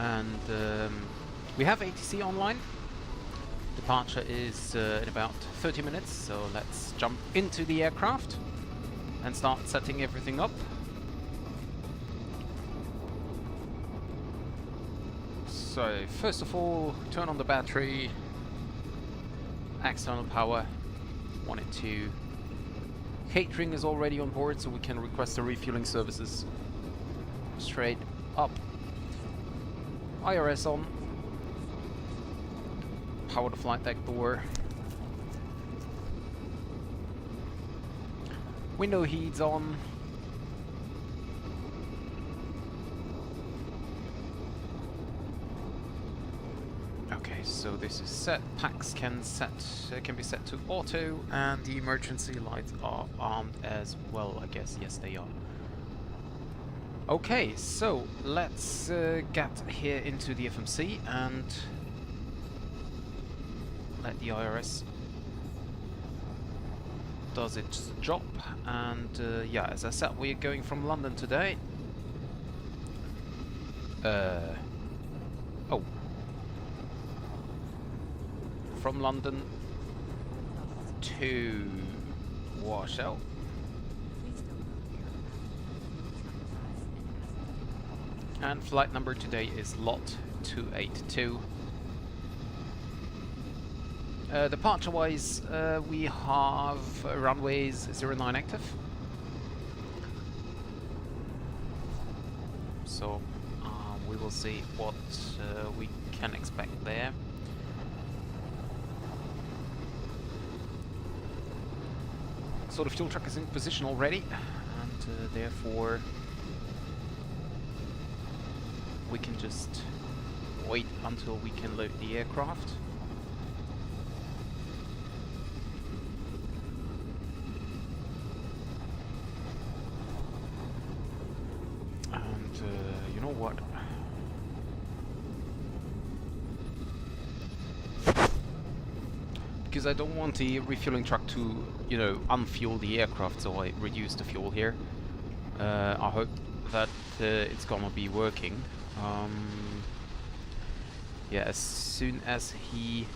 and we have ATC online. Departure is in about 30 minutes, so let's jump into the aircraft and start setting everything up. So first of all, turn on the battery, external power, 1 and 2. Catering is already on board, so we can request the refueling services. Straight up. IRS on. Power the flight deck door. Window heats on. Okay, so this is set. Packs can be set to auto, and the emergency lights are armed as well, I guess. Yes, they are. Okay, so let's get here into the FMC and let the IRS does its job. And yeah, as I said, we're going from London today. Oh. From London to Warsaw. And flight number today is Lot 282. Departure-wise, we have runways 09 active. So we will see what we can expect there. So the fuel truck is in position already, and therefore we can just wait until we can load the aircraft. And you know what? Because I don't want the refueling truck to, you know, unfuel the aircraft, so I reduce the fuel here. I hope that it's gonna be working. Yeah, as soon as he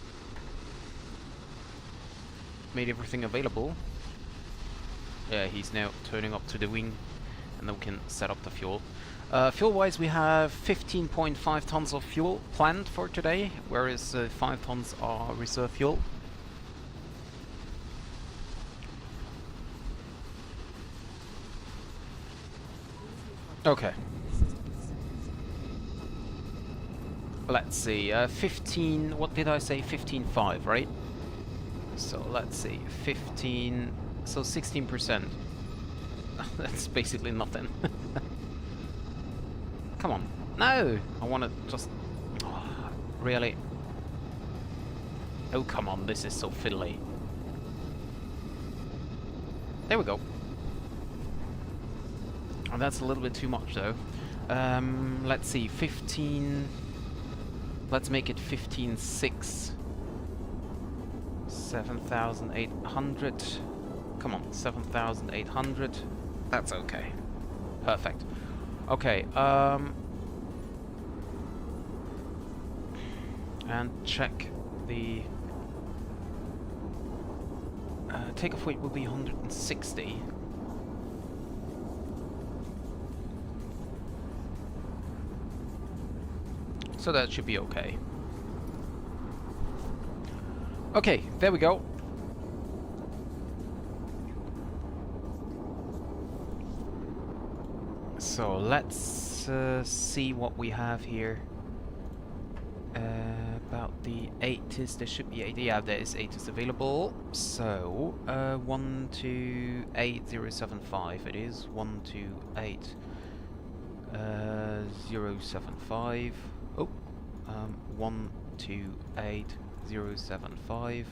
made everything available, yeah, he's now turning up to the wing, and then we can set up the fuel. Fuel-wise, we have 15.5 tons of fuel planned for today, whereas 5 tons are reserve fuel. Okay. Let's see, 15, what did I say? 15.5, right? So let's see, 15, so 16%. That's basically nothing. Come on. No! I want to just... Oh, really? Oh, come on, this is so fiddly. There we go. Oh, that's a little bit too much, though. Let's see, 15... Let's make it 15.6. 7,800. Come on, 7,800. That's okay. Perfect. Okay, and check the takeoff weight will be 160. So that should be okay. Okay, there we go. So let's see what we have here. About the ATIS, there should be 8. Yeah, there is ATIS available. So 128075. It is 128075. Oh, 128075.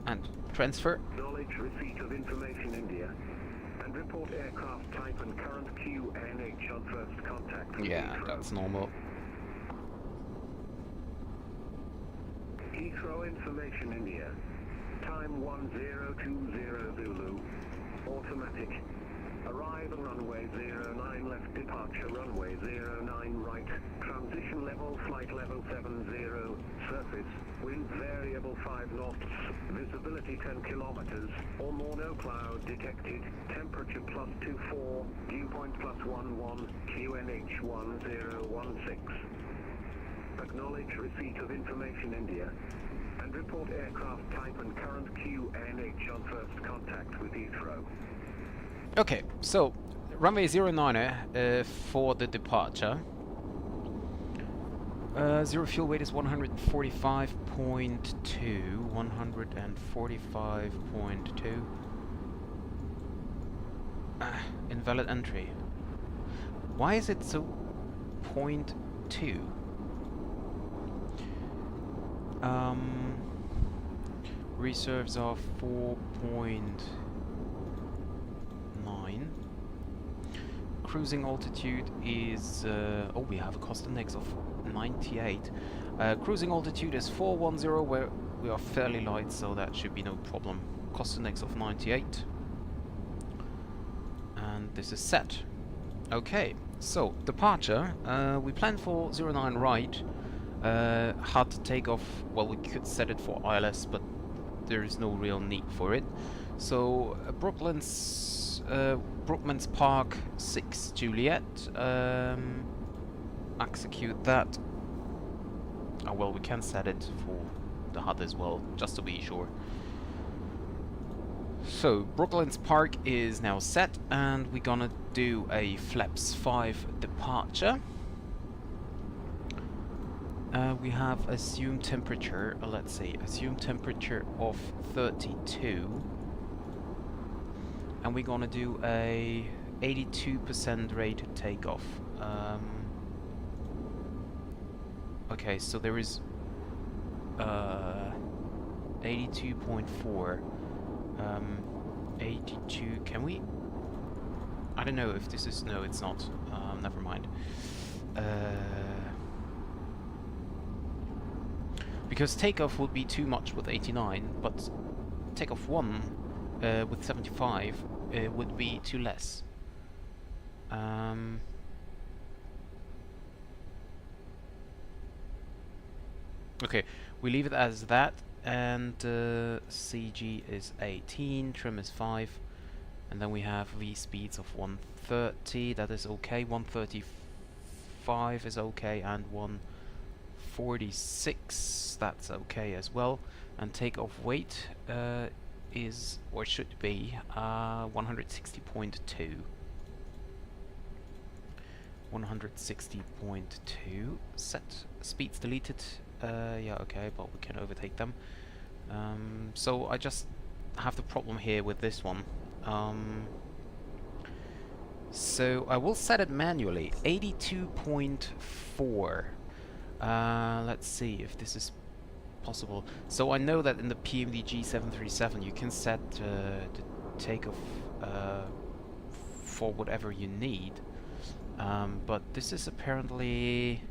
And transfer. Knowledge receipt of information India. And report aircraft type and current QNH on first contact. Yeah, that's normal. Heathrow information India. Time 1020 Zulu. Automatic. Arrive on runway 09 left, departure runway 09 right, transition level, flight level 70, surface, wind variable 5 knots, visibility 10 kilometers, or more, no cloud detected, temperature +24, dew point +11, QNH 1016. Acknowledge receipt of information India, and report aircraft type and current QNH on first contact with Heathrow. Okay, so runway 09 for the departure. Zero fuel weight is 145.2. 145.2. Invalid entry. Why is it so 0.2? Reserves are 4.9. Cruising altitude is oh, we have a cost index of 98. Cruising altitude is 410, where we are fairly light, so that should be no problem. Cost index of 98, and this is set. Okay, so departure. We plan for 09 right. Hard to take off. Well, we could set it for ILS, but there is no real need for it. So Brooklands Park 6 Juliet. Execute that. Oh well, we can set it for the HUD as well, just to be sure. So Brooklands Park is now set, and we're gonna do a Flaps 5 departure. We have assumed temperature, let's see, assumed temperature of 32, and we're gonna do a 82% rate takeoff. Okay, so there is 82.4, 82, can we? I don't know if this is, no it's not, never mind. Because takeoff would be too much with 89, but takeoff 1 with 75 would be too less. Okay, we leave it as that, and CG is 18, trim is 5, and then we have V speeds of 130, that is okay, 135 is okay, and 146, that's okay as well, and takeoff weight is, or should be, 160.2. 160.2, set, speeds deleted, yeah, okay, but we can overtake them. So I just have the problem here with this one. So I will set it manually, 82.4. Let's see if this is possible. So I know that in the PMD G737 you can set the takeoff for whatever you need. But this is apparently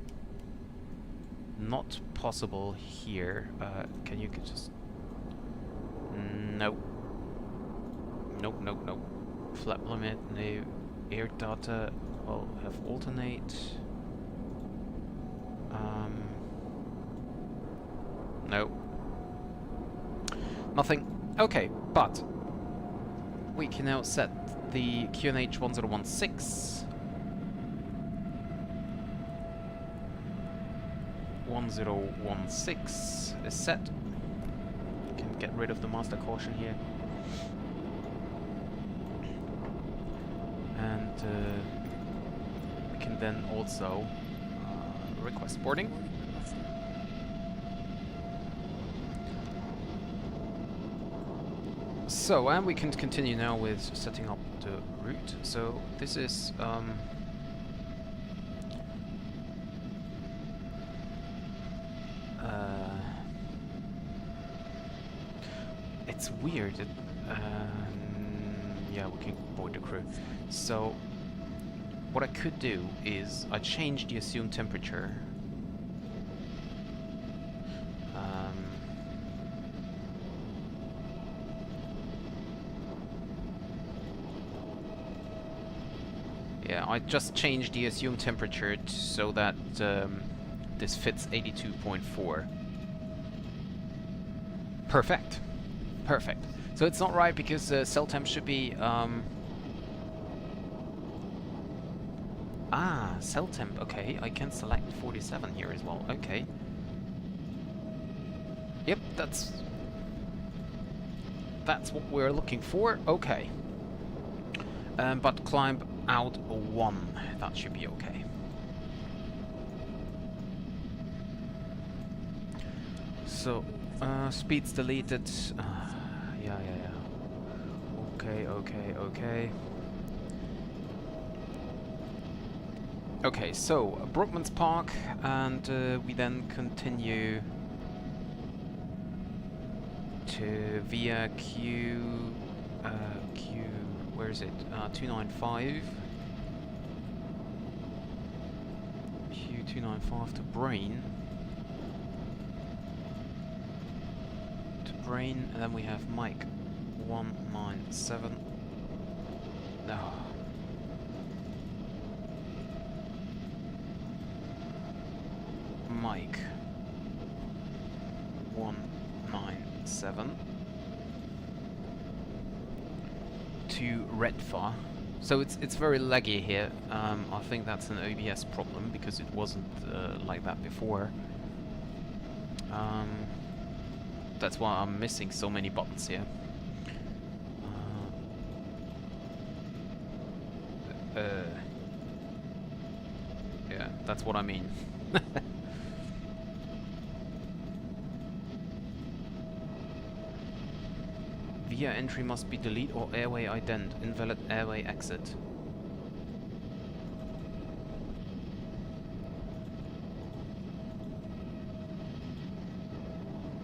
not possible here. Can you just... Nope. Nope, nope, nope. Flap limit, no. Air data, well, have alternate. No. Nothing. Okay, but we can now set the QNH 1016. 1016 is set. Can get rid of the master caution here. And we can then also request boarding. So, and we can continue now with setting up the route. So this is it's weird. Yeah, we can board the crew. So what I could do is I change the assumed temperature. Yeah, I just changed the assumed temperature so that this fits 82.4. Perfect. Perfect. So it's not right because cell temp should be... cell temp. Okay, I can select 47 here as well. Okay. Yep, that's what we're looking for. Okay. But climb out 1. That should be okay. So, speeds deleted. Yeah. Okay. Okay, so Brookman's Park, and we then continue to via Q. Where is it? 295. Q295 to Brain. And then we have Mike 197. No. Mike 197 to Redfar. So it's very laggy here. I think that's an OBS problem because it wasn't like that before. That's why I'm missing so many buttons here. Yeah, that's what I mean. Via entry must be delete or airway ident. Invalid airway exit.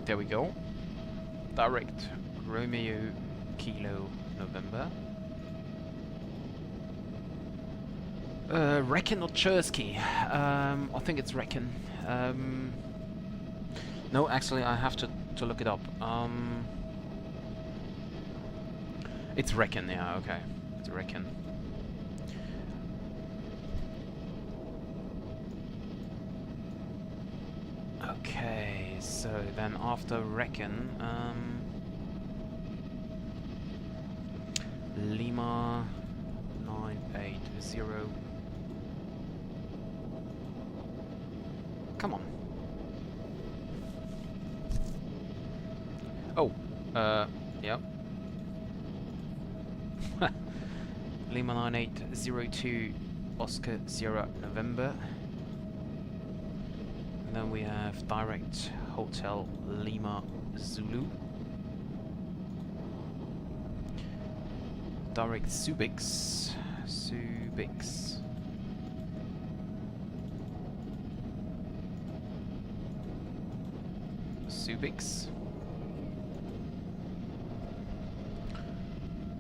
There we go. Direct Romeo Kilo November. Reckon or Chersky? I think it's Reckon. No, actually I have to look it up. It's Reckon, yeah, okay. It's Reckon. Okay, so then after Reckon, Lima 980. Come on. Oh, yep. Lima 9802 Oscar Sierra November. And then we have direct Hotel Lima Zulu. Direct Subix.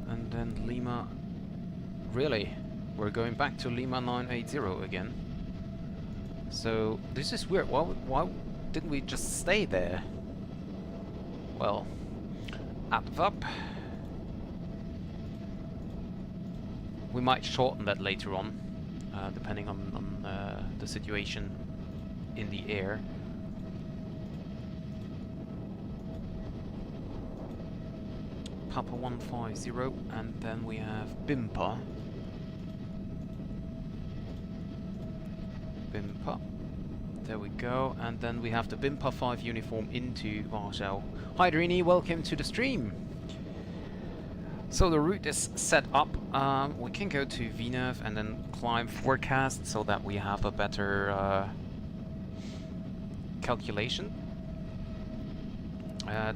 And then Lima. Really? We're going back to Lima 980 again. So this is weird. Why didn't we just stay there? Well, AdVap. We might shorten that later on, depending on the situation in the air. Papa 150, and then we have Bimpa. There we go, and then we have the Bimpa 5 uniform into Warsaw. Hi Drini, welcome to the stream. So the route is set up. We can go to VNav and then climb forecast so that we have a better calculation.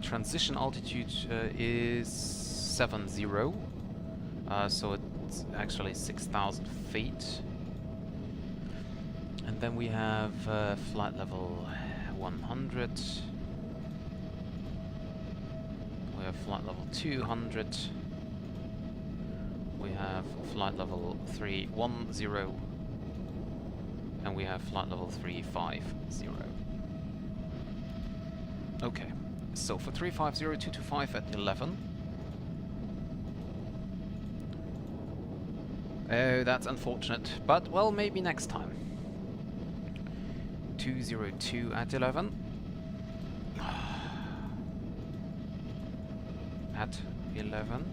Transition altitude is 70, so it's actually 6,000 feet. And then we have flight level 100. We have flight level 200. We have flight level 310. And we have flight level 350. Okay, so for 350, 225 at 11. Oh, that's unfortunate. But, well, maybe next time. 202 at 11. At 11.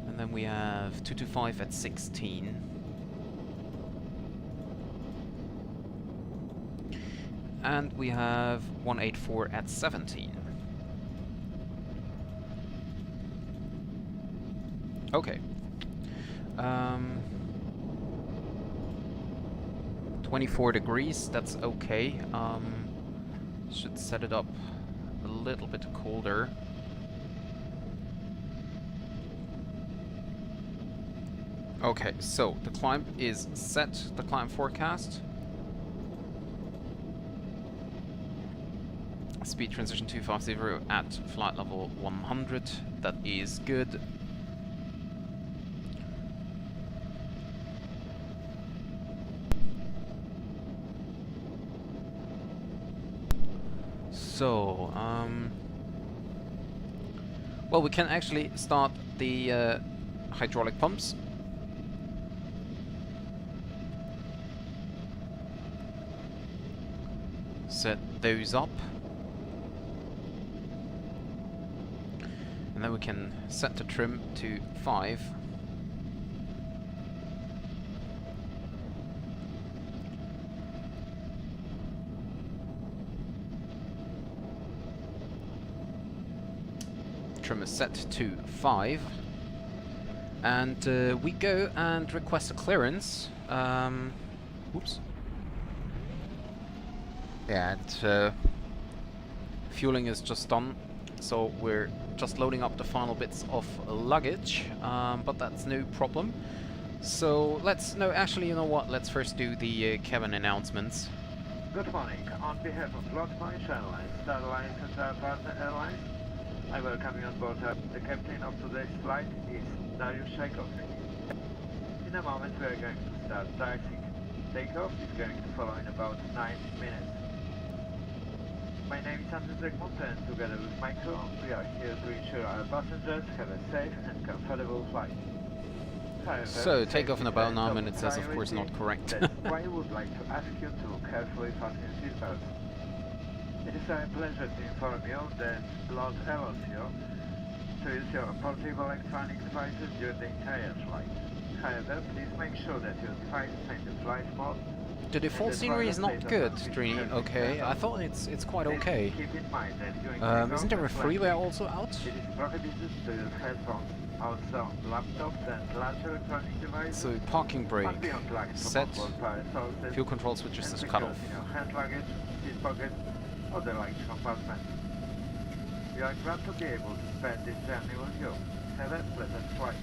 And then we have 225 at 16. And we have 184 at 17. Okay. 24 degrees, that's okay. Should set it up a little bit colder. Okay, so the climb is set, the climb forecast. Speed transition 250 at flight level 100, that is good. So, well, we can actually start the hydraulic pumps. Set those up. And then we can set the trim to 5. Trim is set to 5. And we go and request a clearance. Oops. Yeah, and fueling is just done. So we're just loading up the final bits of luggage, but that's no problem. So let's, no, actually, you know what? Let's first do the cabin announcements. Good morning. On behalf of Lodge Airlines, Star Alliance and our partner airlines, I welcome you on board. The captain of today's flight is Dariusz Szajkowski. In a moment we are going to start taxiing. Takeoff is going to follow in about 9 minutes. My name is Andrzej Zygmunt, and together with my crew, we are here to ensure our passengers have a safe and comfortable flight. However, so takeoff in about 9 minutes, that's of course not correct. That's why I would like to ask you to carefully fasten your seatbelts. It is our pleasure to inform you that Lord allows you to use your portable electronic devices during the entire flight. However, please make sure that your device is in the flight mode. The default scenery is not good, Trini. Okay, I thought it's quite okay. Keep in mind that during Isn't there a freeware also out? it is prohibited to use headphones. Also, laptops and large electronic devices So parking brake, must be unplugged from set, onboard power sources fuel control switches and is secured cut off. in your hand luggage, seat pocket, or the luggage compartment. We are glad to be able to spend this journey with you. Have a pleasant flight.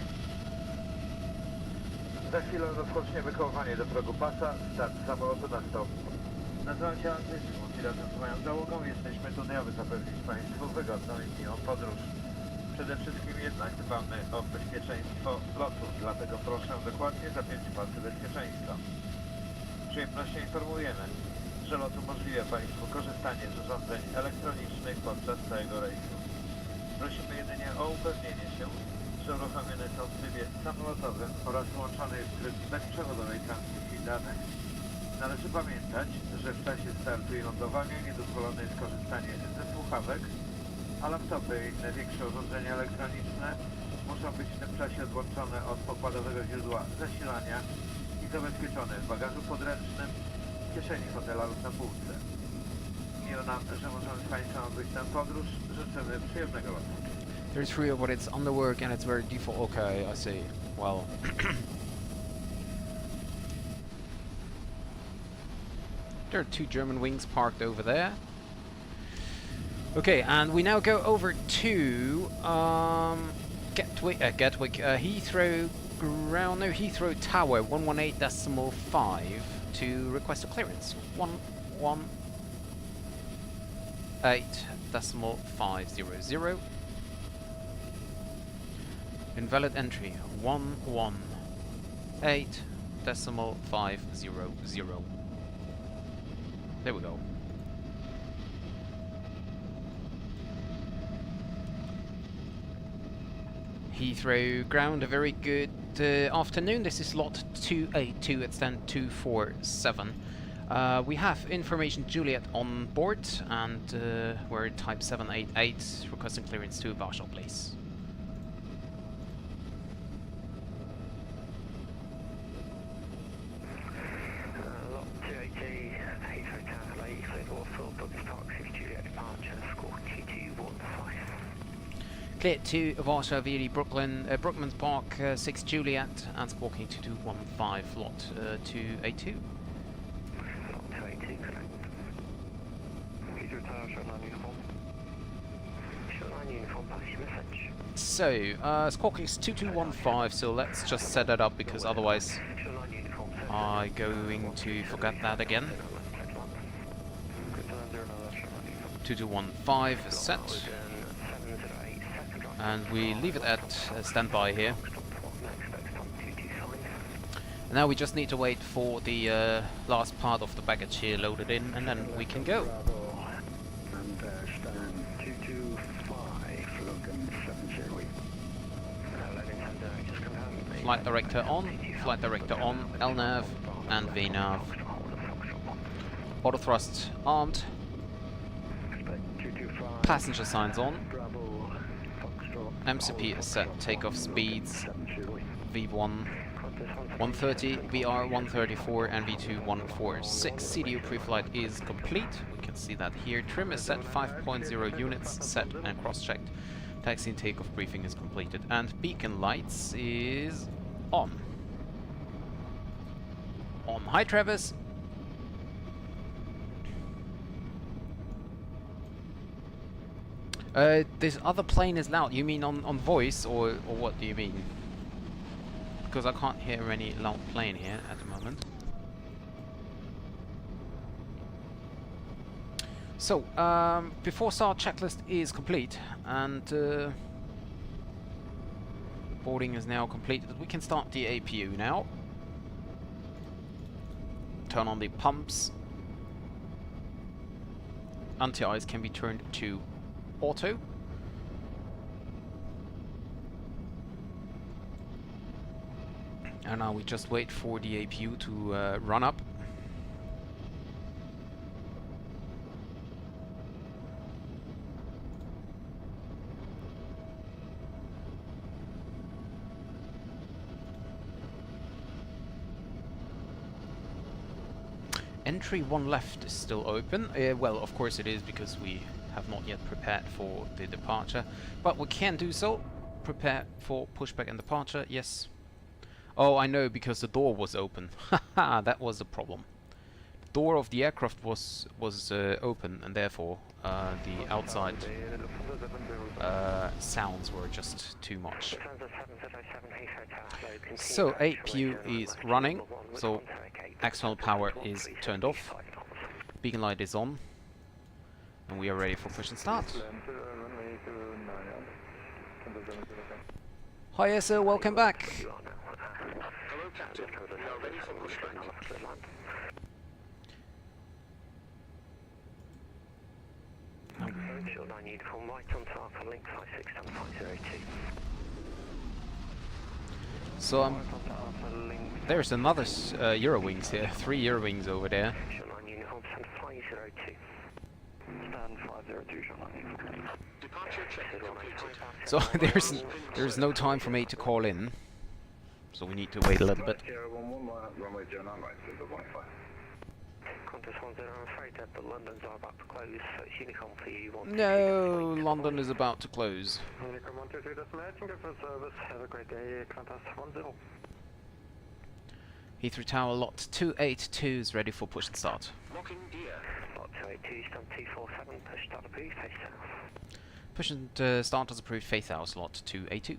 Za chwilę rozpocznie wykołowanie do progu pasa, start samolotu na stop. Nazywam się Andrzej Zygmunt i razem z moją załogą jesteśmy tutaj, aby zapewnić Państwu wygodną i miłą podróż. Przede wszystkim jednak dbamy o bezpieczeństwo lotu, dlatego proszę dokładnie zapiąć pasy bezpieczeństwa. Z przyjemnością informujemy, że lot umożliwia Państwu korzystanie z urządzeń elektronicznych podczas całego rejsu. Prosimy jedynie o upewnienie się, że uruchomione są w trybie samolotowym oraz włączony jest tryb bezprzewodowej transmisji danych. Należy pamiętać, że w czasie startu i lądowania niedozwolone jest korzystanie ze słuchawek, a laptopy i inne większe urządzenia elektroniczne muszą być w tym czasie odłączone od pokładowego źródła zasilania i zabezpieczone w bagażu podręcznym, w kieszeni fotela lub na półce. Miło nam, że możemy z Państwem odbyć tę podróż. Życzymy przyjemnego lotu. There's free, but it's on the work and it's very default. Okay, I see. Well. There are 2 German wings parked over there. Okay, and we now go over to Heathrow ground, no, Heathrow Tower 118.5 to request a clearance. 118.500. Invalid entry 118.500. There we go. Heathrow ground, a very good afternoon. This is lot 282 at stand 247. We have information Juliet on board, and we're type 788, requesting clearance to Warsaw, please. Lot 280, Heathrow Tower, Lady cleared Warsaw, Douglas Park, 6 Juliet departure, score 2215. Clear to Warsaw, VD Brooklyn, Brookman's Park, 6 Juliet, and squawking 2215, lot 282. Lot 282, correct. Heathrow Tower, Shortline uniform. Shortline uniform, pass your message. So, squawking is 2215, so let's just set that up because otherwise Shortline uniform, I'm going to forget that again. 2215 is set. And we leave it at standby here. Now we just need to wait for the last part of the baggage here loaded in, and then we can go. And stand 225, looking 70. Flight director on, LNAV and VNAV. Auto thrust armed. Passenger signs on. MCP is set, takeoff speeds V1 130, VR 134 and V2 146. CDU pre-flight is complete, we can see that here. Trim is set, 5.0 units set and cross-checked. Taxi and takeoff briefing is completed, and beacon lights is on. Hi Travis! This other plane is loud. You mean on voice, or what do you mean? Because I can't hear any loud plane here at the moment. So, before start, checklist is complete, and boarding is now completed. We can start the APU now. Turn on the pumps. Anti-ice can be turned to auto. And now we just wait for the APU to run up. Entry 1 left is still open. Well, of course it is, because we have not yet prepared for the departure, but we can do so. Prepare for pushback and departure, yes. Oh, I know, because the door was open. Haha, that was the problem. The door of the aircraft was open, and therefore the outside sounds were just too much. So APU is running, so external power is turned off, beacon light is on, and we are ready for push and start. Hi SO, welcome back. Hello Captain, we are ready for pushback. So there's another Eurowings here, 3 Eurowings over there. So there's no time for me to call in, so we need to wait a little bit. No, London is about to close. Heathrow Tower, lot 282 is ready for push and start. Locking gear. Lot 282, stand 247, push start approved, face south. Push and start as approved, face south, lot 282.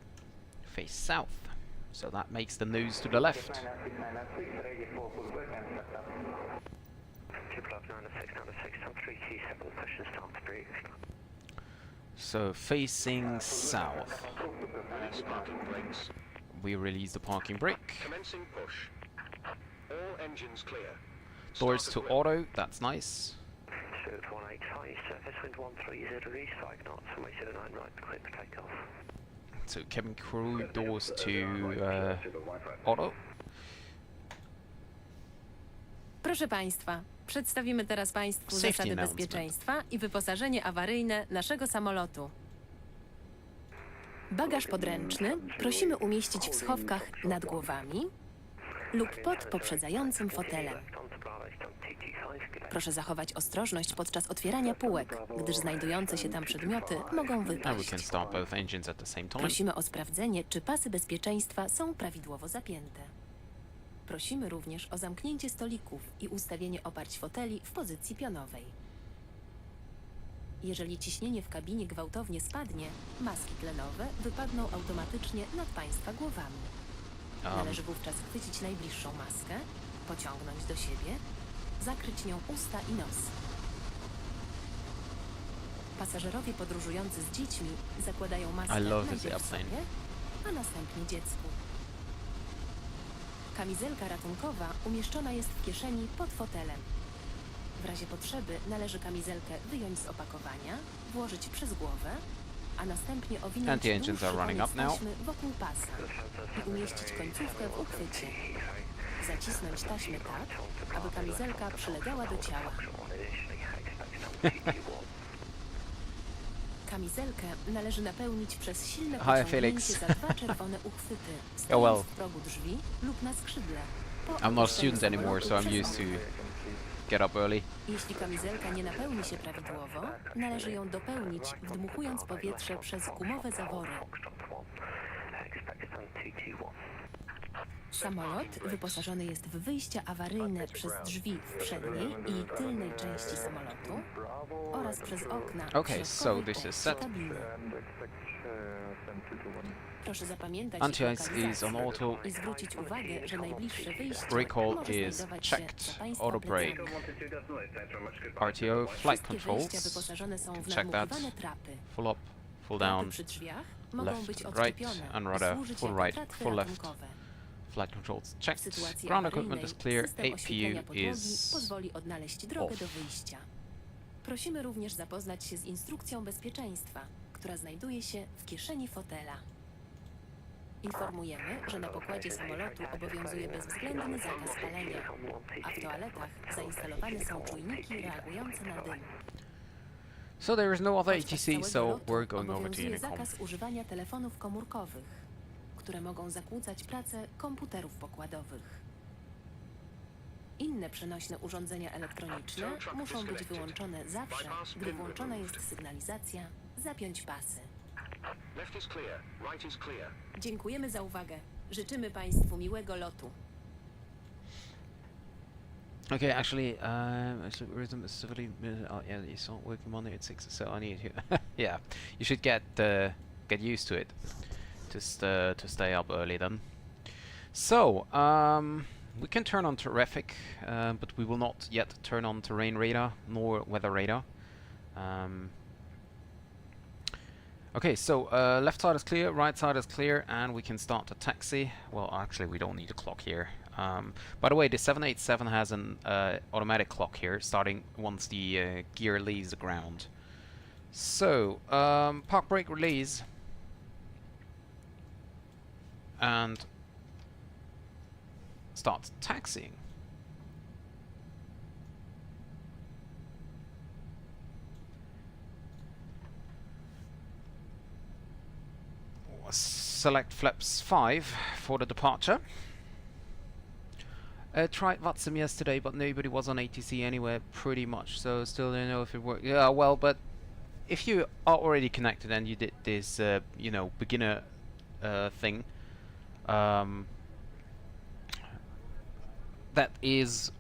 Face south. So that makes the nose to the left. So facing south. Release parking brakes. We release the parking brake. Commencing push. All engines clear. Doors to auto, that's nice. Surf 185, surface wind 130 degrees, 5 knots, runway 09 right, clear for takeoff. So cabin crew doors to auto. Proszę Państwa, przedstawimy teraz Państwu Safety zasady announcement. bezpieczeństwa i wyposażenie awaryjne naszego samolotu. Bagaż podręczny prosimy umieścić w schowkach nad głowami lub pod poprzedzającym fotelem. Proszę zachować ostrożność podczas otwierania półek, gdyż znajdujące się tam przedmioty mogą And we wypaść. can start both engines at the same time. Prosimy o sprawdzenie, czy pasy bezpieczeństwa są prawidłowo zapięte. Prosimy również o zamknięcie stolików i ustawienie oparć foteli w pozycji pionowej. Jeżeli ciśnienie w kabinie gwałtownie spadnie, maski tlenowe wypadną automatycznie nad Państwa głowami. Należy wówczas chwycić najbliższą maskę, pociągnąć do siebie, zakryć nią usta i nos. Pasażerowie podróżujący z dziećmi zakładają maskę I love this najpierw airplane. sobie, a następnie dziecku. Kamizelka ratunkowa umieszczona jest w kieszeni pod fotelem. W razie potrzeby należy kamizelkę wyjąć z opakowania, włożyć przez głowę, a następnie And owinąć the engines are dłuższy running koniec up now. taśmy wokół pasa i umieścić końcówkę w uchwycie. Zacisnąć taśmę tak, aby kamizelka przylegała do ciała. Kamizelkę należy napełnić przez silne Hi, pociągnięcie Felix. za 2 czerwone uchwyty, Oh stojąc well. w progu drzwi lub na skrzydle. Po I'm not a opuszczeniu student anymore, so samolotu I'm przez used to okno. get up early. Jeśli kamizelka nie napełni się prawidłowo, należy ją dopełnić, wdmuchując powietrze przez gumowe zawory. Samolot wyposażony jest w wyjścia awaryjne przez drzwi w przedniej i tylnej części samolotu oraz przez okna w Okay, so środkowej this is części set. kabiny. Proszę zapamiętać Anti-ice lokalizację is on auto. i zwrócić uwagę, że najbliższe wyjście Recall może is znajdować się checked. za Państwa Auto brake. plecami. RTO flight Wszystkie wyjścia controls. wyposażone są w Check that. nadmuchiwane trapy. Full up, full Trapy down. przy drzwiach mogą left, być right, odczepione and i rudder, służyć full jako right, tratwy full left. ratunkowe. Flight controls W checked. sytuacji Ground equipment awaryjnej is clear. system oświetlenia APU podłogi is pozwoli odnaleźć drogę off. do wyjścia. Prosimy również zapoznać się z instrukcją bezpieczeństwa, która znajduje się w kieszeni fotela. Informujemy, że na pokładzie samolotu obowiązuje bezwzględny zakaz palenia, a w toaletach zainstalowane są czujniki reagujące na dym. So there is no other Podczas ATC, całego so lotu we're going over to obowiązuje Unicom. zakaz używania telefonów komórkowych, które mogą zakłócać pracę komputerów pokładowych. Inne przenośne urządzenia elektroniczne muszą być wyłączone zawsze, gdy włączona jest sygnalizacja "Zapiąć pasy". Left is clear. Right is clear. Dziękujemy za uwagę. Życzymy Państwu miłego lotu. Okay, actually, rhythm is severely. Oh, yeah, it's not working Monday at 6, so I need to. Yeah, you should get used to it. Just to stay up early then. So, we can turn on terrific, but we will not yet turn on terrain radar nor weather radar. Okay, so left side is clear, right side is clear, and we can start the taxi. Well, actually, we don't need a clock here. By the way, the 787 has an automatic clock here, starting once the gear leaves the ground. So, park brake release, and start taxiing. Select flaps 5 for the departure. Tried VATSIM yesterday, but nobody was on ATC anywhere, pretty much, so still don't know if it worked. Yeah, well, but if you are already connected and you did this, you know, beginner thing, that is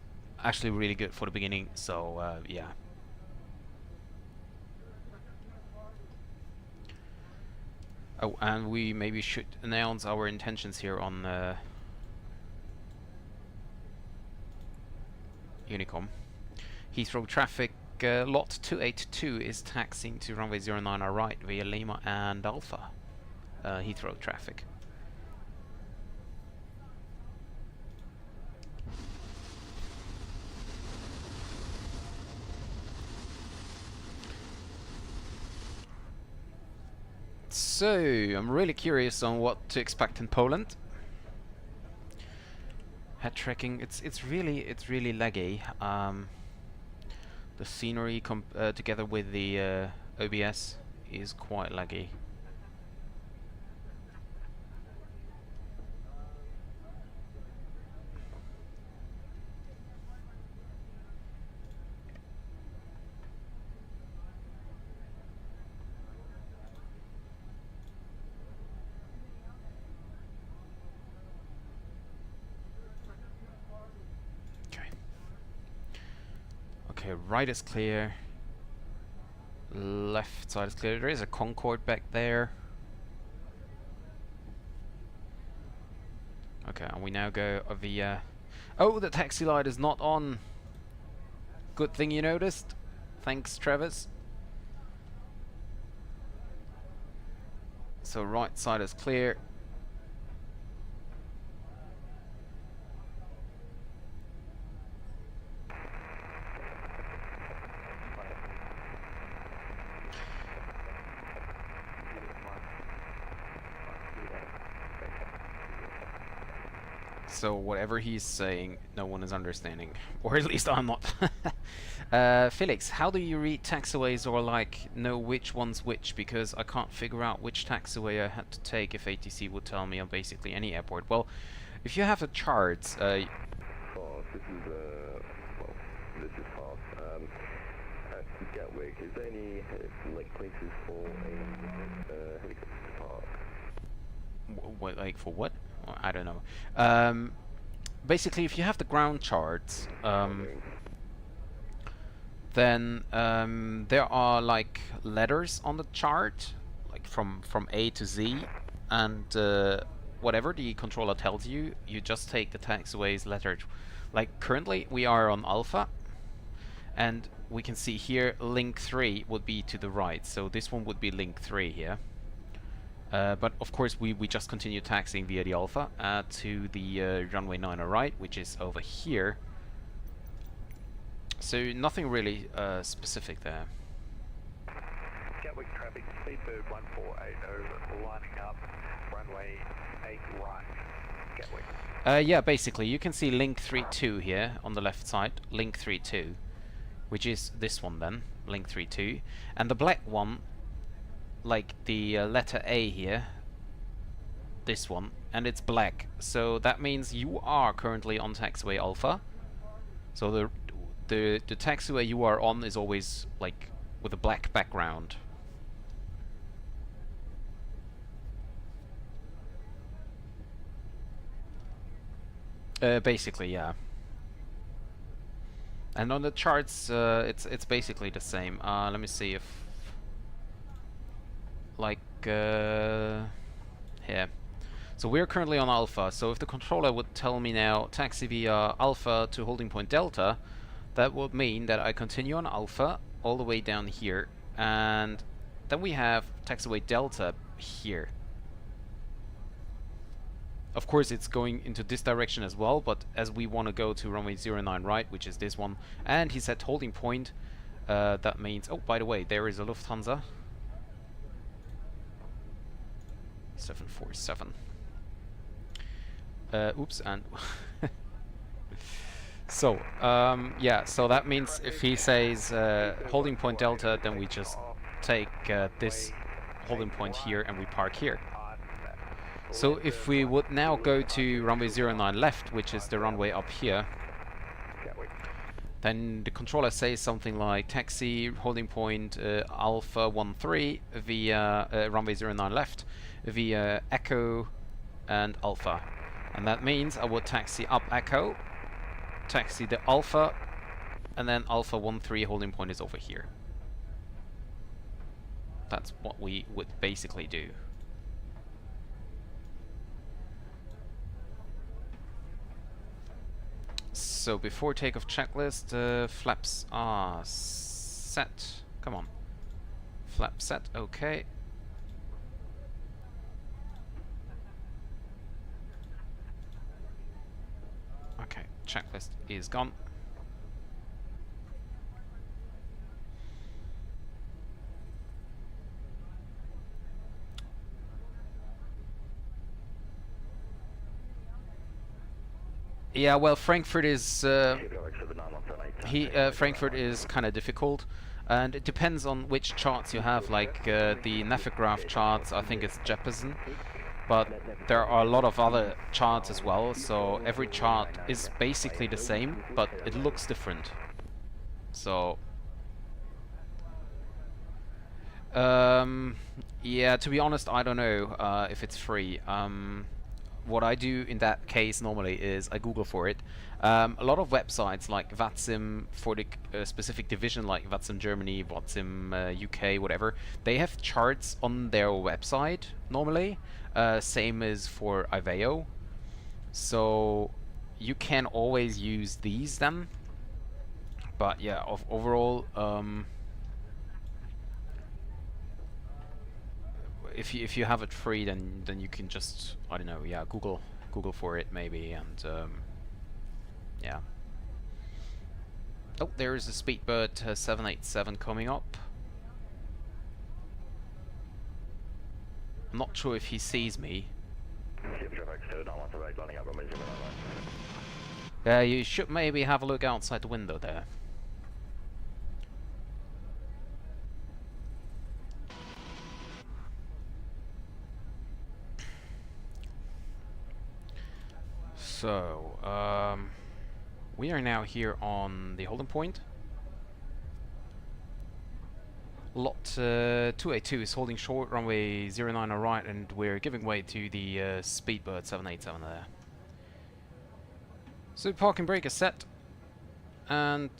actually really good for the beginning, so yeah. Oh, and we maybe should announce our intentions here on Unicom. Heathrow traffic, lot 282 is taxiing to runway 09 our right via Lima and Alpha. Heathrow traffic. So, I'm really curious on what to expect in Poland. Head tracking, it's really laggy. The scenery together with the OBS is quite laggy. Okay, right is clear. Left side is clear. There is a Concorde back there. Okay, and we now go via... Oh, the taxi light is not on. Good thing you noticed. Thanks, Travis. So right side is clear. So whatever he's saying, no one is understanding, or at least I'm not. Felix, how do you read taxiways or like know which one's which? Because I can't figure out which taxiway I had to take if ATC would tell me on basically any airport. Well, if you have the charts, Fast. This is well, this is fast. At Gatwick, is there any like places for a helicopter to park? what, like for what? I don't know. Basically, if you have the ground charts, then there are like letters on the chart, like from A to Z, and whatever the controller tells you, you just take the taxiway's letter. Like currently, we are on Alpha, and we can see here link 3 would be to the right, so this one would be link 3 here. But of course we just continue taxiing via the Alpha to the runway 9 right, which is over here. So nothing really specific there. Gatwick traffic, Speedbird 1480 lining up, runway 8 right, Gatwick. Yeah, basically you can see link 32 here on the left side, link 32, which is this one then, link 32, and the black one, like the letter A here, this one, and it's black, so that means you are currently on taxiway Alpha. So the taxiway you are on is always like with a black background. Basically, yeah. And on the charts, it's basically the same. Let me see if like here. So we're currently on Alpha, so if the controller would tell me now taxi via Alpha to holding point Delta, that would mean that I continue on Alpha all the way down here, and then we have taxiway Delta here. Of course it's going into this direction as well, but as we want to go to runway 09 right, which is this one, and he said holding point, that means, oh by the way, there is a Lufthansa 747. Oops, and so yeah, so that means if he says holding point Delta, then we just take this holding point here and we park here. So if we would now go to runway 09 left, which is the runway up here, then the controller says something like taxi holding point Alpha 13 via runway 09 left via Echo and Alpha, and that means I would taxi up Echo, taxi the Alpha, and then Alpha 13 holding point is over here. That's what we would basically do. So before takeoff checklist, flaps are set. Come on. Flap set, okay. Okay, checklist is gone. Yeah, well, Frankfurt is Frankfurt is kind of difficult, and it depends on which charts you have. Like the Nefegraph charts, I think it's Jeppesen, but there are a lot of other charts as well. So every chart is basically the same, but it looks different. So yeah, to be honest, I don't know if it's free. What I do in that case normally is I Google for it. A lot of websites like VATSIM for the specific division, like VATSIM Germany, VATSIM UK, whatever, they have charts on their website normally. Same as for Iveo. So you can always use these then. But yeah, overall, if you have it free, then you can just, I don't know, yeah, Google for it maybe, and yeah. Oh, there is a Speedbird 787 coming up. I'm not sure if he sees me. Yeah, you should maybe have a look outside the window there. So, we are now here on the holding point. Lot 282 is holding short, runway 09 right, and we're giving way to the Speedbird 787 there. So parking brake is set, and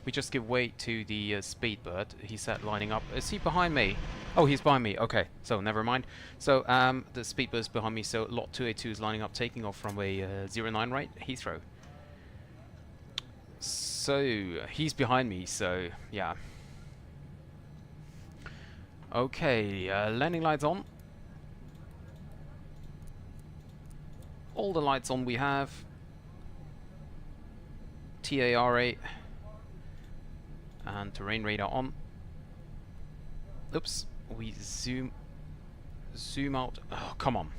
we just give way to the Speedbird. He's set lining up. Is he behind me? Oh, he's behind me. Okay, so never mind. So the Speedbird's behind me, so lot 282 is lining up, taking off runway 09 right, Heathrow. So he's behind me, so yeah. Okay, landing lights on. All the lights on we have. TARA and terrain radar on. Oops, we zoom out. Oh, come on.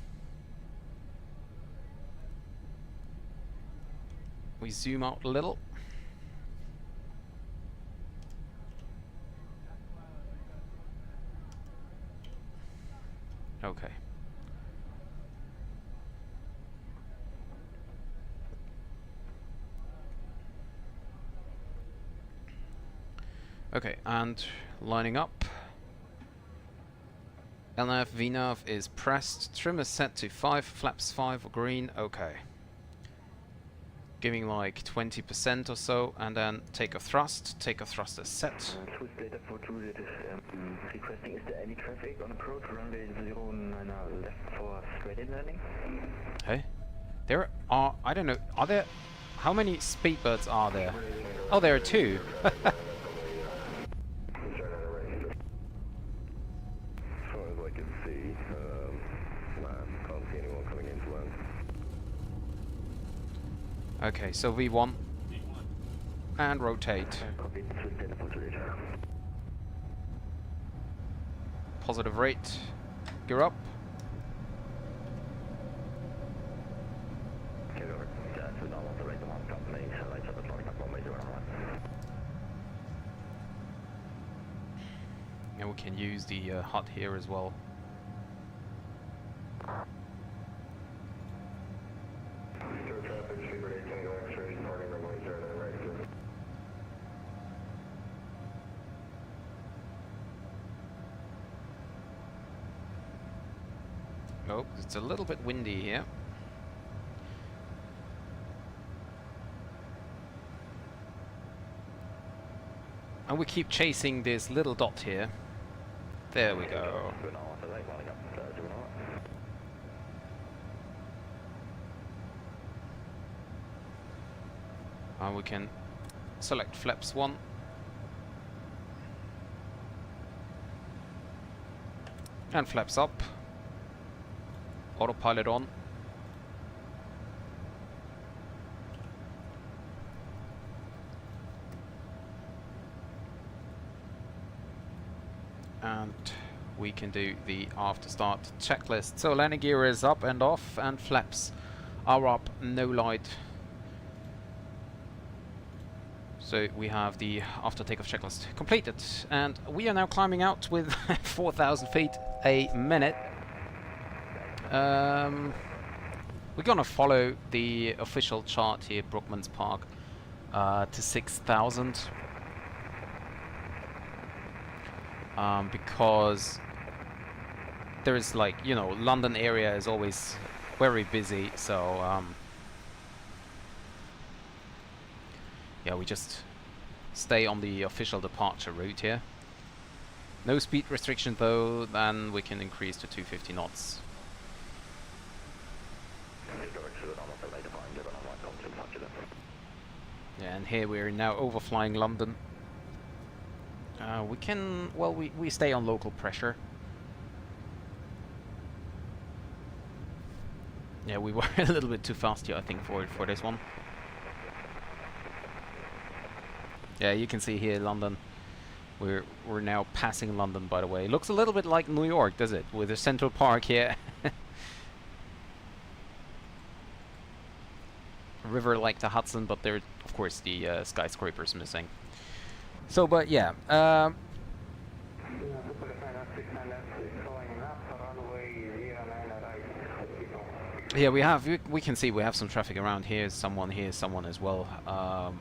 We zoom out a little. Okay. Okay, and lining up. LNAV, VNAV is pressed. Trim is set to 5, flaps 5 green. Okay. Giving like 20% or so, and then take a thrust. Take a thrust is set. Swiss data for Juliet is requesting, is there any traffic on approach runway 09 left for straight in landing? Hey? There are, I don't know, are there, how many Speedbirds are there? Oh, there are 2. Okay, so V1 and rotate. Positive rate. Gear up. And we can use the HUD here as well. Oh, it's a little bit windy here. And we keep chasing this little dot here. There we go. And we can select flaps 1. And flaps up. Autopilot on. And we can do the after start checklist. So landing gear is up and off, and flaps are up, no light. So we have the after takeoff checklist completed, and we are now climbing out with 4,000 feet a minute. We're gonna follow the official chart here, Brookman's Park, to 6,000. Because there is, like, you know, London area is always very busy, so yeah, we just stay on the official departure route here. No speed restriction though, then we can increase to 250 knots. Yeah, and here we're now overflying London. We can, well, we stay on local pressure. Yeah, we were a little bit too fast here, I think, for this one. Yeah, you can see here London. We're now passing London, by the way. It looks a little bit like New York, does it? With the Central Park here. A river like the Hudson, but there, of course, the skyscrapers missing. So, but yeah. Yeah, we can see we have some traffic around here, someone as well.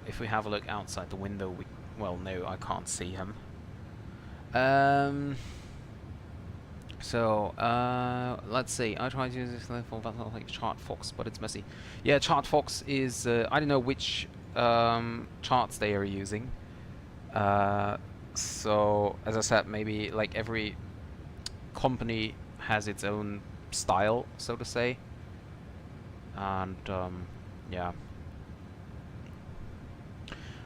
If we have a look outside the window, well, no, I can't see him. So, let's see. I tried to use this for like ChartFox, but it's messy. Yeah, ChartFox is, I don't know which charts they are using. So, as I said, maybe like every company has its own style, so to say. And yeah.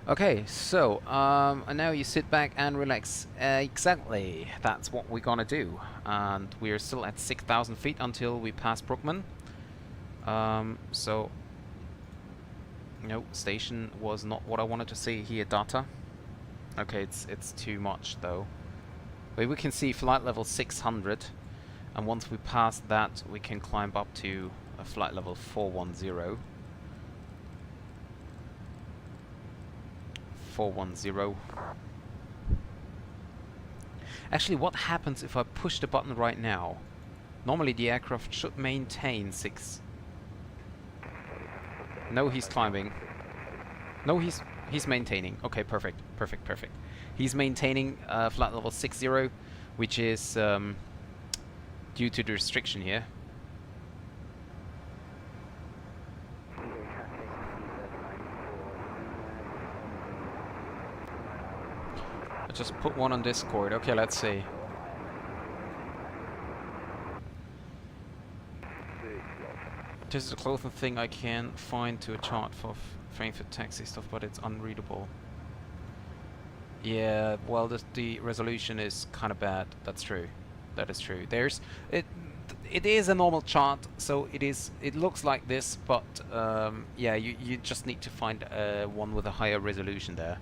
Okay, so and now you sit back and relax. Exactly, that's what we're gonna do. And we're still at 6,000 feet until we pass Brookman. So no, station was not what I wanted to see here. Data. Okay, it's too much though. But we can see flight level 600, and once we pass that, we can climb up to a flight level 410. 410. Actually, what happens if I push the button right now? Normally the aircraft should maintain 6. No, he's climbing. No, he's maintaining. Okay, perfect. He's maintaining flight level 60, which is due to the restriction here. I just put one on Discord. Okay, let's see. This is a clothing thing I can find to a chart for Frankfurt taxi stuff, but it's unreadable. Yeah, well, the resolution is kind of bad. That's true. That is true. It is a normal chart, so it looks like this, but yeah, you just need to find one with a higher resolution there.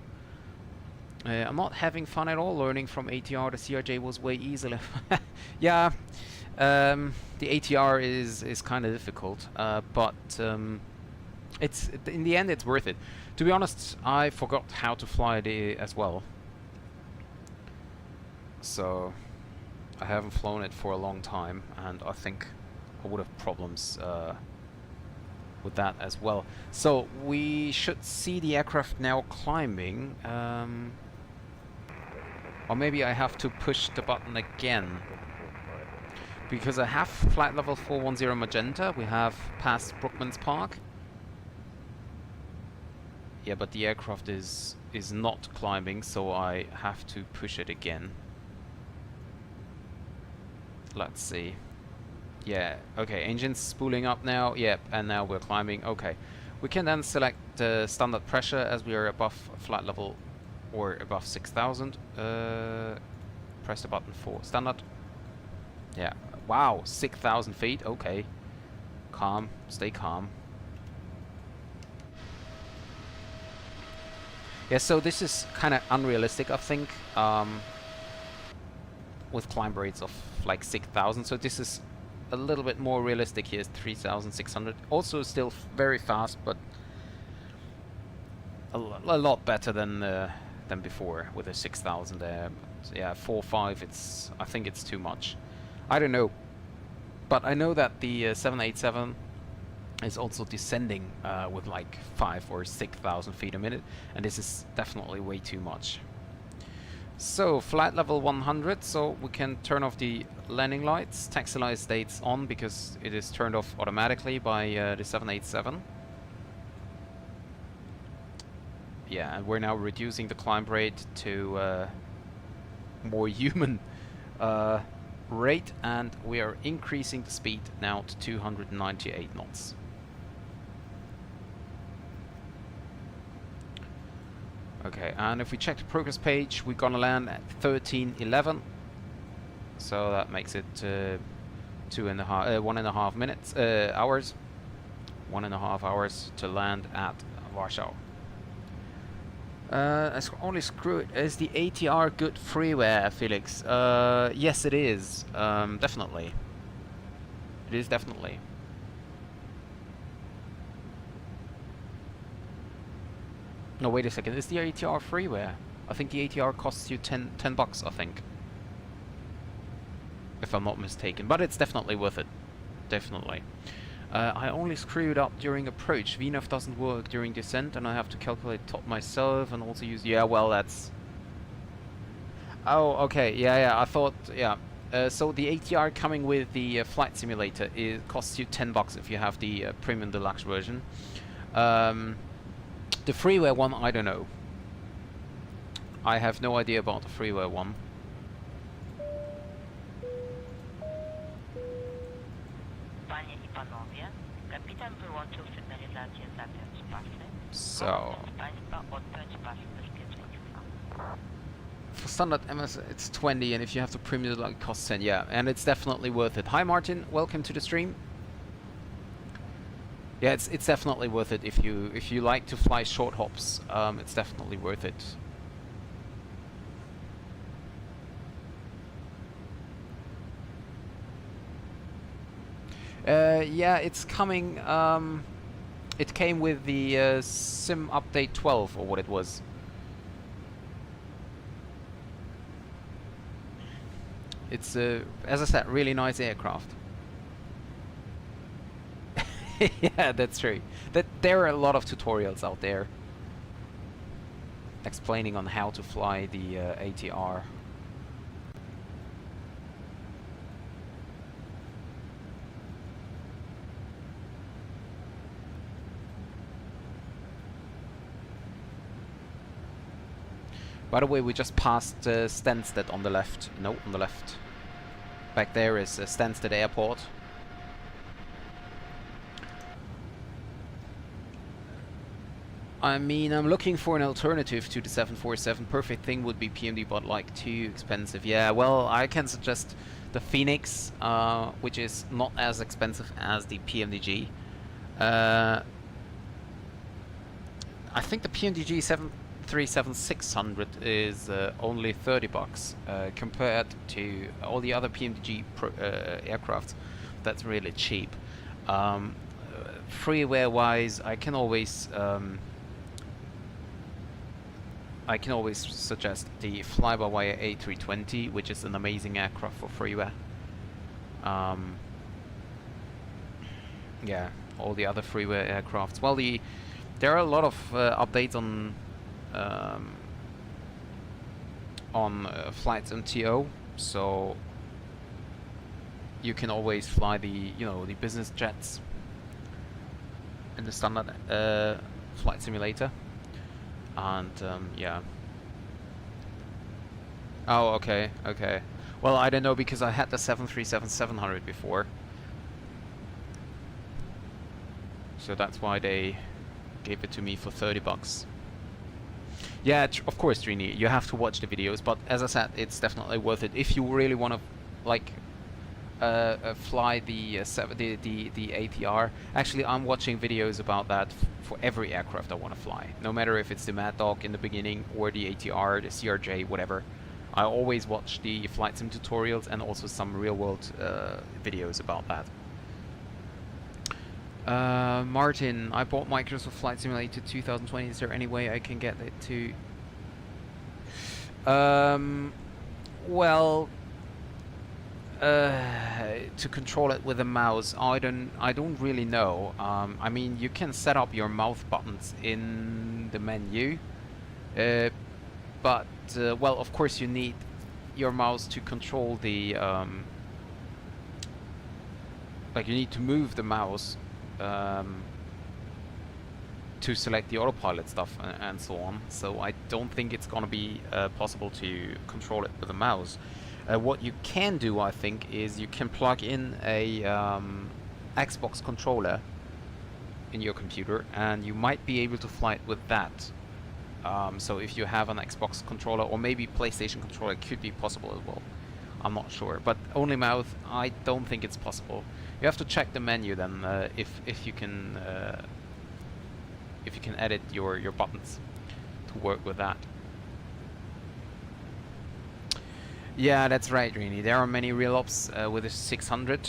I'm not having fun at all learning from ATR. The CRJ was way easier. Yeah, the ATR is kind of difficult, but it's in the end it's worth it. To be honest, I forgot how to fly it as well, so I haven't flown it for a long time, and I think I would have problems with that as well. So we should see the aircraft now climbing. Or maybe I have to push the button again, because I have flight level 410 magenta. We have passed Brookman's Park. Yeah, but the aircraft is not climbing, so I have to push it again. Let's see. Yeah, okay, engine's spooling up now. Yep, and now we're climbing. Okay, we can then select standard pressure as we are above flight level or above 6,000. Press the button for standard. Yeah, wow, 6,000 feet. Okay, calm, stay calm. Yeah, so this is kind of unrealistic, I think, with climb rates of like 6,000. So this is a little bit more realistic here is 3,600. Also still very fast, but a lot better than before with a 6,000 there. So yeah, 4.5. I think it's too much. I don't know, but I know that the 787 is also descending with like 5,000 or 6,000 feet a minute, and this is definitely way too much. So flight level 100, so we can turn off the landing lights. Taxi light stays on because it is turned off automatically by the 787. Yeah, and we're now reducing the climb rate to more human rate, and we are increasing the speed now to 298 knots. Okay, and if we check the progress page, we're gonna land at 13:11, so that makes it 1.5 minutes, hours, 1.5 hours to land at Warsaw. Only screwed. Is the ATR good freeware, Felix? Yes, it is. Definitely. It is definitely. No, wait a second. Is the ATR freeware? I think the ATR costs you 10 bucks, I think. If I'm not mistaken. But it's definitely worth it. Definitely. I only screwed up during approach. VNAV doesn't work during descent, and I have to calculate top myself and also use... Yeah, well, that's... Oh, okay. Yeah, I thought... Yeah. So the ATR coming with the flight simulator, it costs you 10 bucks if you have the premium deluxe version. The freeware one, I don't know. I have no idea about the freeware one. Panie I panowie, kapitan wyłączył sygnalizację zapiąć pasy. So... Państwa odpiąć pasy bezpieczeństwa. For standard MS, it's 20, and if you have the premium, it costs 10. Yeah, and it's definitely worth it. Hi, Martin. Welcome to the stream. Yeah, it's definitely worth it if you like to fly short hops. It's definitely worth it. Yeah, it's coming. It came with the Sim Update 12 or what it was. It's as I said, really nice aircraft. Yeah, that's true. There are a lot of tutorials out there explaining on how to fly the ATR. By the way, we just passed Stansted on the left. No, on the left. Back there is Stansted Airport. I mean, I'm looking for an alternative to the 747. Perfect thing would be PMD, but like too expensive. Yeah, well, I can suggest the Phoenix, which is not as expensive as the PMDG. I think the PMDG 737-600 is only 30 bucks compared to all the other PMDG aircrafts. That's really cheap. Freeware-wise, I can always suggest the fly-by-wire A320, which is an amazing aircraft for freeware. Yeah, all the other freeware aircrafts. Well, there are a lot of updates on flights MTO, so you can always fly the the business jets in the standard flight simulator. And yeah. Oh, okay. Well, I don't know, because I had the 737-700 before, so that's why they gave it to me for 30 bucks. Yeah, of course, Trini, you have to watch the videos, but as I said, it's definitely worth it if you really want to like fly the ATR. Actually, I'm watching videos about that for every aircraft I want to fly, no matter if it's the Mad Dog in the beginning or the ATR, the CRJ, whatever. I always watch the flight sim tutorials and also some real-world videos about that. Martin, I bought Microsoft Flight Simulator 2020. Is there any way I can get it to... well... to control it with a mouse, I don't really know. I mean, you can set up your mouse buttons in the menu, but well, of course, you need your mouse to control the like you need to move the mouse to select the autopilot stuff and so on. So I don't think it's gonna be possible to control it with a mouse. What you can do, I think, is you can plug in a Xbox controller in your computer, and you might be able to fly it with that. So if you have an Xbox controller, or maybe PlayStation controller, it could be possible as well. I'm not sure, but only mouse, I don't think it's possible. You have to check the menu then, if you can edit your buttons to work with that. Yeah, that's right, Rini. There are many real ops with a 600,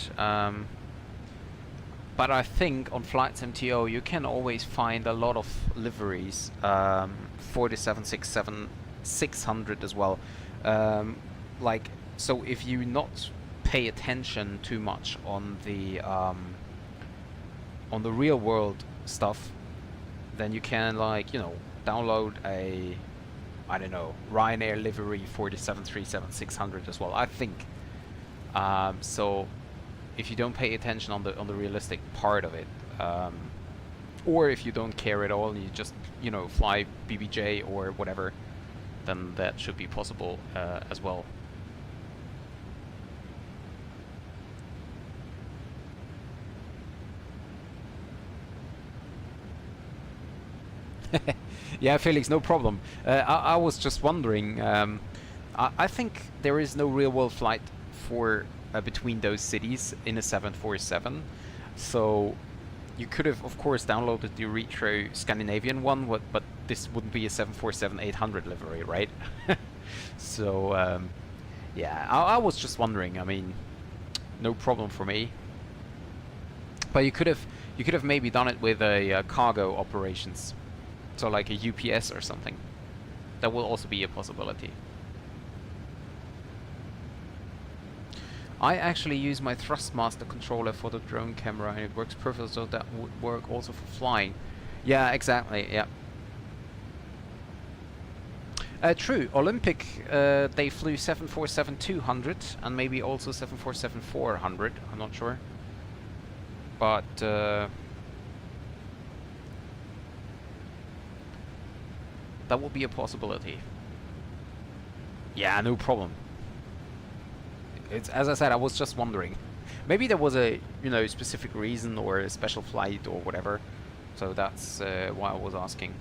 but I think on Flight MTO you can always find a lot of liveries for the 767-600 as well. Like, so if you not pay attention too much on the real world stuff, then you can, like, you know, download a, I don't know, Ryanair livery for the 737-600 as well, I think. So if you don't pay attention on the realistic part of it, or if you don't care at all and you just, you know, fly BBJ or whatever, then that should be possible as well. Yeah, Felix, no problem. I was just wondering, I think there is no real-world flight for between those cities in a 747, so you could have, of course, downloaded the retro Scandinavian one, but this wouldn't be a 747-800 livery, right? So, yeah, I was just wondering. I mean, no problem for me. But you could have maybe done it with a cargo operations. So like a UPS or something. That will also be a possibility. I actually use my Thrustmaster controller for the drone camera, and it works perfect, so that would work also for flying. Yeah, exactly, yeah. True, Olympic, they flew 747-200 and maybe also 747-400, I'm not sure. But that will be a possibility. Yeah, no problem. It's, as I said, I was just wondering. Maybe there was a, you know, specific reason or a special flight or whatever. So that's why I was asking.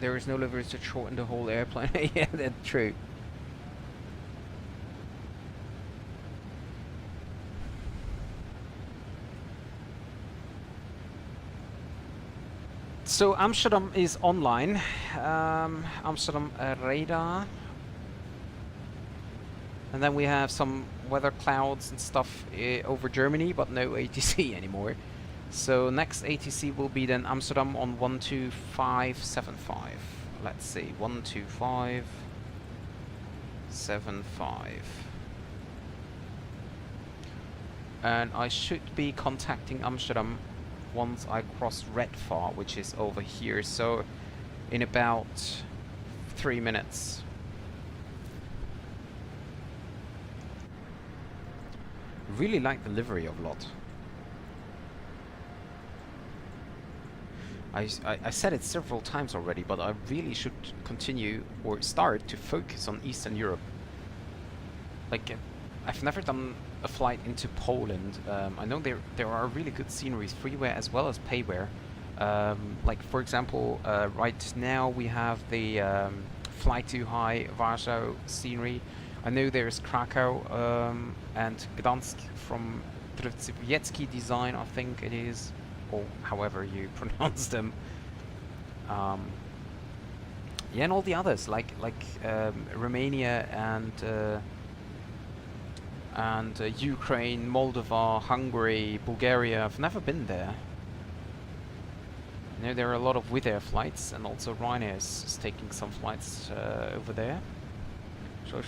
There is no leverage to shorten the whole airplane. Yeah, that's true. So Amsterdam is online. Amsterdam radar. And then we have some weather clouds and stuff over Germany, but no ATC anymore. So next ATC will be then Amsterdam on 12575. Let's see, 12575. And I should be contacting Amsterdam once I cross Redfar, which is over here. So in about 3 minutes. Really like the livery of LOT. I said it several times already, but I really should continue or start to focus on Eastern Europe. Like, I've never done a flight into Poland. I know there are really good sceneries, freeware as well as payware. Like, for example, right now we have the Fly Too High Warsaw scenery. I know there's Krakow and Gdansk from Trzewiecki Design, I think it is, or however you pronounce them. Yeah, and all the others like Romania and Ukraine, Moldova, Hungary, Bulgaria. I've never been there. I know there are a lot of Wizz Air flights, and also Ryanair is taking some flights over there. So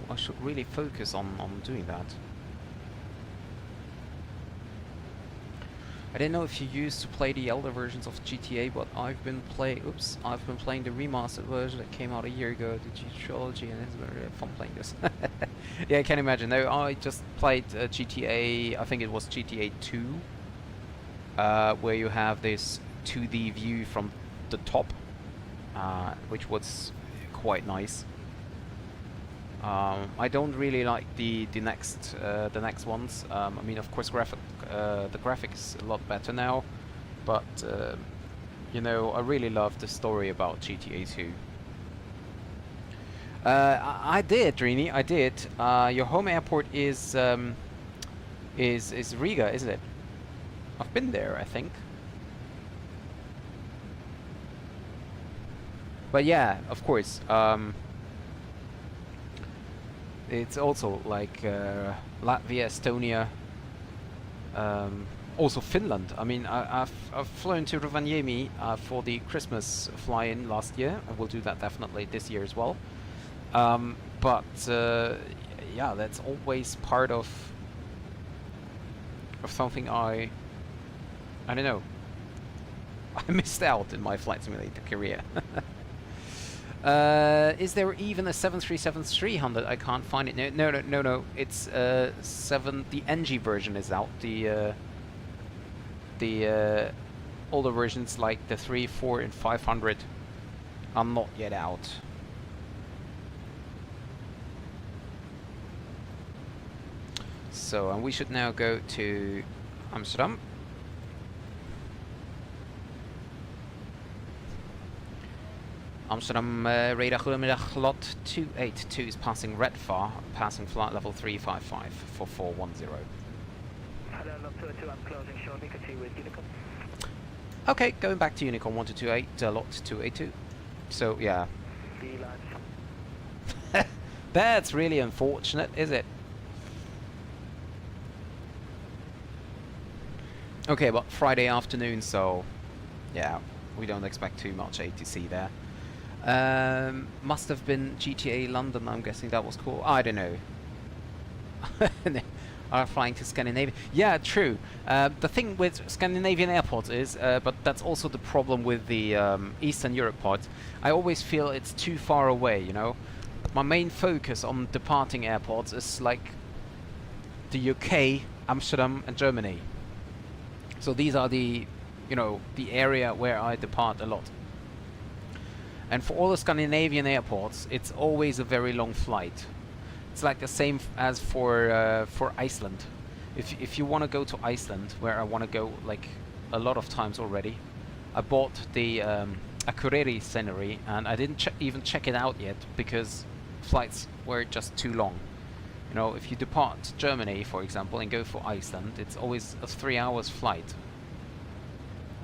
I should really focus on doing that. I didn't know if you used to play the elder versions of GTA, but I've been playing the remastered version that came out a year ago, the G trilogy, and it's very fun playing this. Yeah, I can imagine. No, I just played GTA. I think it was GTA 2, where you have this 2D view from the top, which was quite nice. I don't really like the next ones. I mean, of course, the graphics a lot better now, but you know, I really love the story about GTA 2. I did, Rini. I did. Your home airport is Riga, isn't it? I've been there, I think. But yeah, of course. It's also like Latvia, Estonia, also Finland. I mean, I've flown to Rovaniemi for the Christmas fly-in last year. I will do that definitely this year as well. But yeah, that's always part of something I don't know. I missed out in my Flight Simulator career. Is there even a 737-300? I can't find it. No. It's the NG version is out. The older versions like the 3, 4, and 500 are not yet out. So, and we should now go to Amsterdam. Amsterdam radar goedemiddag, lot 282 is passing Redfar, passing flight level 355 for 410. Hello, lot 282, I'm closing shortly, continue with Unicom. Okay, going back to Unicom 1228, lot 282. So, yeah. That's really unfortunate, is it? Okay, but Friday afternoon, so yeah, we don't expect too much ATC there. Must have been GTA London, I'm guessing that was cool. I don't know. Are flying to Scandinavia. Yeah, true. The thing with Scandinavian airports is, but that's also the problem with the Eastern Europe part, I always feel it's too far away, you know? My main focus on departing airports is like the UK, Amsterdam and Germany. So these are the, you know, the area where I depart a lot. And for all the Scandinavian airports, it's always a very long flight. It's like the same as for Iceland. If you want to go to Iceland, where I want to go like a lot of times already, I bought the Akureyri scenery and I didn't even check it out yet because flights were just too long. You know, if you depart Germany, for example, and go for Iceland, it's always a 3 hours flight.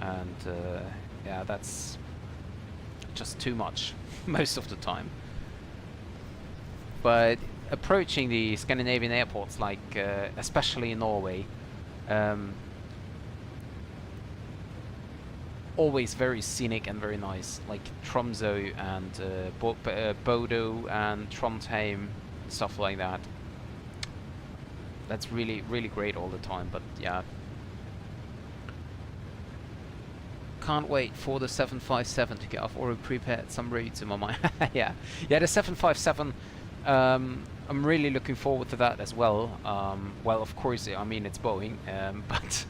And yeah, that's just too much most of the time. But approaching the Scandinavian airports, like especially in Norway, always very scenic and very nice, like Tromsø and Bodo and Trondheim, stuff like that. That's really, really great all the time, but yeah. Can't wait for the 757 to get off, or prepared some routes in my mind. Yeah, the 757 I'm really looking forward to that as well. Well, of course, I mean it's Boeing, but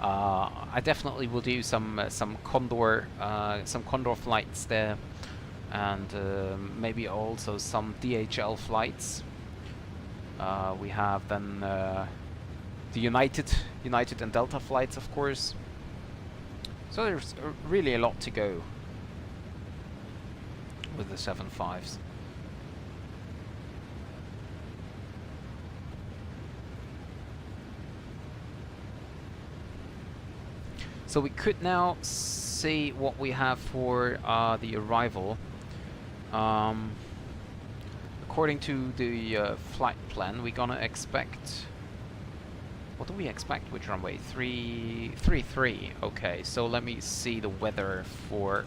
I definitely will do some Condor flights there, and maybe also some DHL flights. We have then the United and Delta flights, of course. So there's really a lot to go with the 7.5s. So we could now see what we have for the arrival. According to the flight plan, we're gonna expect... What do we expect with runway? 333. Okay, so let me see the weather for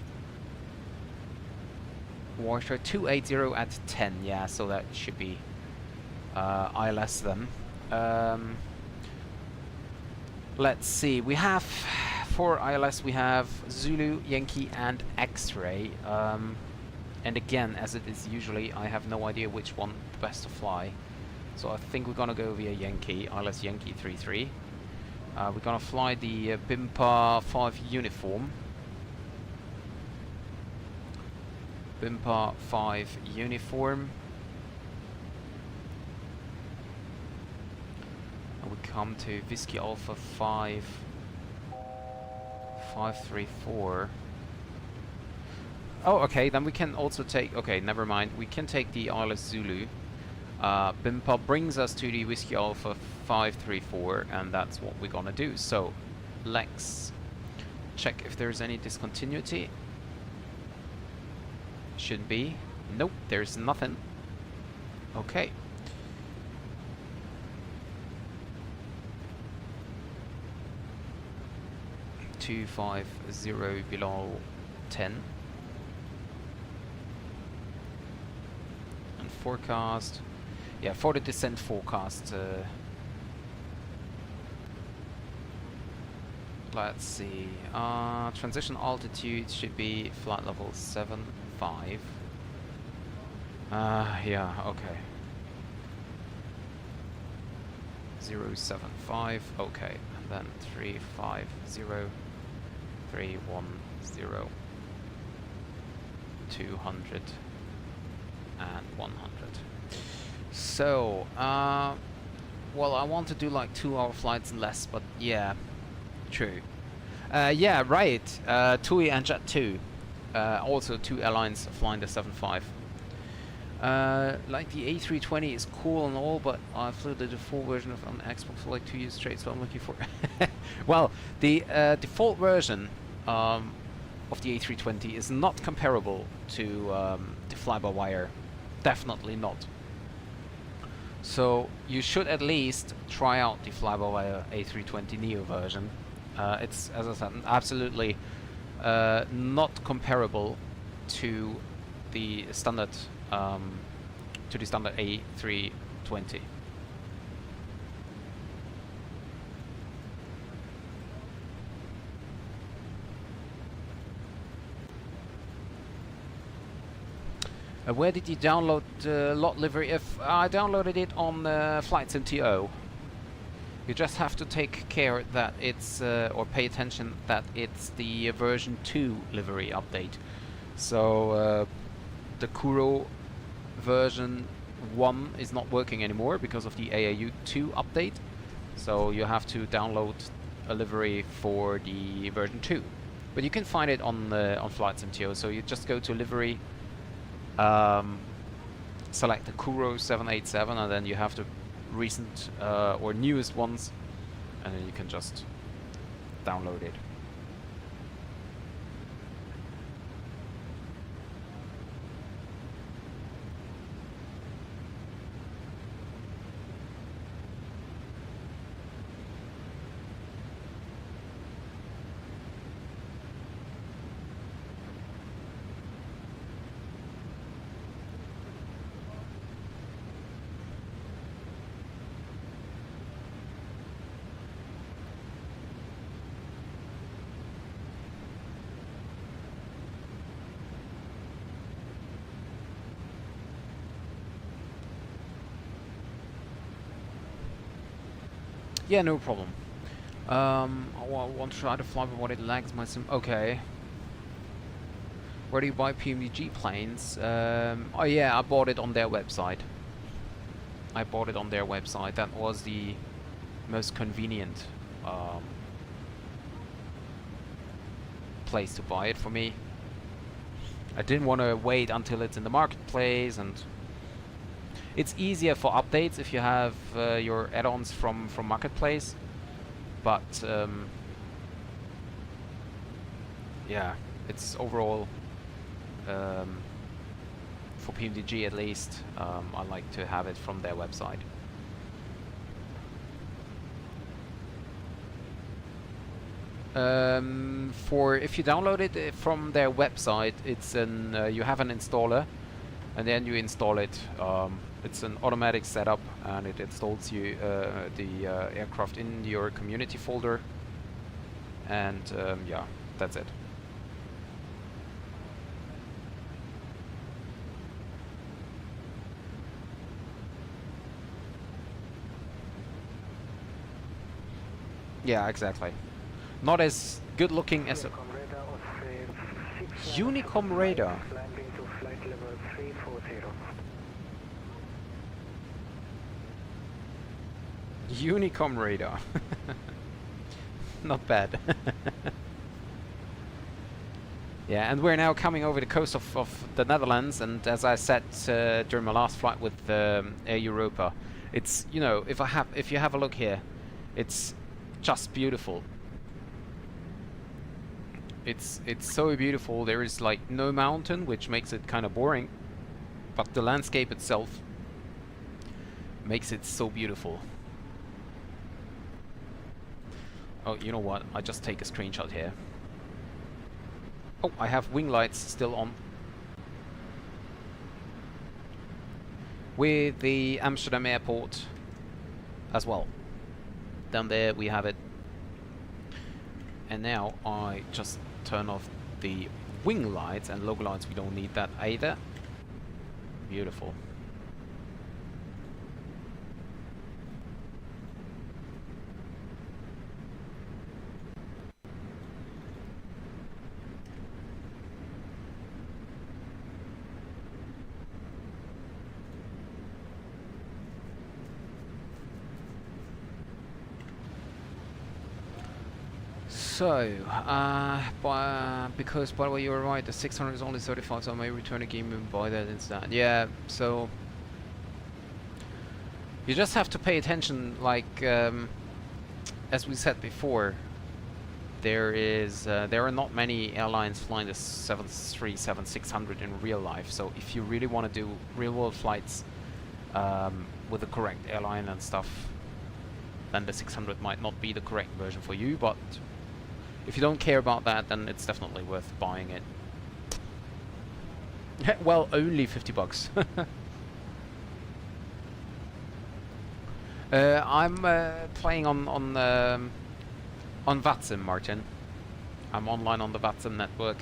Warsaw. 280 at 10. Yeah, so that should be ILS then. Let's see. We have for ILS we have Zulu, Yankee, and X-ray. And again, as it is usually, I have no idea which one best to fly. So I think we're gonna go via Yankee, ILS Yankee 33. We're gonna fly the BIMPA 5 uniform. BIMPA 5 uniform. And we come to Whiskey Alpha 534. Oh, okay, then we can also take... Okay, never mind. We can take the ILS Zulu. BIMPA brings us to the Whiskey Alpha 534, and that's what we're gonna do. So, let's check if there's any discontinuity. Shouldn't be. Nope, there's nothing. Okay. (250) below 10. And forecast. Yeah, for the descent forecast. Let's see. Transition altitude should be flight level 7.5. Yeah, okay. 075. Okay, and then 350. 310. 200 and 100. So, well, I want to do like 2-hour flights and less, but yeah, true. Yeah, right. TUI and Jet2, also two airlines flying the 7.5. Like the A320 is cool and all, but I flew the default version of an Xbox for like 2 years straight, so I'm looking for. Well, the default version of the A320 is not comparable to the fly-by-wire. Definitely not. So you should at least try out the fly-by-wire A320 Neo version. It's, as I said, absolutely not comparable to the standard A320. Where did you download lot livery? If I downloaded it on FlightSim.to. You just have to take care that it's or pay attention that it's the version 2 livery update. So the Kuro version 1 is not working anymore because of the AAU 2 update. So you have to download a livery for the version 2. But you can find it on FlightSim.to. So you just go to livery. Select the Kuro 787, and then you have the recent or newest ones, and then you can just download it. Yeah, no problem. I want to try to fly, but what it lags my sim. Okay. Where do you buy PMDG planes? Oh yeah, I bought it on their website. That was the most convenient place to buy it for me. I didn't want to wait until it's in the marketplace, and it's easier for updates if you have your add-ons from marketplace. But yeah, it's overall for PMDG at least, I like to have it from their website. For if you download it from their website, it's an you have an installer, and then you install it. It's an automatic setup, and it installs you the aircraft in your community folder, and yeah, that's it. Yeah, exactly. Not as good looking as a Unicom radar. Landing to flight level 340. Unicom radar. Not bad. Yeah, and we're now coming over the coast of the Netherlands, and as I said during my last flight with Air Europa, it's, you know, if you have a look here, it's just beautiful. It's so beautiful. There is like no mountain, which makes it kind of boring, but the landscape itself makes it so beautiful. Oh, you know what? I just take a screenshot here. Oh, I have wing lights still on. With the Amsterdam airport as well. Down there we have it. And now I just turn off the wing lights and logo lights. We don't need that either. Beautiful. So, because by the way, you were right, the 600 is only 35, so I may return a game and buy that instead. Yeah, so you just have to pay attention, like, as we said before, there are not many airlines flying the 737-600 in real life, so if you really want to do real-world flights with the correct airline and stuff, then the 600 might not be the correct version for you, but if you don't care about that, then it's definitely worth buying it. Well, only 50 bucks. I'm playing on VATSIM, Martin. I'm online on the VATSIM network.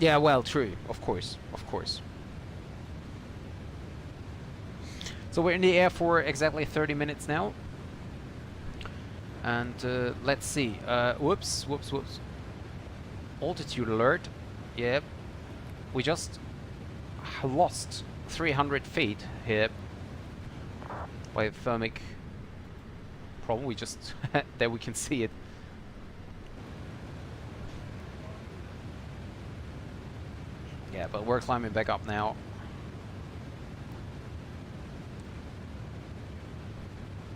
Yeah, well, true. Of course, of course. So we're in the air for exactly 30 minutes now. And let's see. Whoops. Altitude alert. Yep. We just lost 300 feet here by a thermic problem. We just... there we can see it. Yeah, but we're climbing back up now.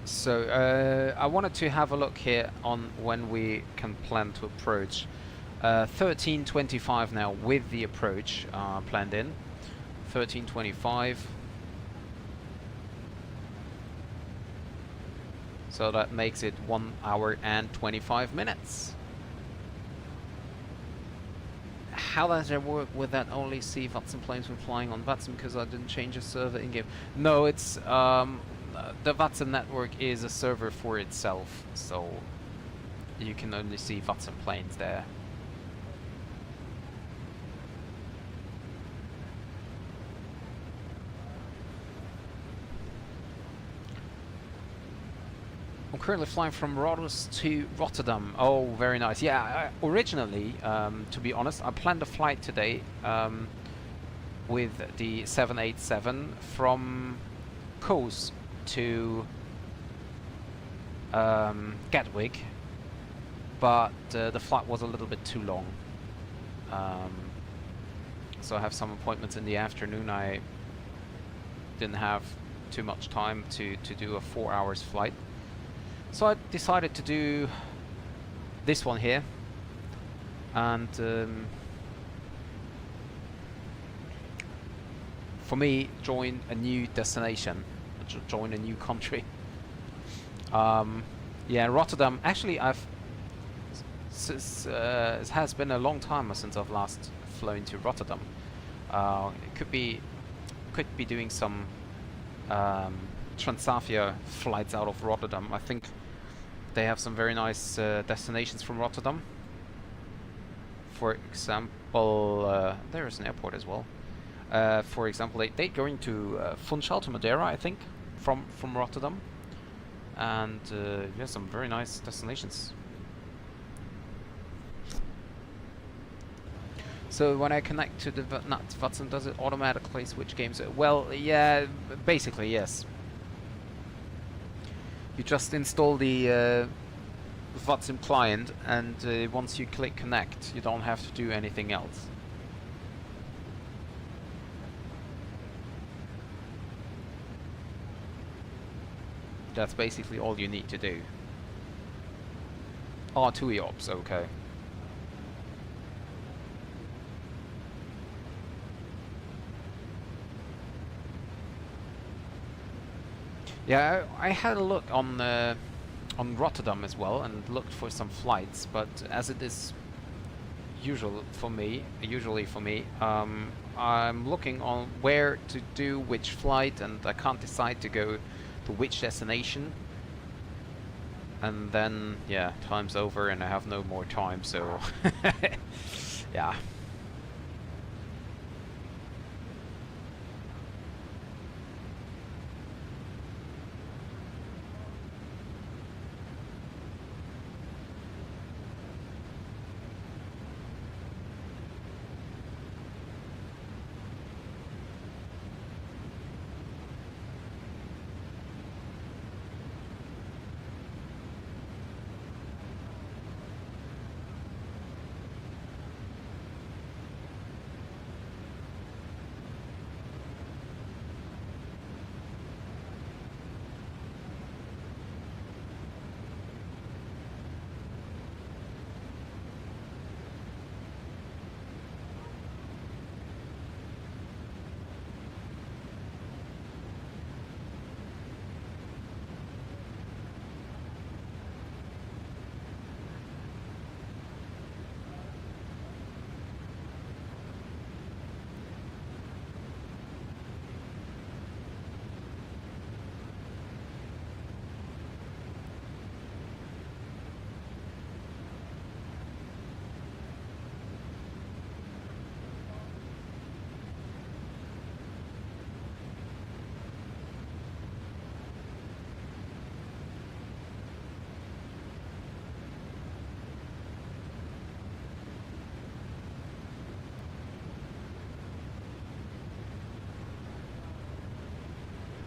So I wanted to have a look here on when we can plan to approach. 13:25 now with the approach planned in. 13:25. So that makes it 1 hour and 25 minutes. How does it work with that only see VATSIM planes when flying on VATSIM, because I didn't change the server in-game? No, it's the VATSIM network is a server for itself, so you can only see VATSIM planes there. currently flying from Rodos to Rotterdam. Oh, very nice. Yeah, originally, to be honest, I planned a flight today with the 787 from Koos to Gatwick, but the flight was a little bit too long. So I have some appointments in the afternoon. I didn't have too much time to do a 4 hours flight. So I decided to do this one here, and for me, join a new destination, join a new country. Yeah, Rotterdam. Actually, it has been a long time since I've last flown to Rotterdam. It could be doing some Transavia flights out of Rotterdam. I think they have some very nice destinations from Rotterdam. For example, there is an airport as well. For example, they're going to Funchal to Madeira, I think, from Rotterdam, and yeah, some very nice destinations. So when I connect to the VATSIM, does it automatically switch games? Well, yeah, basically yes. You just install the VATSIM client, and once you click connect, you don't have to do anything else. That's basically all you need to do. R2 ops, okay. Yeah, I had a look on Rotterdam as well and looked for some flights, but as it is usually for me, I'm looking on where to do which flight, and I can't decide to go to which destination. And then, yeah, time's over and I have no more time, so yeah.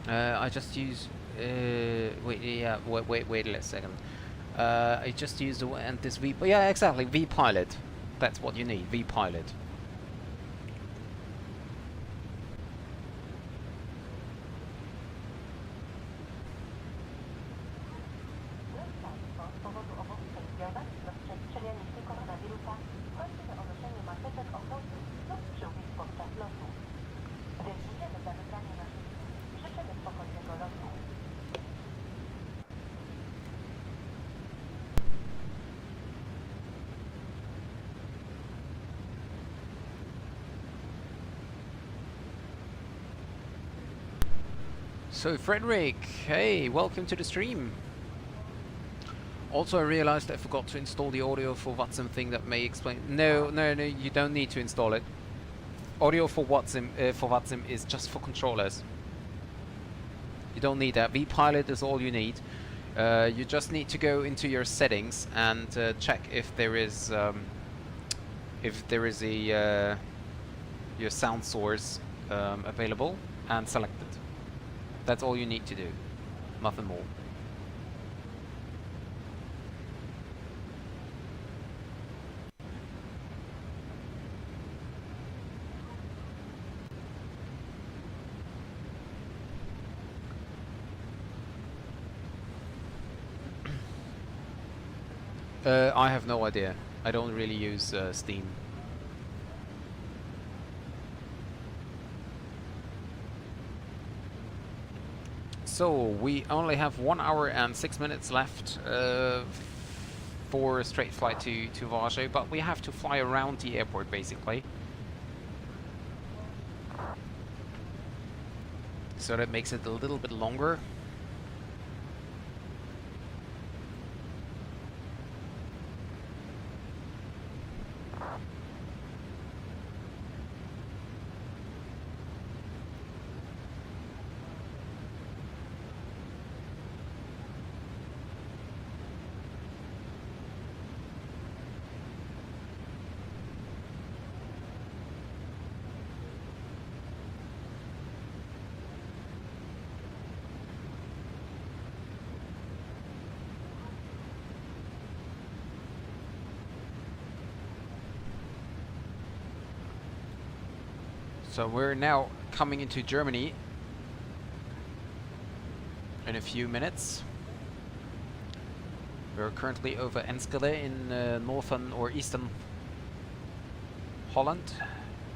I just use wait a second. I just used and this V. Yeah, exactly. V-Pilot. That's what you need. V-Pilot. So Frederick, hey, welcome to the stream. Also, I realized I forgot to install the audio for VATSIM thing that may explain. No, you don't need to install it. Audio for VATSIM is just for controllers. You don't need that. V-Pilot is all you need. You just need to go into your settings and check if there is a your sound source available and select it. That's all you need to do, nothing more. I have no idea. I don't really use Steam. So we only have 1 hour and 6 minutes left for a straight flight to Warsaw, but we have to fly around the airport basically. So that makes it a little bit longer. So we're now coming into Germany in a few minutes. We're currently over Enschede in northern or eastern Holland,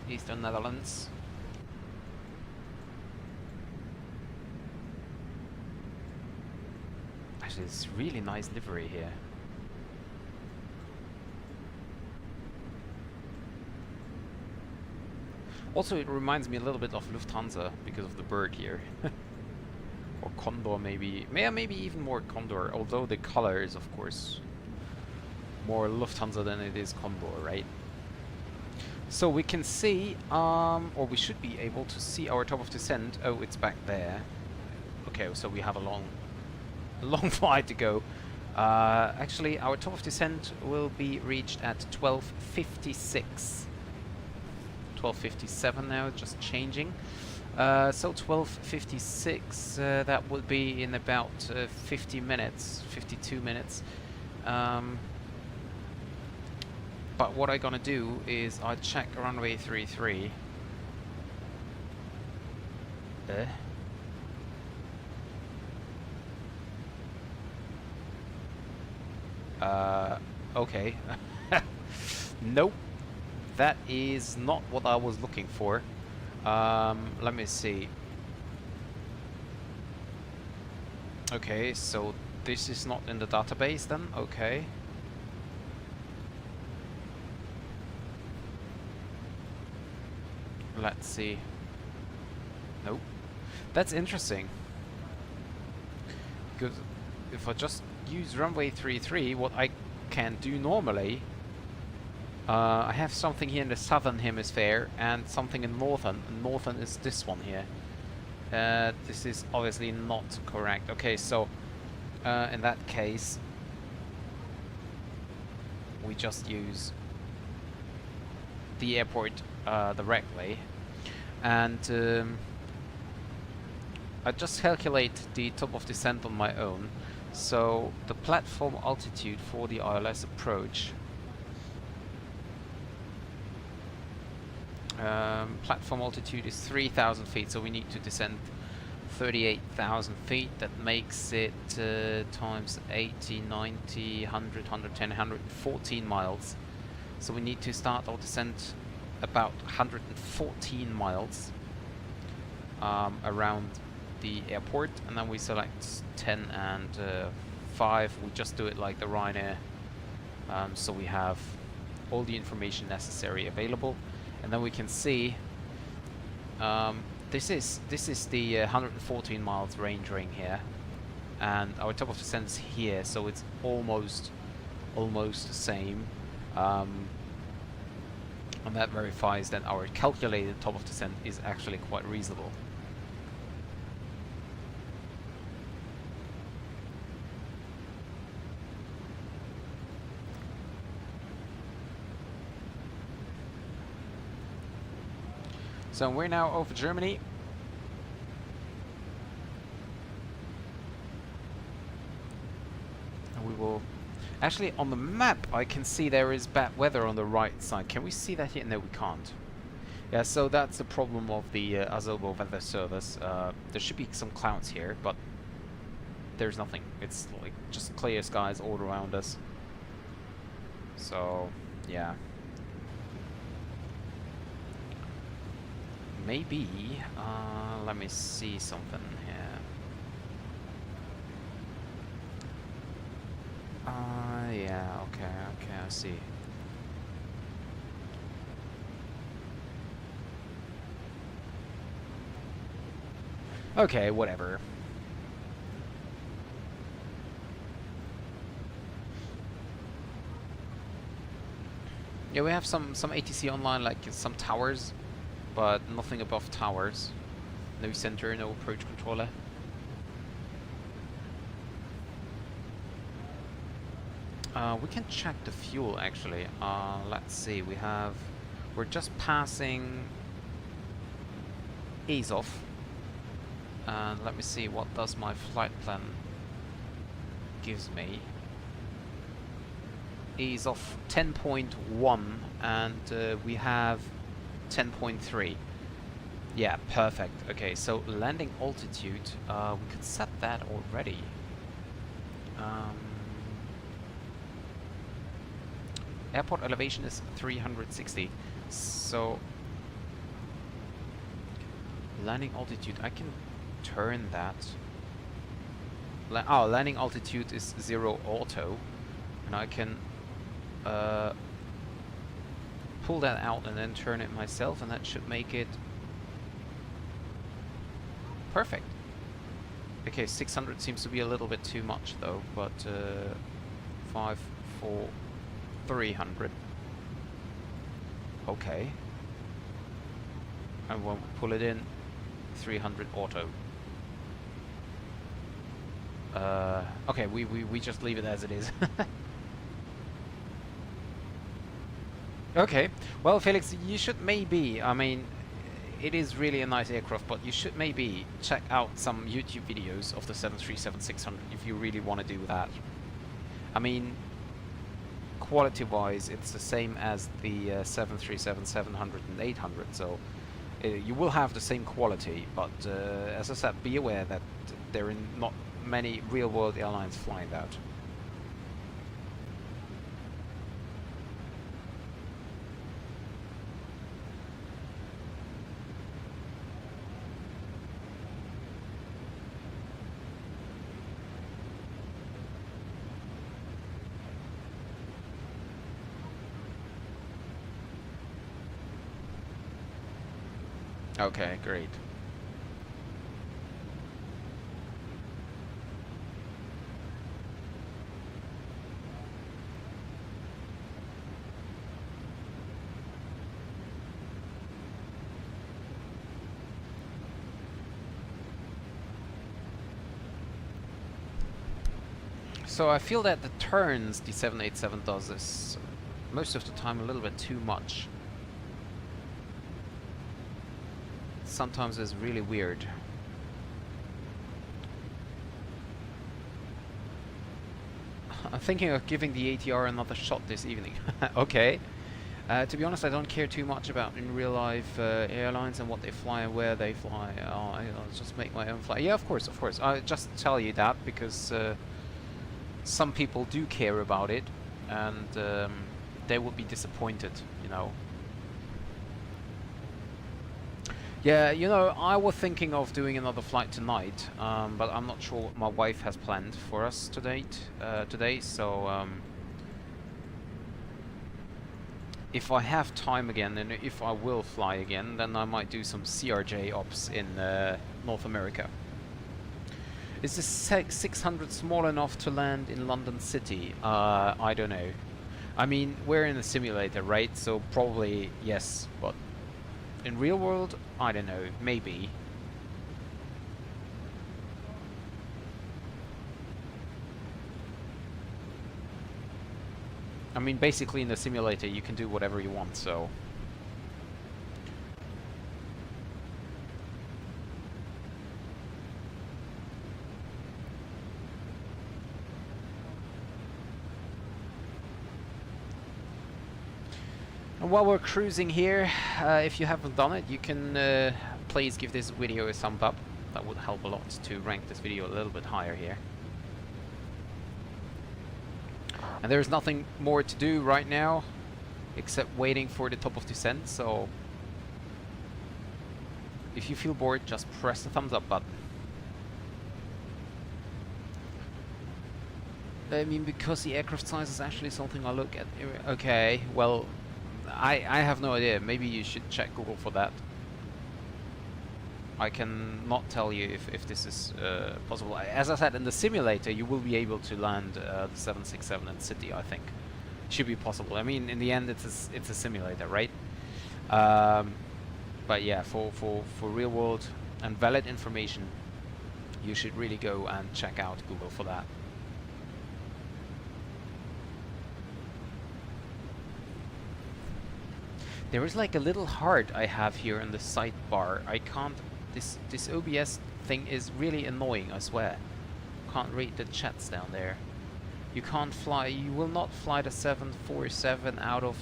eastern Netherlands. Actually, it's really nice livery here. Also, it reminds me a little bit of Lufthansa because of the bird here. Or Condor, maybe. Maybe even more Condor, although the color is, of course, more Lufthansa than it is Condor, right? So we can see, or we should be able to see our top of descent. Oh, it's back there. Okay, so we have a long flight to go. Actually, our top of descent will be reached at 12:56. 12:57 now, just changing. So 12:56, that would be in about 50 minutes, 52 minutes. But what I'm gonna do is I check runway 33. Okay. Nope. That is not what I was looking for. Let me see. Okay, so this is not in the database then? Okay. Let's see. Nope. That's interesting. Because if I just use runway 33, what I can do normally, I have something here in the southern hemisphere and something in northern. Northern is this one here. This is obviously not correct. Okay, so in that case, we just use the airport directly, and I just calculate the top of descent on my own. So the platform altitude for the ILS approach. Platform altitude is 3,000 feet, so we need to descend 38,000 feet. That makes it times 80, 90, 100, 110, 114 miles. So we need to start our descent about 114 miles around the airport, and then we select 10 and 5. We just do it like the Ryanair, so we have all the information necessary available. And then we can see this is the 114 miles range ring here, and our top of descent is here, so it's almost the same. And that verifies that our calculated top of descent is actually quite reasonable. So we're now over Germany. And we will... Actually, on the map, I can see there is bad weather on the right side. Can we see that here? No, we can't. Yeah, so that's the problem of the Azobo weather service. There should be some clouds here, but there's nothing. It's like just clear skies all around us. So, yeah. Maybe, let me see something here. Yeah, okay, I see. Okay, whatever. Yeah, we have some ATC online, like some towers, but nothing above towers. No center, no approach controller. We can check the fuel actually. Let's see, we're just passing Azov. And let me see, what does my flight plan gives me? Azov 10.1 and we have 10.3. Yeah, perfect. Okay, so landing altitude, we could set that already. Airport elevation is 360. So landing altitude, I can turn that. Landing altitude is 0 auto, and I can pull that out and then turn it myself, and that should make it perfect. Okay, 600 seems to be a little bit too much though, but 5, 4, 300. Okay. And when we pull it in, 300 auto. Okay, we just leave it as it is. Okay, well Felix, you should maybe, I mean, it is really a nice aircraft, but you should maybe check out some YouTube videos of the 737-600 if you really want to do that. I mean, quality-wise, it's the same as the 737-700 and 800, so you will have the same quality, but as I said, be aware that there are not many real-world airlines flying that. Okay, great. So I feel that the turns the 787 does is most of the time a little bit too much. Sometimes it's really weird. I'm thinking of giving the ATR another shot this evening. Okay. To be honest, I don't care too much about in real life airlines and what they fly and where they fly. I'll just make my own flight. Yeah, of course, of course. I just tell you that because some people do care about it, and they would be disappointed, you know. Yeah, you know, I was thinking of doing another flight tonight, but I'm not sure what my wife has planned for us today, so if I have time again, and if I will fly again, then I might do some CRJ ops in North America. Is this 600 small enough to land in London City? I don't know. I mean, we're in a simulator, right? So probably yes, but in real world, I don't know, maybe. I mean, basically in the simulator you can do whatever you want, so... And while we're cruising here, if you haven't done it, you can please give this video a thumb up. That would help a lot to rank this video a little bit higher here. And there's nothing more to do right now except waiting for the top of descent, so if you feel bored, just press the thumbs up button. I mean, because the aircraft size is actually something I look at. Okay, well, I have no idea. Maybe you should check Google for that. I can not tell you if this is possible. As I said, in the simulator you will be able to land the 767 in city, I think. Should be possible. I mean, in the end it's a simulator, right? But yeah, for real world and valid information, you should really go and check out Google for that. There is like a little heart I have here in the sidebar. I can't. This OBS thing is really annoying, I swear. Can't read the chats down there. You can't fly. You will not fly the 747 out of.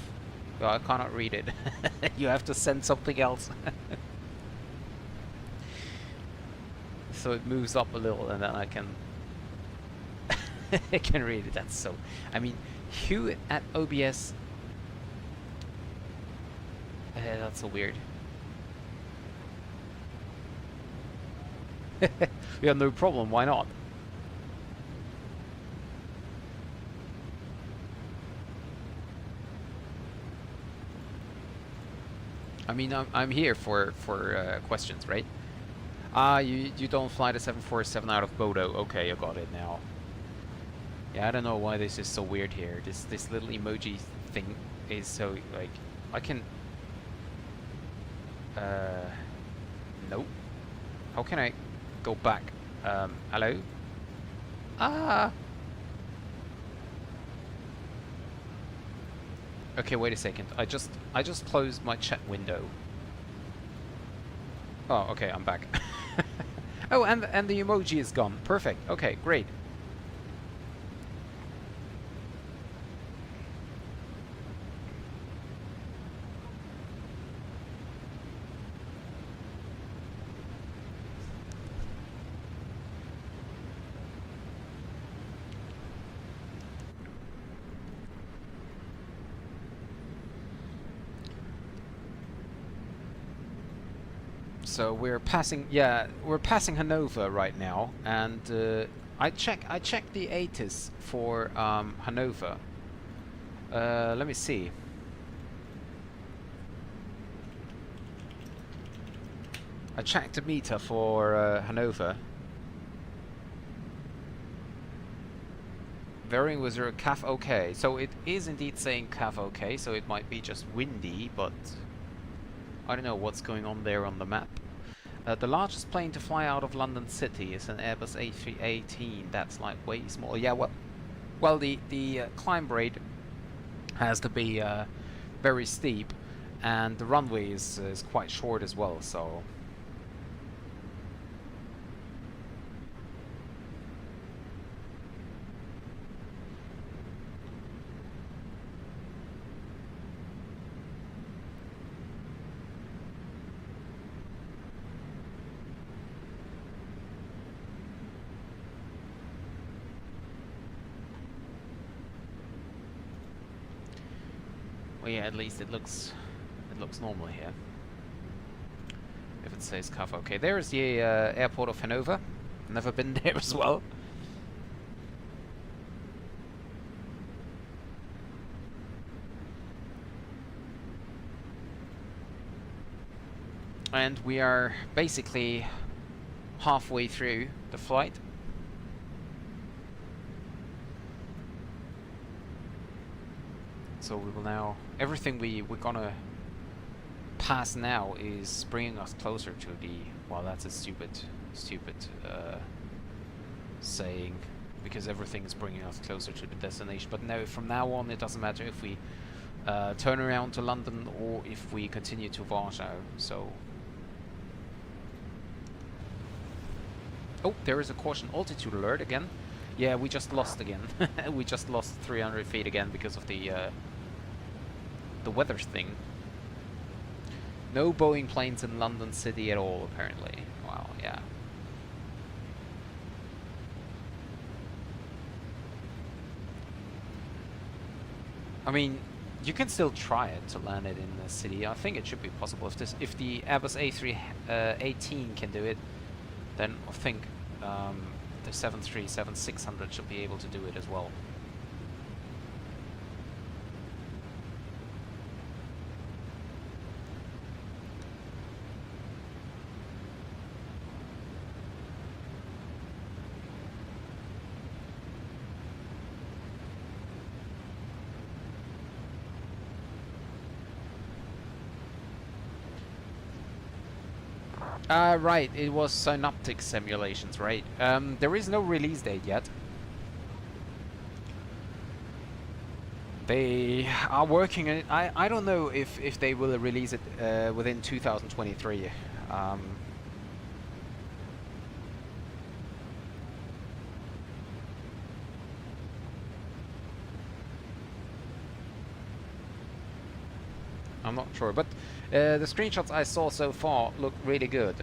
Well, I cannot read it. You have to send something else. So it moves up a little, and then I can. I can read it. That's so. I mean, who at OBS? That's so weird. We have no problem, why not? I mean, I'm here for questions, right? You don't fly the 747 out of Bodo. Okay, I got it now. Yeah, I don't know why this is so weird here. This little emoji thing is so, like, I can... Nope. How can I go back? Hello? Ah! Okay, wait a second. I just closed my chat window. Oh, okay, I'm back. Oh, and the emoji is gone. Perfect. Okay, great. So we're passing, we're passing Hanover right now, and I checked the ATIS for Hanover. Let me see. I checked the meter for Hanover. Varying with 0 CAF OK. So it is indeed saying CAF OK, so it might be just windy, but I don't know what's going on there on the map. The largest plane to fly out of London City is an Airbus A318. That's like way small. Yeah, well, the climb rate has to be very steep, and the runway is quite short as well. So. Well, yeah, at least it looks normal here. If it says CAF OK. There's the airport of Hanover. Never been there as well. And we are basically halfway through the flight. So we will now, everything we're gonna pass now is bringing us closer to the, well, that's a stupid saying, because everything is bringing us closer to the destination. But now, from now on, it doesn't matter if we turn around to London or if we continue to Warsaw. So, oh, there is a caution altitude alert again. Yeah, we just lost again. We just lost 300 feet again because of the the weather thing. No Boeing planes in London City at all, apparently. Wow, yeah. I mean, you can still try it to land it in the city. I think it should be possible. If the Airbus A318 can do it, then I think the 737-600 should be able to do it as well. Right, it was synoptic simulations, right? There is no release date yet. They are working on it. I don't know if they will release it within 2023. I'm not sure, but the screenshots I saw so far look really good.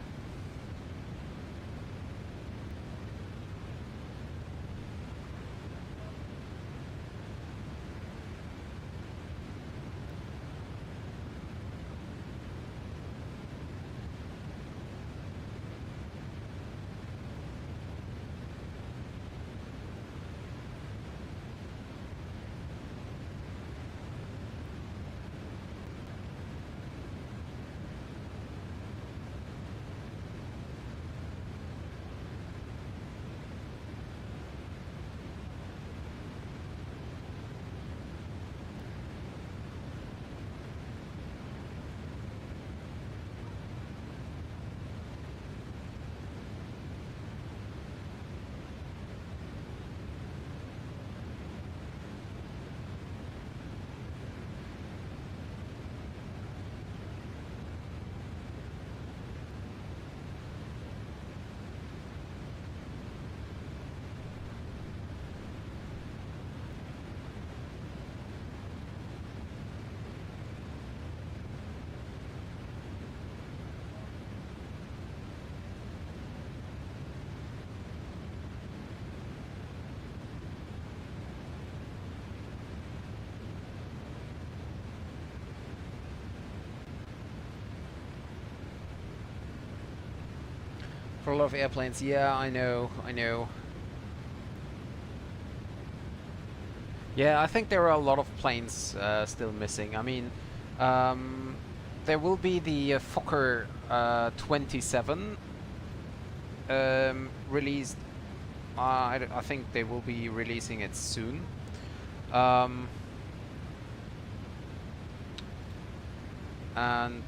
For a lot of airplanes, yeah, I know. Yeah, I think there are a lot of planes still missing. I mean, there will be the Fokker 27 released. I think they will be releasing it soon. And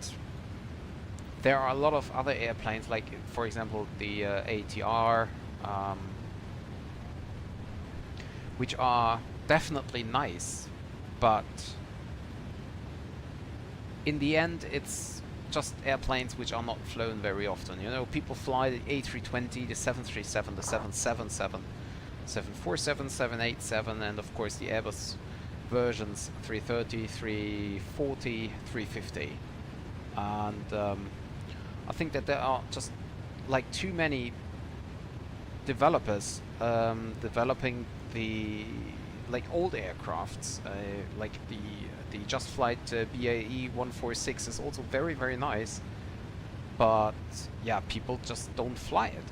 there are a lot of other airplanes, like for example the ATR, which are definitely nice, but in the end it's just airplanes which are not flown very often. You know, people fly the A320, the 737, the 777, 747, 787, and of course the Airbus versions 330, 340, 350. And I think that there are just like too many developers developing the like old aircrafts, like the Just Flight BAE 146 is also very, very nice, but yeah, people just don't fly it.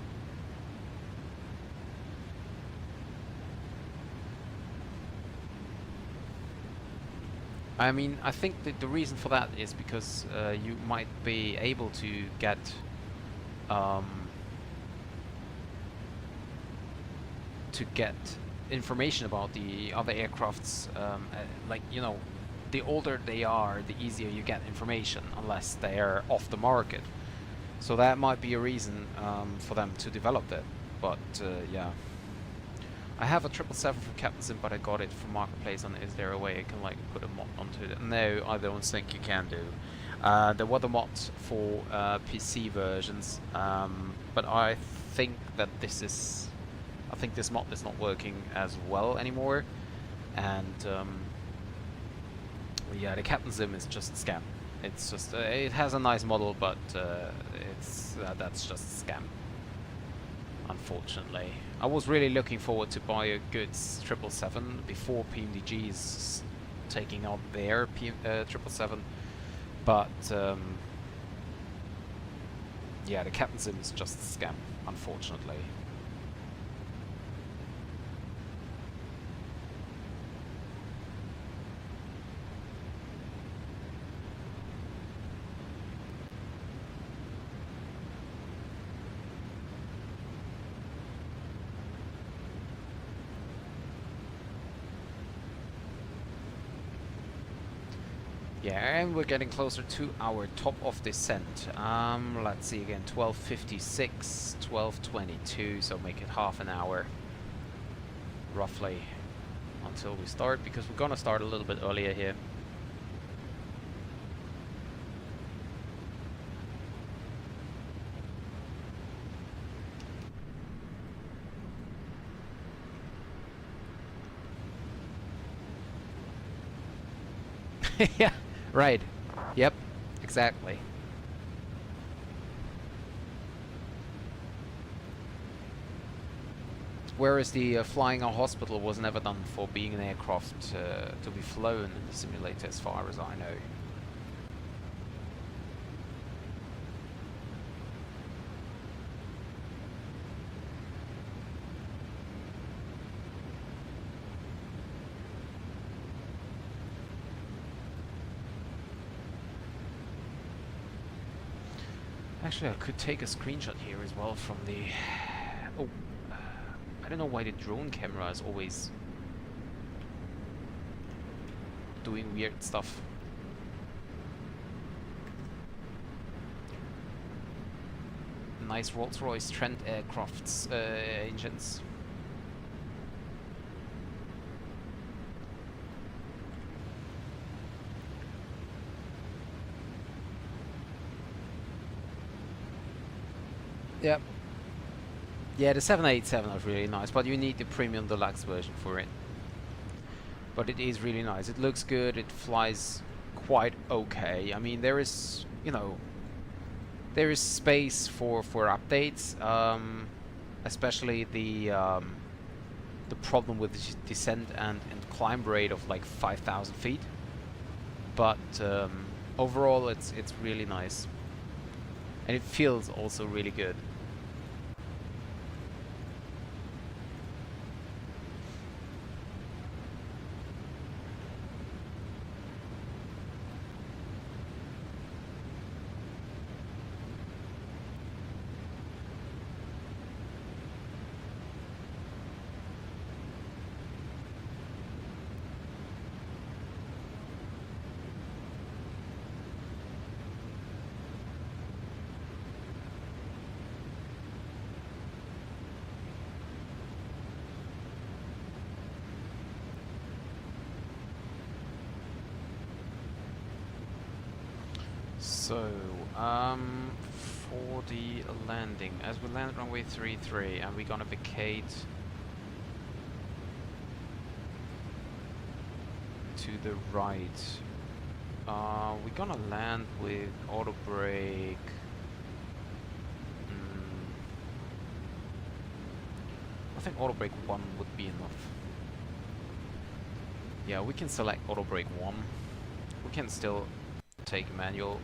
I mean, I think that the reason for that is because you might be able to get information about the other aircrafts. Like, you know, the older they are, the easier you get information, unless they are off the market. So that might be a reason for them to develop that. But yeah. I have a 777 from Captain Sim, but I got it from Marketplace, and is there a way I can like put a mod onto it? No, I don't think you can do. There were the mods for PC versions, but I think that this mod is not working as well anymore, and Yeah, the Captain Zim is just a scam. It's just it has a nice model, but that's just a scam. Unfortunately, I was really looking forward to buy a good 777 before PMDG is taking out their 777, but yeah, the Captain Zim is just a scam, unfortunately. Yeah, and we're getting closer to our top of descent. Let's see again, 12:56, 12:22, so make it half an hour, roughly, until we start, because we're gonna start a little bit earlier here. Yeah. Right. Yep. Exactly. Whereas the flying a hospital was never done for being an aircraft to be flown in the simulator, as far as I know. Actually, I could take a screenshot here as well from the... Oh, I don't know why the drone camera is always doing weird stuff. Nice Rolls-Royce Trent aircrafts engines. Yep. Yeah, the 787 is really nice, but you need the premium deluxe version for it. But it is really nice. It looks good. It flies quite okay. I mean, there is, you know, there is space for updates, especially the problem with the descent and climb rate of like 5,000 feet. But overall, it's really nice, and it feels also really good. So, for the landing, as we land runway 33, and we're gonna vacate to the right. We're gonna land with auto brake. I think auto brake 1 would be enough. Yeah, we can select auto brake 1. We can still take manual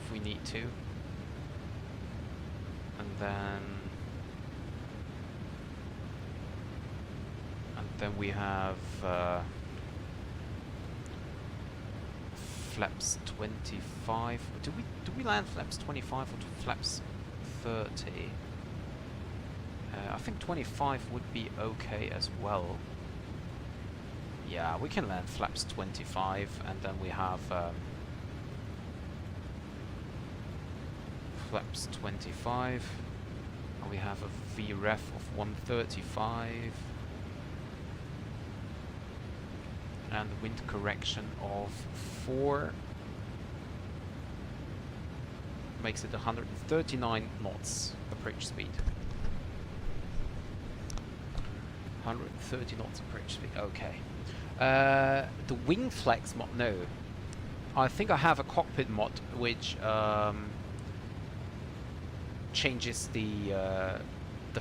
if we need to, and then we have flaps 25. Do we land flaps 25 or flaps 30? I think 25 would be okay as well. Yeah, we can land flaps 25, and then we have flaps 25, and we have a VREF of 135, and wind correction of 4, makes it 139 knots approach speed. 130 knots approach speed, okay. The wing flex mod, no. I think I have a cockpit mod which changes the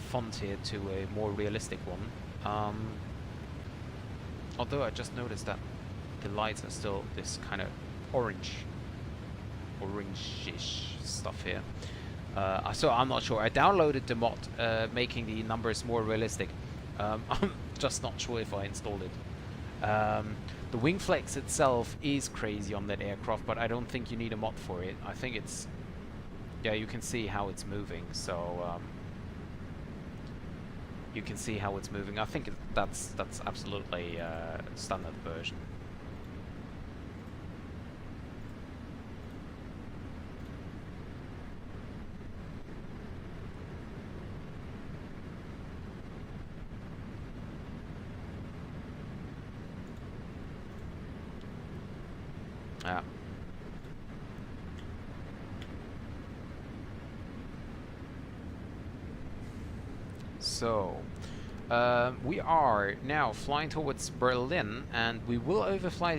font here to a more realistic one. Although I just noticed that the lights are still this kind of orange-ish stuff here. So I'm not sure. I downloaded the mod making the numbers more realistic. I'm just not sure if I installed it. The wing flex itself is crazy on that aircraft, but I don't think you need a mod for it. I think it's... yeah, you can see how it's moving, so... you can see how it's moving. I think that's absolutely standard version. Yeah. So, we are now flying towards Berlin, and we will overfly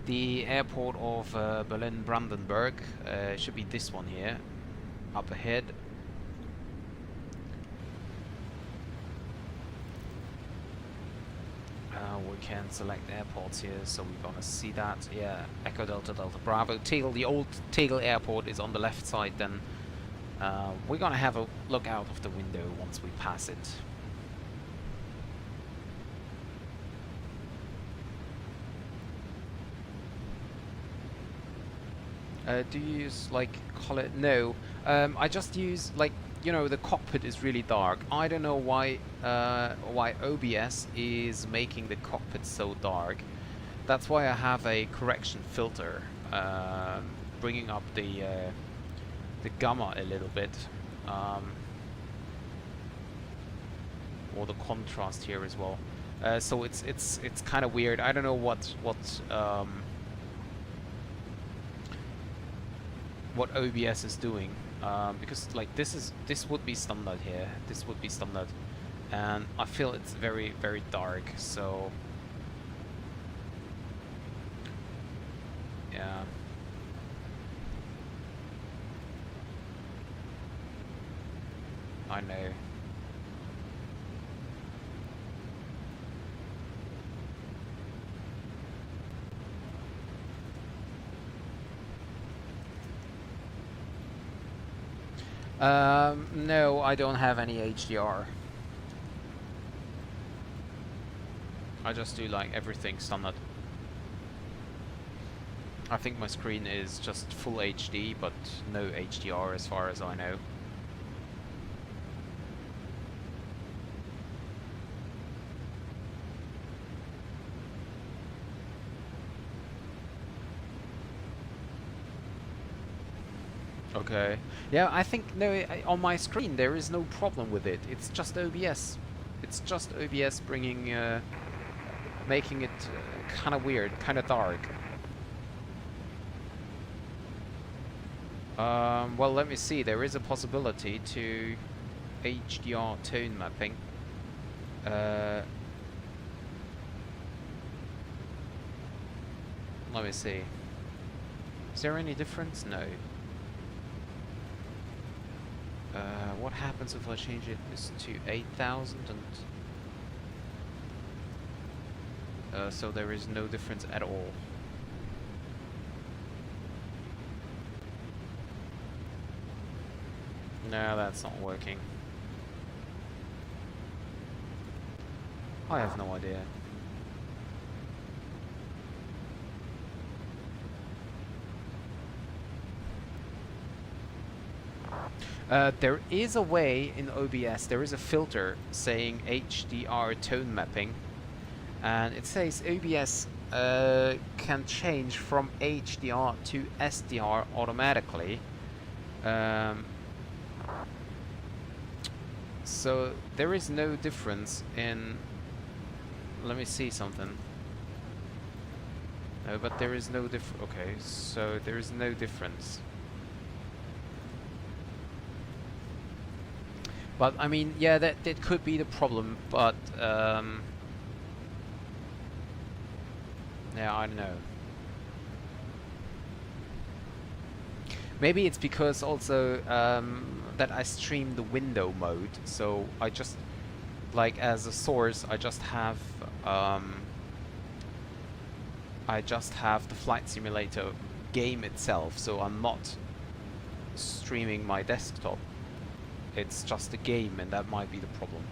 the airport of Berlin-Brandenburg. It should be this one here, up ahead. We can select airports here, so we're gonna see that. Yeah, Echo Delta Delta Bravo. Tegel, the old Tegel airport is on the left side. Then we're gonna have a look out of the window once we pass it. Do you use like color? No, I just use like, you know, the cockpit is really dark. I don't know why OBS is making the cockpit so dark. That's why I have a correction filter, bringing up the gamma a little bit, or the contrast here as well. So it's kind of weird. I don't know what OBS is doing. Because like this would be standard here. This would be standard, and I feel it's very, very dark. So yeah. I know. No, I don't have any HDR. I just do like everything standard. I think my screen is just full HD, but no HDR as far as I know. Okay. Yeah, I think no. On my screen there is no problem with it. It's just OBS. It's just OBS bringing, making it kind of weird, kind of dark. Well, let me see. There is a possibility to HDR tone mapping. Let me see. Is there any difference? No. What happens if I change it this to 8,000 and so there is no difference at all. No, that's not working. I have no idea. There is a way in OBS, there is a filter saying HDR tone mapping, and it says OBS can change from HDR to SDR automatically. So there is no difference in... Let me see something. No, but there is no okay, so there is no difference. But I mean, yeah, that could be the problem, but Yeah, I don't know. Maybe it's because also that I stream the window mode, so I just, like, as a source, I just have the flight simulator game itself, so I'm not streaming my desktop. It's just a game, and that might be the problem.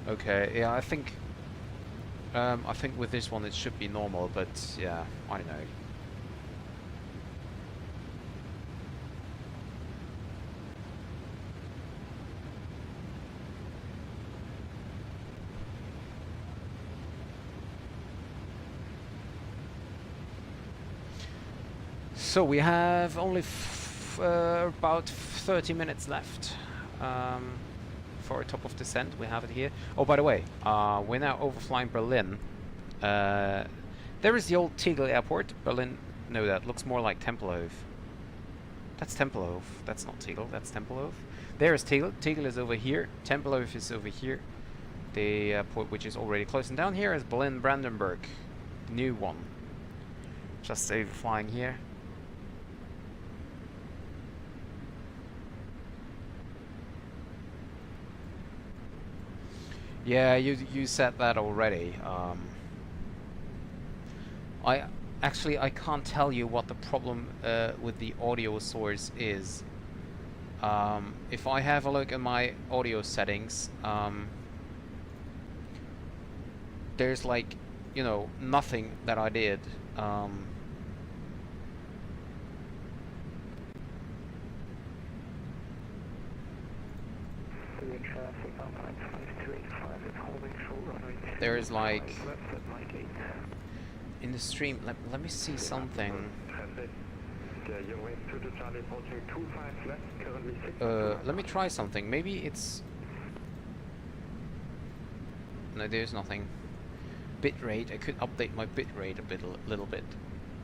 Okay, yeah, I think with this one it should be normal, but yeah, I don't know. So we have only about 30 minutes left for a top of descent. We have it here. Oh, by the way, we're now overflying Berlin. There is the old Tegel airport. Berlin, no, that looks more like Tempelhof. That's Tempelhof. That's not Tegel, that's Tempelhof. There is Tegel. Tegel is over here. Tempelhof is over here. The airport which is already closed. And down here is Berlin-Brandenburg. New one. Just overflying here. Yeah, you said that already. I can't tell you what the problem with the audio source is. If I have a look at my audio settings, there's, like, you know, nothing that I did. There is, like, in the stream, let me see something. Let me try something. Maybe it's... No, there's nothing. Bitrate, I could update my bitrate a little bit,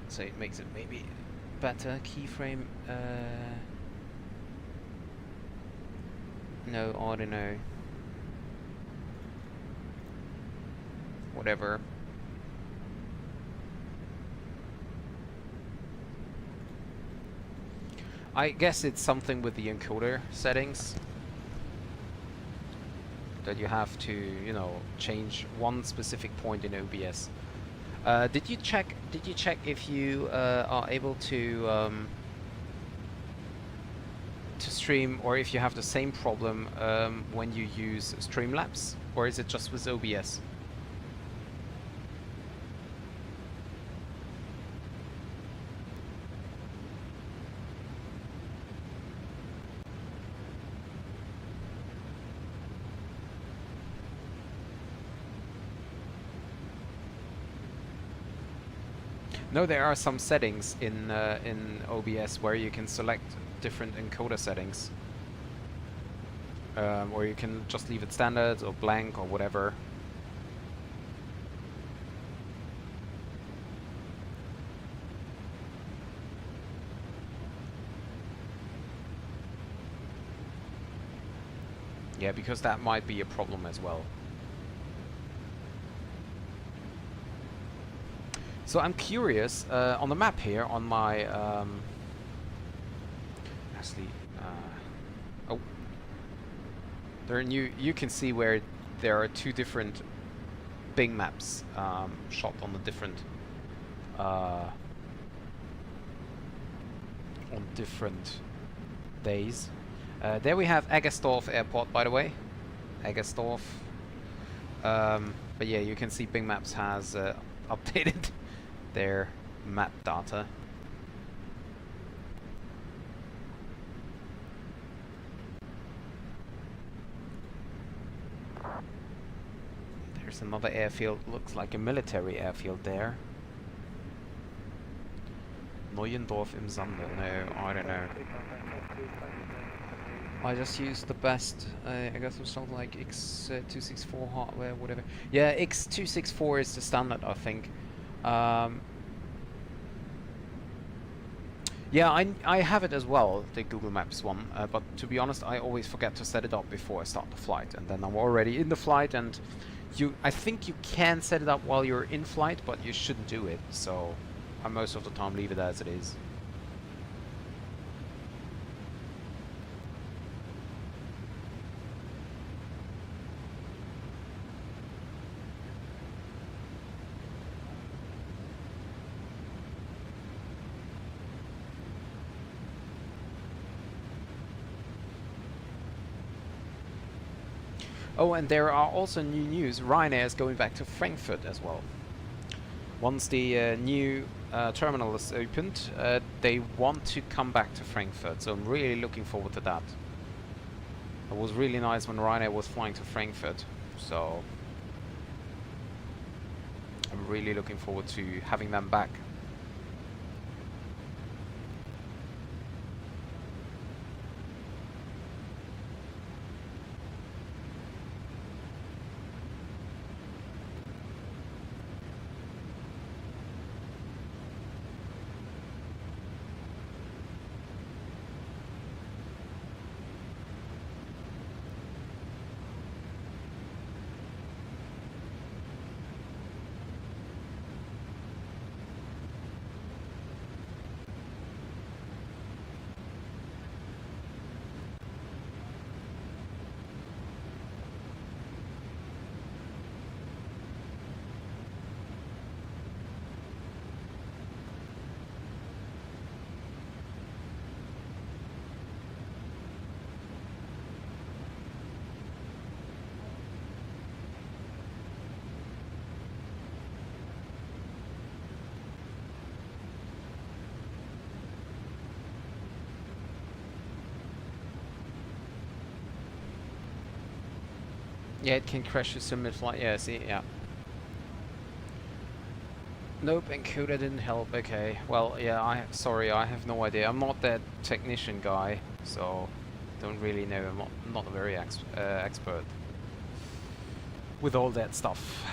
so it makes it maybe better. Keyframe, no, I don't know. Whatever. I guess it's something with the encoder settings that you have to, you know, change one specific point in OBS. Did you check if you are able to stream, or if you have the same problem when you use Streamlabs, or is it just with OBS? No, there are some settings in OBS where you can select different encoder settings, or you can just leave it standard or blank or whatever. Yeah, because that might be a problem as well. So I'm curious, on the map here, on my, actually, oh, there are you can see where there are two different Bing maps shot on the different, on different days. There we have Eggersdorf Airport, by the way, Eggersdorf. But yeah, you can see Bing Maps has updated their map data. There's another airfield, looks like a military airfield there. Neuendorf im Sande, no, I don't know. I just used the best, I guess it was something like X264 hardware, whatever. Yeah, X264 is the standard, I think. Yeah, I have it as well, the Google Maps one, but to be honest, I always forget to set it up before I start the flight, and then I'm already in the flight, and I think you can set it up while you're in flight, but you shouldn't do it, so I most of the time leave it as it is. Oh, and there are also new news. Ryanair is going back to Frankfurt as well. Once the new terminal is opened, they want to come back to Frankfurt, so I'm really looking forward to that. It was really nice when Ryanair was flying to Frankfurt, so I'm really looking forward to having them back. Yeah, it can crash you some mid-flight. Yeah, see, yeah. Nope, encoder didn't help. Okay, well, yeah. Sorry, I have no idea. I'm not that technician guy, so don't really know. I'm not a very expert with all that stuff.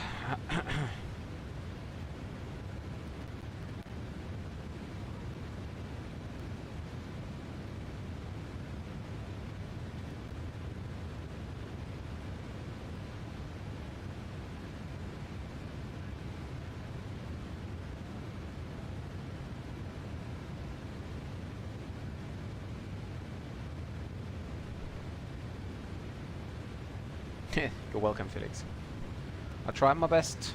You're welcome, Felix. I tried my best.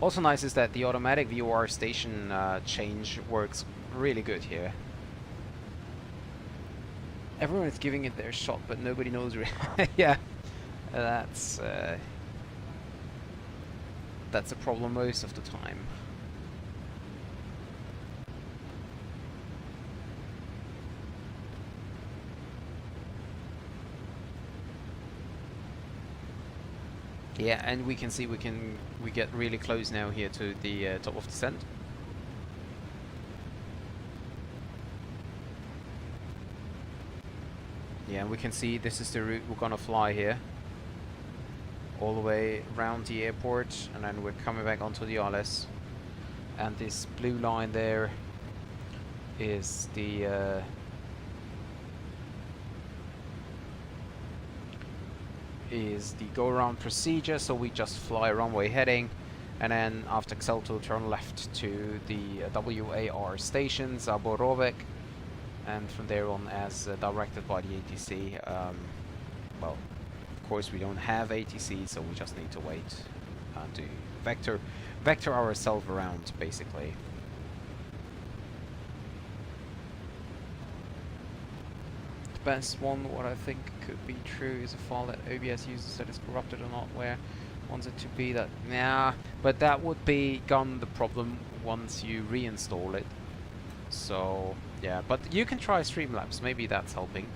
Also nice is that the automatic VOR station change works really good here. Everyone is giving it their shot, but nobody knows really. Yeah, that's a problem most of the time. Yeah, and we can see we get really close now here to the top of descent. Yeah, and we can see this is the route we're gonna fly here, all the way around the airport, and then we're coming back onto the ILS. And this blue line there is the go-around procedure, so we just fly runway heading, and then after Xelto turn left to the WAR station, Zaborowek, and from there on as directed by the ATC. Well, of course we don't have ATC, so we just need to wait to vector ourselves around, basically. The best one, what I think could be true, is a file that OBS uses that is corrupted or not, where wants it to be that. Nah, but that would be gone the problem once you reinstall it. So yeah, but you can try Streamlabs, maybe that's helping.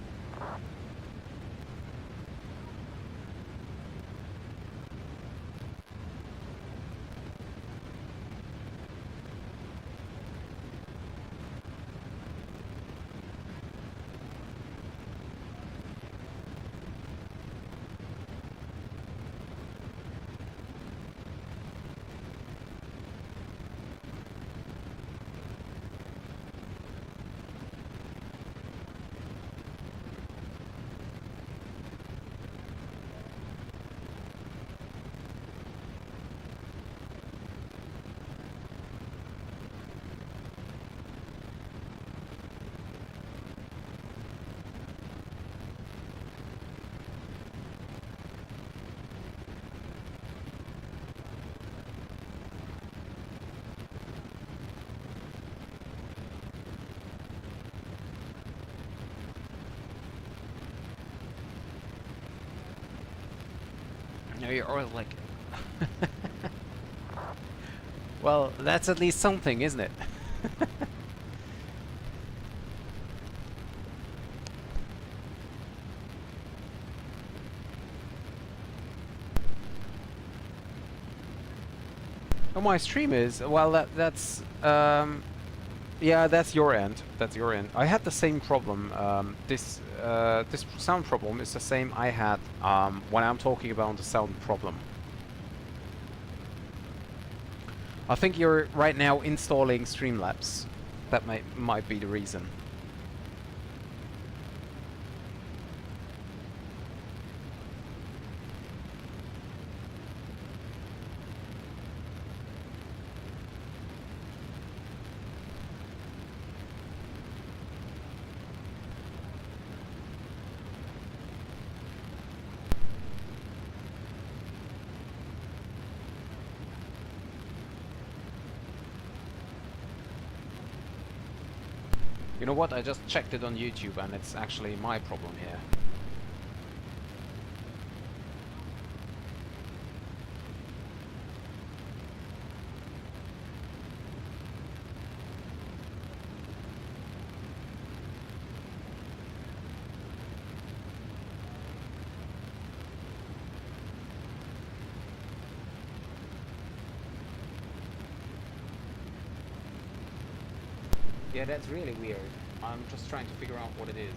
No, you're oil like. Well, that's at least something, isn't it? Oh, my stream is well. That's yeah, that's your end. That's your end. I had the same problem. This sound problem is the same I had when I'm talking about the sound problem. I think you're right now installing Streamlabs. That might be the reason. You know what? I just checked it on YouTube and it's actually my problem here. Yeah, that's really weird. I'm just trying to figure out what it is.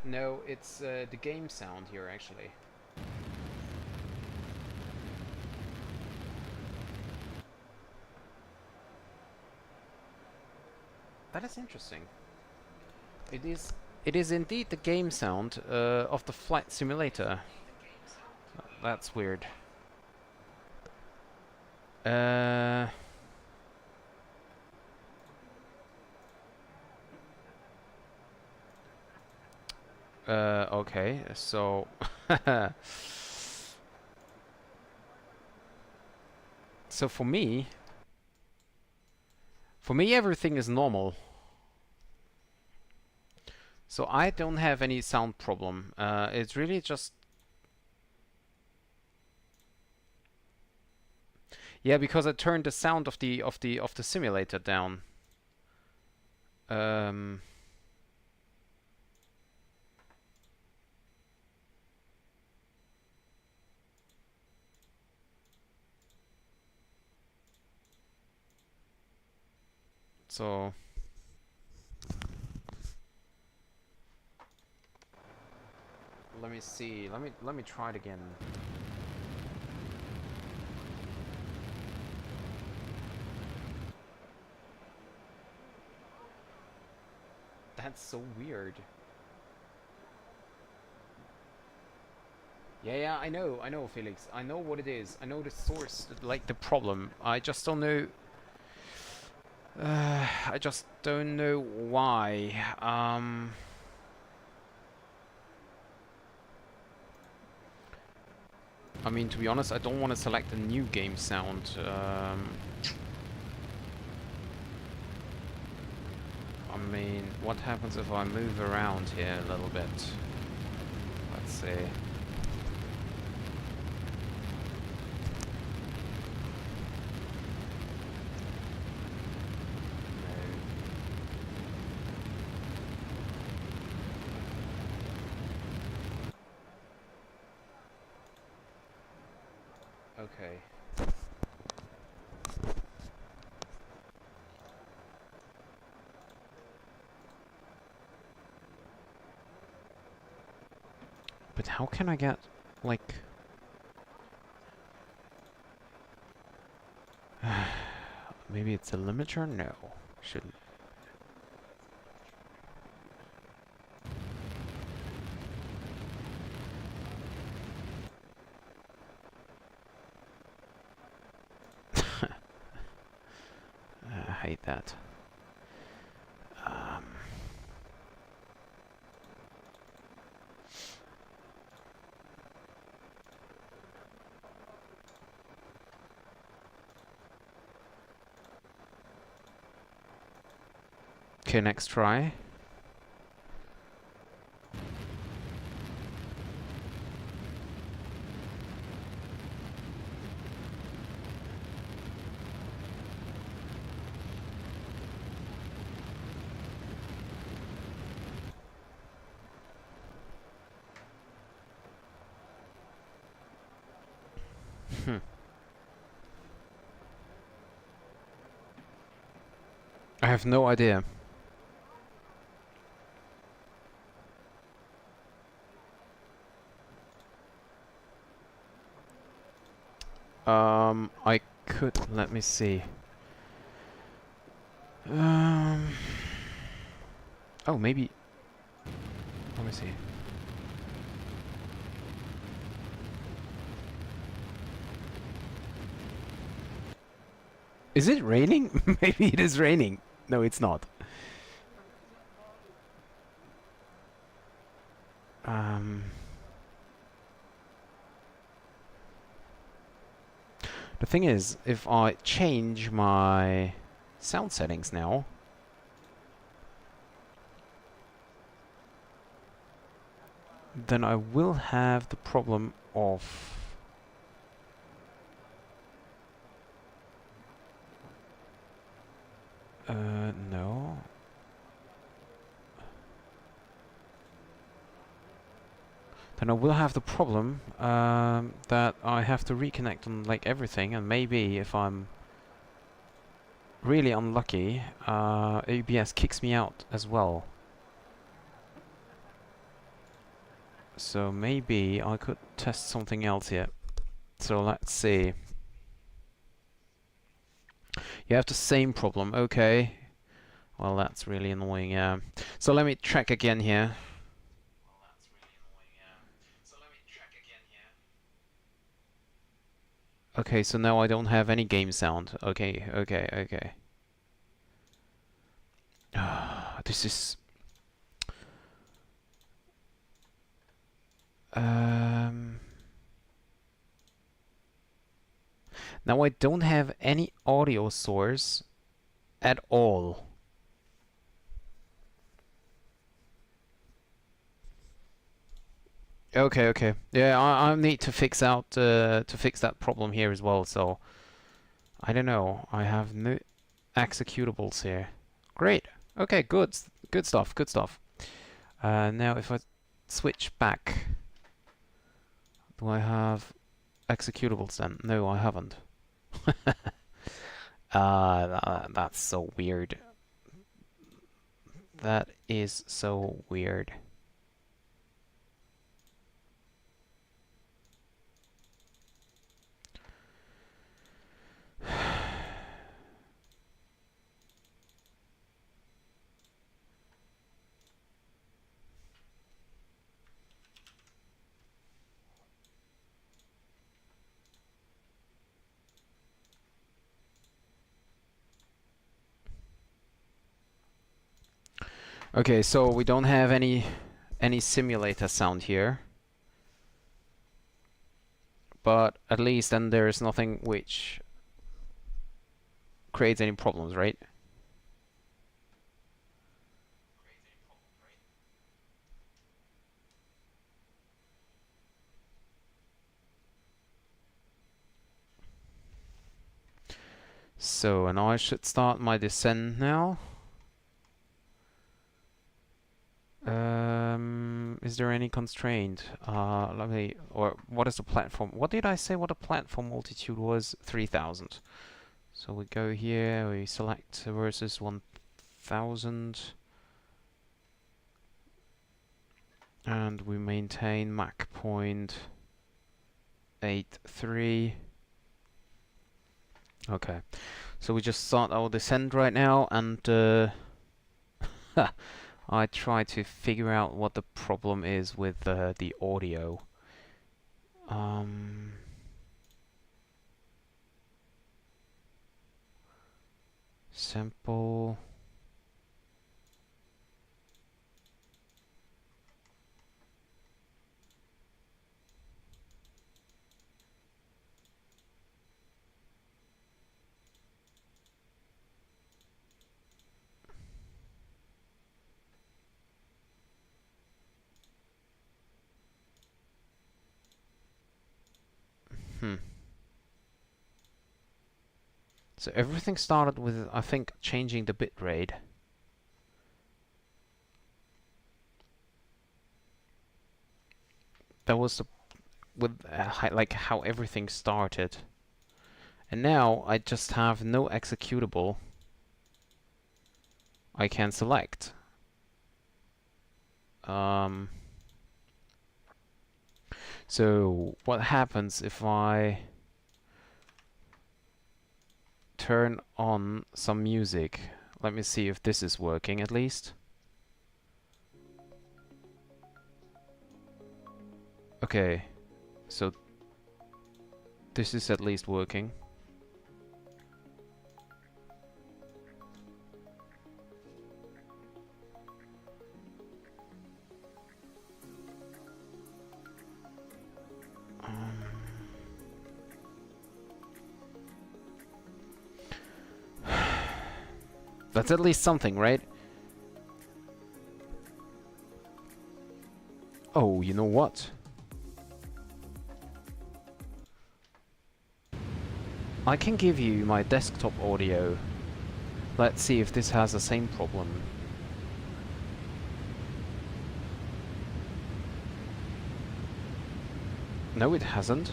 No, it's the game sound here actually. That is interesting. It is indeed the game sound of the flight simulator. That's weird. Okay, so so for me everything is normal. So I don't have any sound problem. It's really just yeah, because I turned the sound of the simulator down. So let me see. Let me try it again. That's so weird. Yeah, I know, Felix. I know what it is. I know the source, like the problem. I just don't know. I just don't know why. I mean, to be honest, I don't want to select a new game sound. I mean, what happens if I move around here a little bit? Let's see. Okay. But how can I get, like... Maybe it's a limiter? No. Shouldn't. I hate that. Okay, next try. I have no idea. I could, let me see. Oh, maybe, let me see. Is it raining? Maybe it is raining. No, it's not. The thing is, if I change my sound settings now, then I will have the problem of no. Then I will have the problem that I have to reconnect on like everything, and maybe if I'm really unlucky, ABS kicks me out as well. So maybe I could test something else here. So let's see. You have the same problem, okay. Well, that's really annoying, yeah. So let me check again here. Okay, so now I don't have any game sound. Okay, okay, okay. This is... Now I don't have any audio source at all. Okay, okay. Yeah, I need to fix out to fix that problem here as well. So I don't know. I have no executables here. Great. Okay, good. Good stuff. Good stuff. Now if I switch back, do I have executables then? No, I haven't. That's so weird. That is so weird. Okay, so we don't have any simulator sound here. But at least then there is nothing which creates any problems, right? So, and I should start my descent now. Is there any constraint? Let me, or what is the platform? What did I say what the platform altitude was? 3000. So we go here, we select versus 1000. And we maintain Mach point 83. Okay, so we just start our descent right now, and I try to figure out what the problem is with the audio. Sample. So everything started with, I think, changing the bit rate. That was with like how everything started. And now I just have no executable I can select. So what happens if I turn on some music? Let me see if this is working at least. Okay, so this is at least working. That's at least something, right? Oh, you know what? I can give you my desktop audio. Let's see if this has the same problem. No, it hasn't.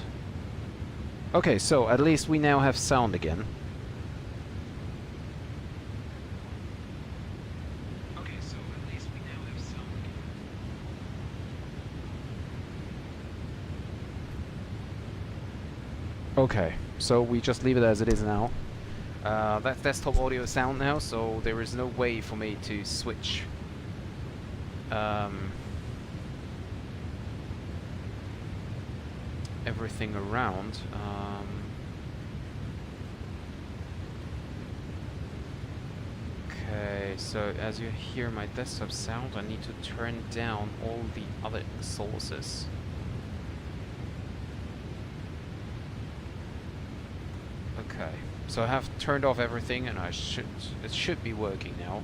Okay, so at least we now have sound again. Okay, so at least we now have sound again. Okay, so we just leave it as it is now. That's desktop audio sound now, so there is no way for me to switch everything around. Okay, so as you hear my desktop sound, I need to turn down all the other sources. Okay, so I have turned off everything, and it should be working now.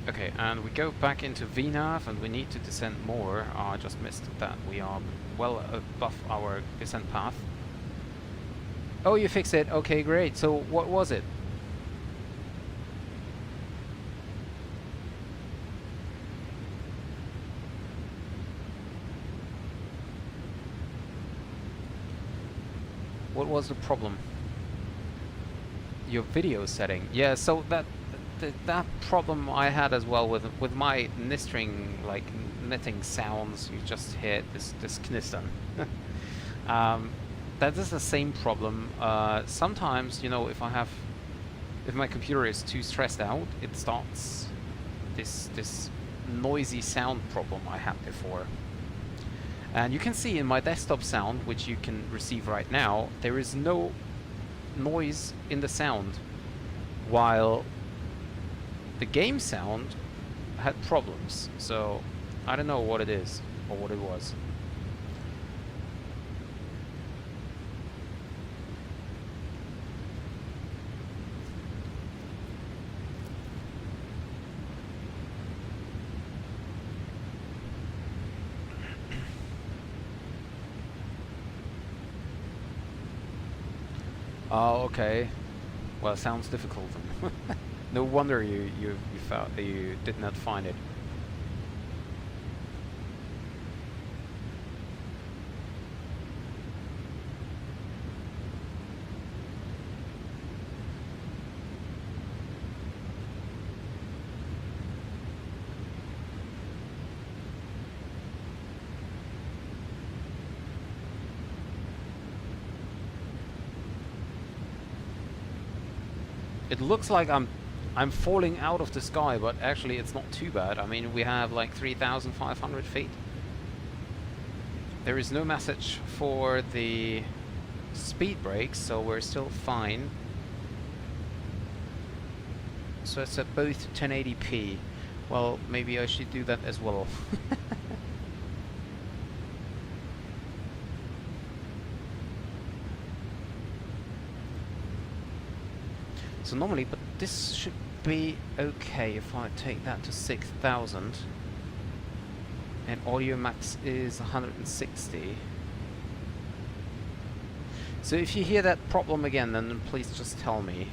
Okay, and we go back into VNAV, and we need to descend more. I just missed that. We are well above our descent path. Oh, you fixed it. Okay, great. So what was it? What was the problem? Your video setting. Yeah, so that problem I had as well with my nistring, like knitting sounds. You just hear this knistern. That is the same problem. Sometimes, you know, if my computer is too stressed out, it starts this noisy sound problem I had before. And you can see in my desktop sound, which you can receive right now, there is no noise in the sound, while the game sound had problems. So I don't know what it is or what it was. Oh, okay. Well, it sounds difficult. No wonder you felt you did not find it. It looks like I'm falling out of the sky, but actually it's not too bad. I mean, we have like 3,500 feet. There is no message for the speed brakes, so we're still fine. So it's at both 1080p. Well, maybe I should do that as well. So normally, but this should be okay if I take that to 6,000. And audio max is 160. So if you hear that problem again, then please just tell me.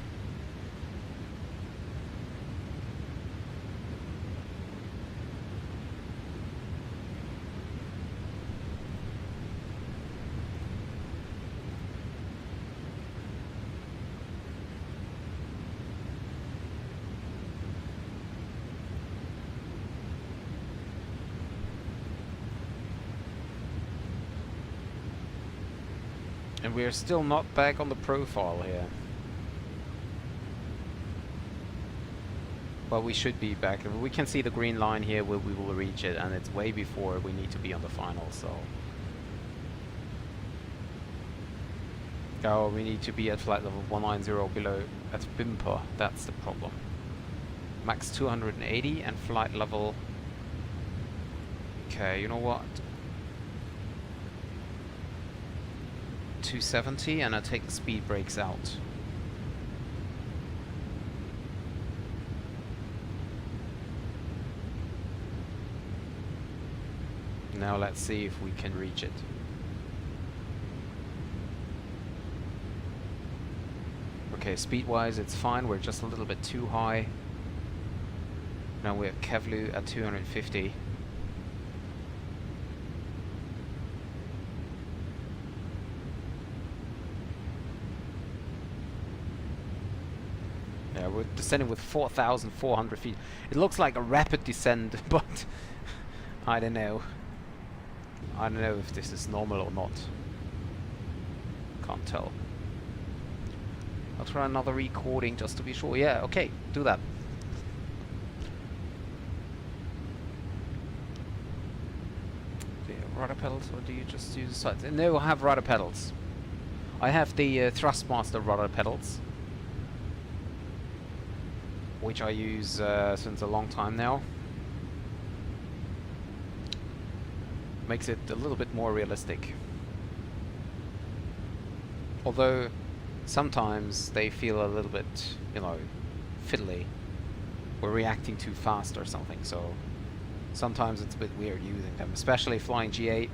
And we're still not back on the profile here. But we should be back. We can see the green line here where we will reach it, and it's way before we need to be on the final, so... Oh, we need to be at flight level 190 below at Bimper. That's the problem. Max 280 and flight level... Okay, you know what? 270, and I take the speed brakes out. Now let's see if we can reach it. Okay, speed-wise it's fine, we're just a little bit too high. Now we're at Kevlu at 250. Yeah, we're descending with 4,400 feet. It looks like a rapid descent, but I don't know. I don't know if this is normal or not. Can't tell. I'll try another recording just to be sure. Yeah, okay, do that. Do you have rudder pedals or do you just use sides? No, I have rudder pedals. I have the Thrustmaster rudder pedals, which I use since a long time now. Makes it a little bit more realistic. Although sometimes they feel a little bit, you know, fiddly. We're reacting too fast or something, so sometimes it's a bit weird using them, especially flying GA.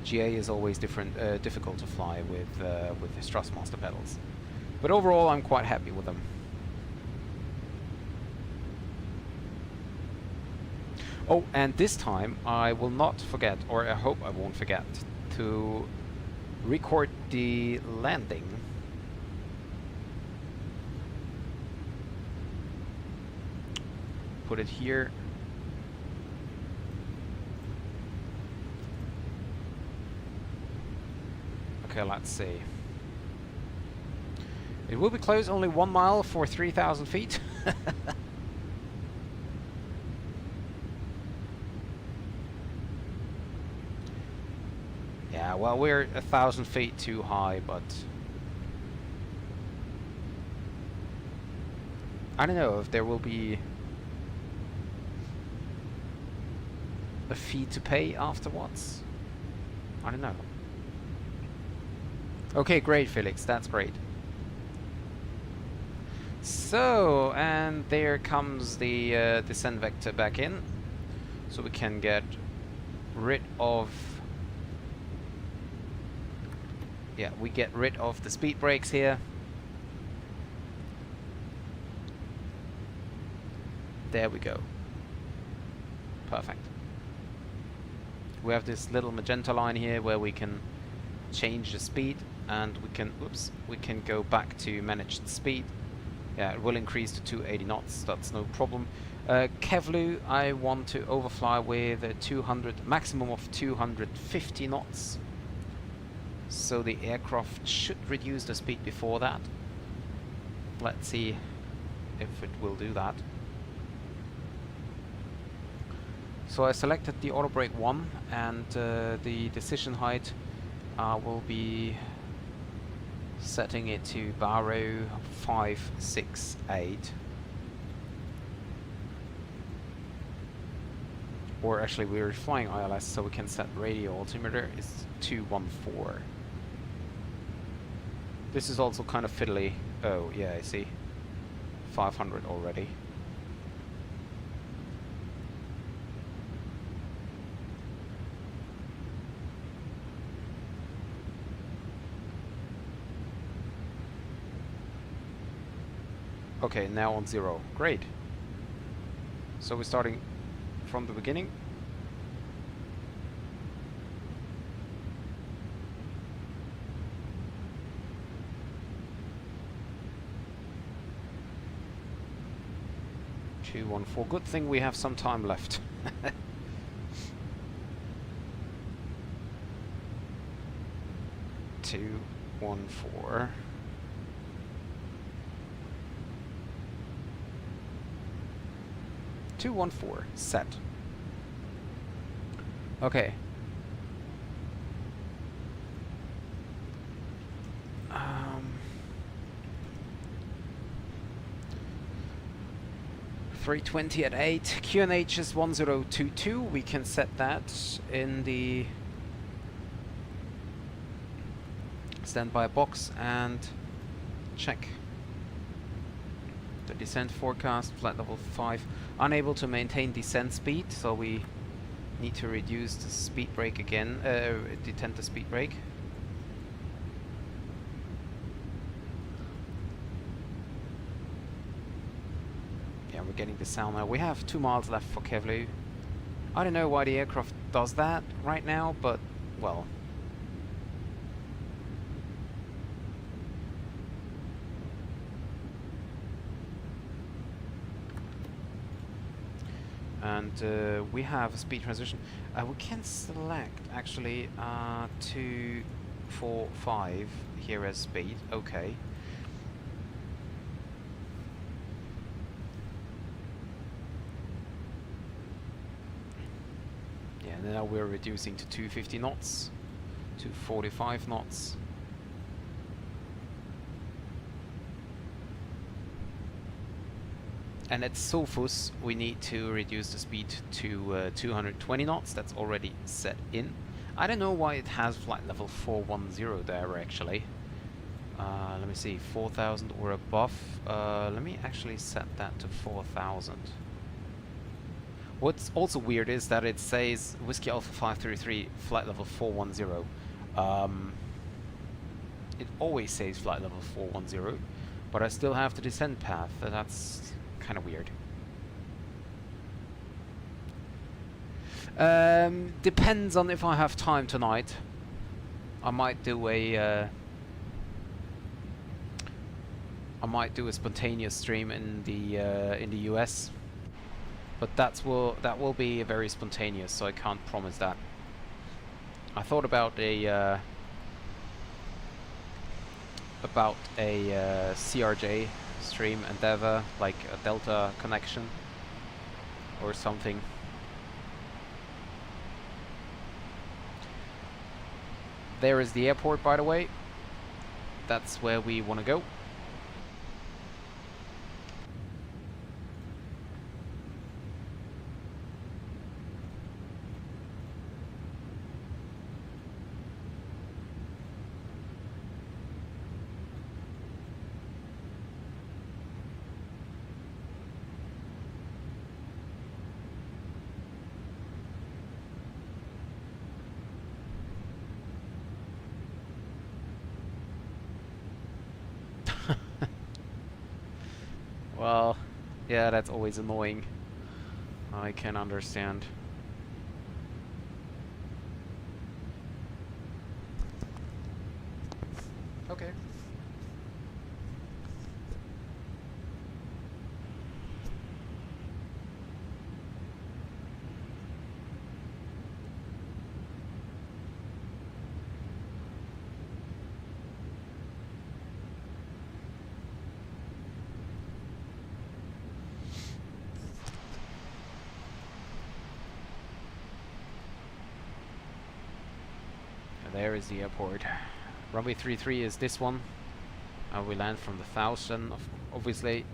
GA is always difficult to fly with the Thrustmaster pedals. But overall, I'm quite happy with them. Oh, and this time I will not forget, or I hope I won't forget, to record the landing. Put it here. Okay, let's see. It will be closed only 1 mile for 3,000 feet. Yeah, well, we're 1,000 feet too high, but I don't know if there will be a fee to pay afterwards. I don't know. Okay, great, Felix. That's great. So, and there comes the descent vector back in, so we can get rid of. Yeah, we get rid of the speed brakes here. There we go. Perfect. We have this little magenta line here where we can change the speed, and we can, oops, we can go back to managed speed. Yeah, it will increase to 280 knots, that's no problem. Kevlu, I want to overfly with a 200, maximum of 250 knots. So the aircraft should reduce the speed before that. Let's see if it will do that. So I selected the auto brake 1, and the decision height will be setting it to Barrow 568. Or actually we're flying ILS, so we can set radio altimeter is 214. This is also kind of fiddly. Oh yeah, I see. 500 already. Okay, now on 0. Great. So we're starting from the beginning. Two, 1, 4. Good thing we have some time left. 2, 1, 4. Two, 1, 4. Set. Okay. 320 at 8. QNH is 1022. We can set that in the standby box and check. The descent forecast, flight level 5. Unable to maintain descent speed, so we need to reduce the speed brake again, detent the speed brake. Yeah, we're getting the sound now. We have 2 miles left for Kevlu. I don't know why the aircraft does that right now, but, well. And we have a speed transition. We can select actually 2, 4, 5 here as speed. Okay. Yeah, now we're reducing to 250 knots, 245 knots. And at Sophus, we need to reduce the speed to 220 knots. That's already set in. I don't know why it has flight level 410 there, actually. Let me see, 4,000 or above. Let me actually set that to 4,000. What's also weird is that it says Whiskey Alpha 533 flight level 410. It always says flight level 410, but I still have the descent path. That's kind of weird. Depends on if I have time tonight. I might do a spontaneous stream in the US, but that will be very spontaneous, so I can't promise that. I thought about a CRJ stream endeavor, like a Delta connection or something. There is the airport, by the way. That's where we want to go. Well, yeah, that's always annoying. I can understand. Okay. There is the airport. Runway 33 is this one. We land from the 1000, obviously.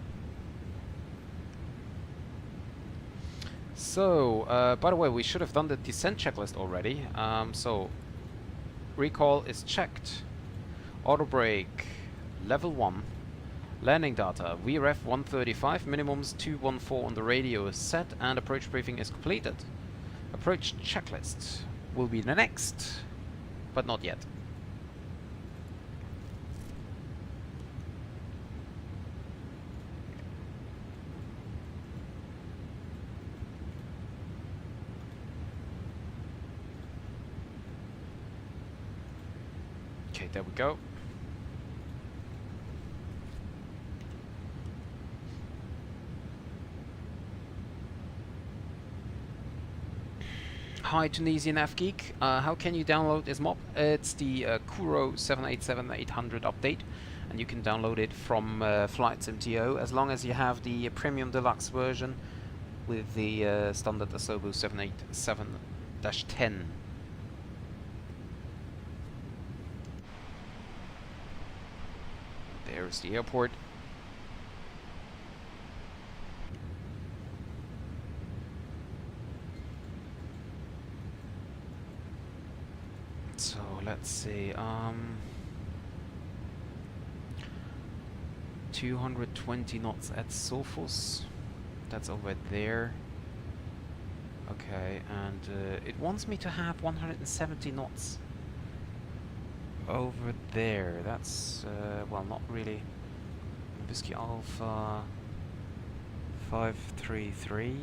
So, by the way, we should have done the descent checklist already. So, recall is checked. Auto brake, level 1. Landing data, VREF 135, minimums 214 on the radio is set, and approach briefing is completed. Approach checklist will be the next, but not yet. there we go. Hi Tunisian F-Geek, how can you download this mod? It's the Kuro 787-800 update, and you can download it from FlightSim as long as you have the Premium Deluxe version with the standard Asobo 787-10. There's the airport. So let's see, 220 knots at Sophos. That's over there. Okay, and it wants me to have 170 knots over there. That's, well, not really. Whiskey Alpha 533.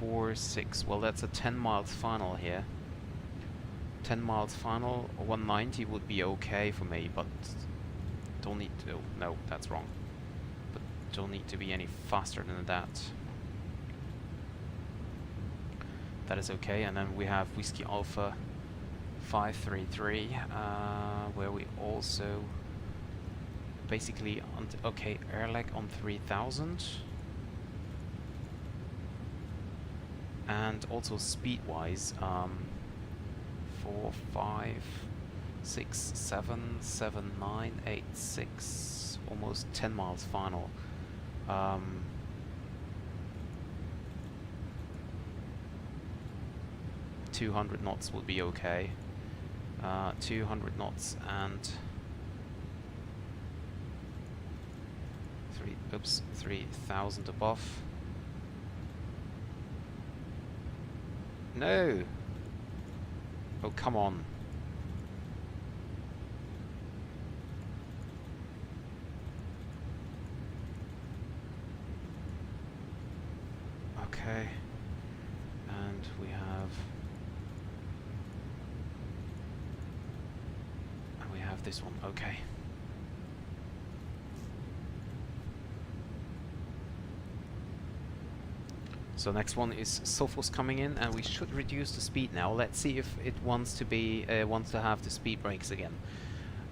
4-6. Well, that's a 10 miles final here. 10 miles final, 190 would be okay for me, but don't need to. No, that's wrong. But don't need to be any faster than that. That is okay. And then we have Whiskey Alpha 533, where we also basically okay, airlag on 3000. And also speed-wise, 4, 5, 6, 7, 7, 9, 8, 6, almost 10 miles final. 200 knots would be okay. 200 knots and 3,000 above. No! Oh, come on. Okay. And we have this one. Okay. So next one is Sophos coming in, and we should reduce the speed now. Let's see if it wants to be wants to have the speed brakes again.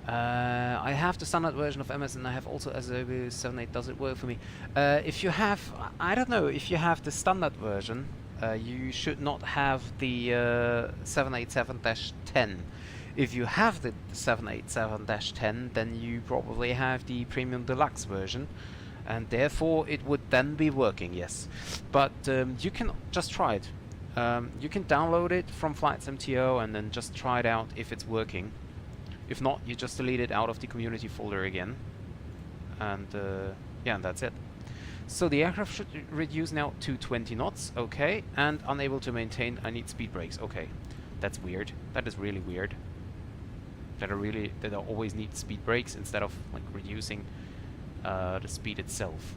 I have the standard version of MS, and I have also Asobo 7.8. Does it work for me? If you have, I don't know, if you have the standard version, you should not have the 787-10. If you have the 787-10, then you probably have the Premium Deluxe version, and therefore it would then be working, yes. But you can just try it. You can download it from FlightSim and then just try it out if it's working. If not, you just delete it out of the community folder again. And yeah, and that's it. So the aircraft should reduce now to 20 knots, okay, and unable to maintain, I need speed brakes, okay. That's weird. That is really weird. That I always need speed brakes instead of like reducing the speed itself.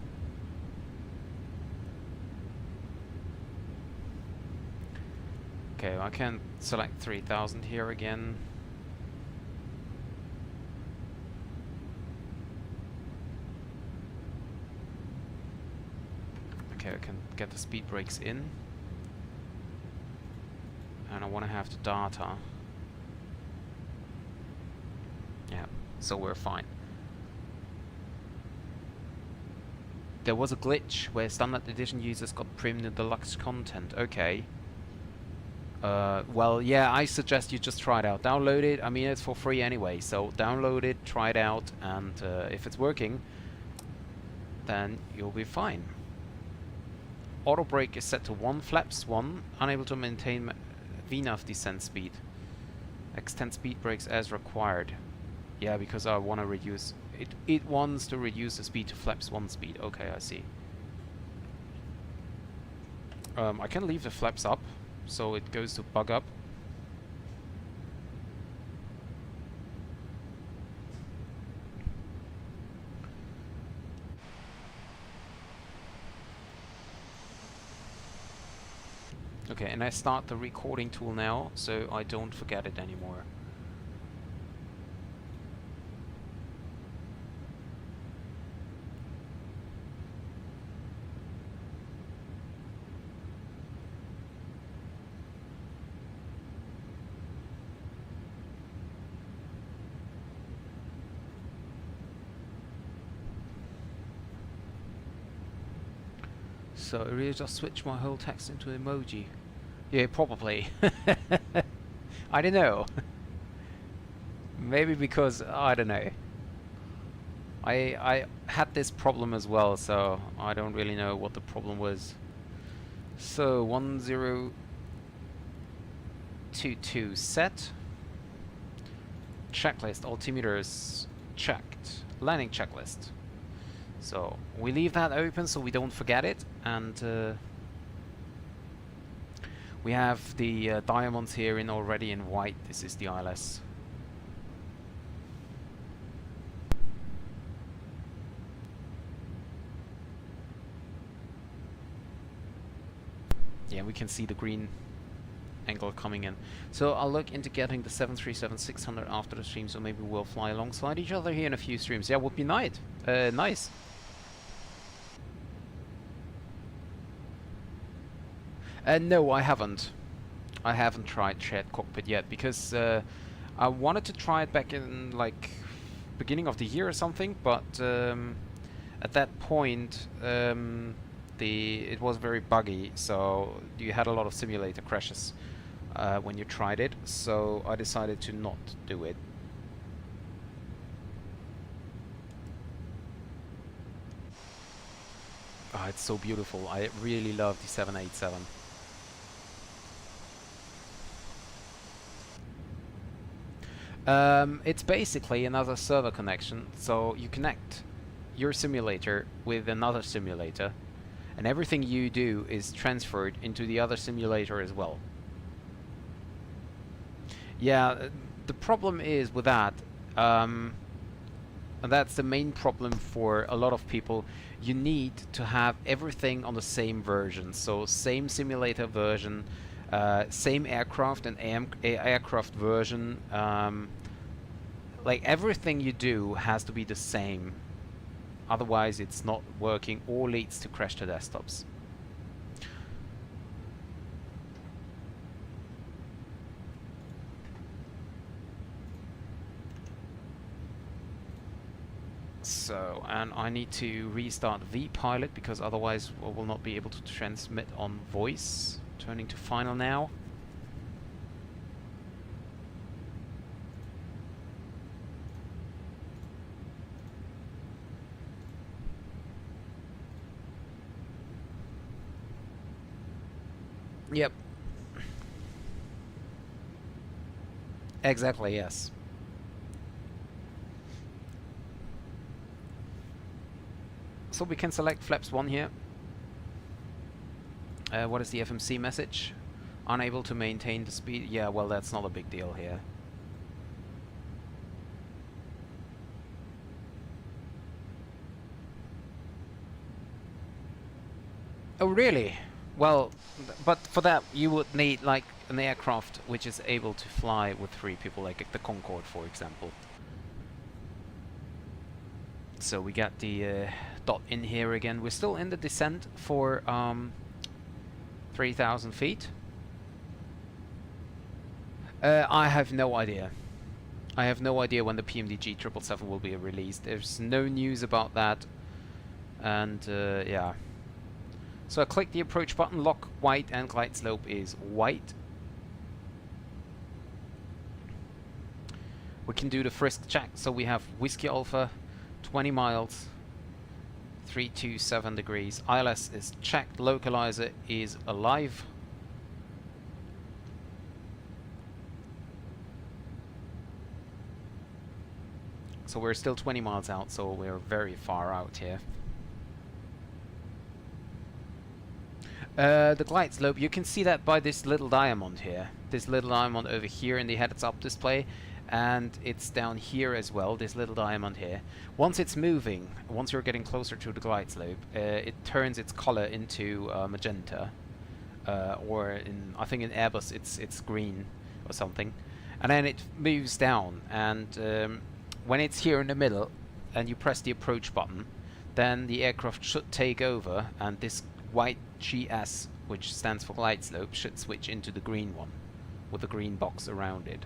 Okay, I can select 3000 here again. Okay, I can get the speed brakes in. And I want to have the data. Yeah, so we're fine. There was a glitch where standard edition users got premium deluxe content. Okay. Well, yeah, I suggest you just try it out. Download it. I mean, it's for free anyway, so download it, try it out, and if it's working, then you'll be fine. Auto brake is set to 1, flaps 1, unable to maintain VNAV descent speed. Extend speed brakes as required. Yeah, because I want to reduce it. It wants to reduce the speed to flaps 1 speed. Okay, I see. I can leave the flaps up, so it goes to bug up. Okay, and I start the recording tool now, so I don't forget it anymore. So I really just switch my whole text into emoji. Yeah, probably. I don't know. Maybe because I don't know. I had this problem as well, so I don't really know what the problem was. So 1022 set. Checklist altimeters checked. Landing checklist. So we leave that open so we don't forget it, and we have the diamonds here in already in white. This is the ILS. Yeah, we can see the green angle coming in. So I'll look into getting the 737-600 after the stream, so maybe we'll fly alongside each other here in a few streams. Yeah, would be nice. Nice. No, I haven't. I haven't tried shared cockpit yet because I wanted to try it back in like beginning of the year or something, but at that point it was very buggy, so you had a lot of simulator crashes when you tried it. So I decided to not do it. Oh, it's so beautiful. I really love the 787. It's basically another server connection, so you connect your simulator with another simulator, and everything you do is transferred into the other simulator as well. Yeah, the problem is with that, and that's the main problem for a lot of people, you need to have everything on the same version, so same simulator version, same aircraft and aircraft version. Like everything you do has to be the same, otherwise it's not working or leads to crash to desktops. So, and I need to restart vPilot because otherwise I will not be able to transmit on voice. Turning to final now. Yep. Exactly, yes. So we can select flaps 1 here. What is the FMC message? Unable to maintain the speed. Yeah, well, that's not a big deal here. Oh, really? Well, but for that you would need like an aircraft which is able to fly with 3 people, like the Concorde, for example. So we got the dot in here again. We're still in the descent for 3,000 feet. I have no idea. I have no idea when the PMDG 777 will be released. There's no news about that, and yeah. So I click the approach button, lock white, and glide slope is white. We can do the frisk check. So we have Whiskey Alpha, 20 miles, 327 degrees. ILS is checked. Localizer is alive. So we're still 20 miles out, so we're very far out here. The glide slope, you can see that by this little diamond here. This little diamond over here in the heads-up display. And it's down here as well, this little diamond here. Once it's moving, once you're getting closer to the glide slope, it turns its color into magenta. or in, I think in Airbus it's green or something, and then it moves down, and when it's here in the middle and you press the approach button, then the aircraft should take over, and this white GS, which stands for glide slope, should switch into the green one with the green box around it.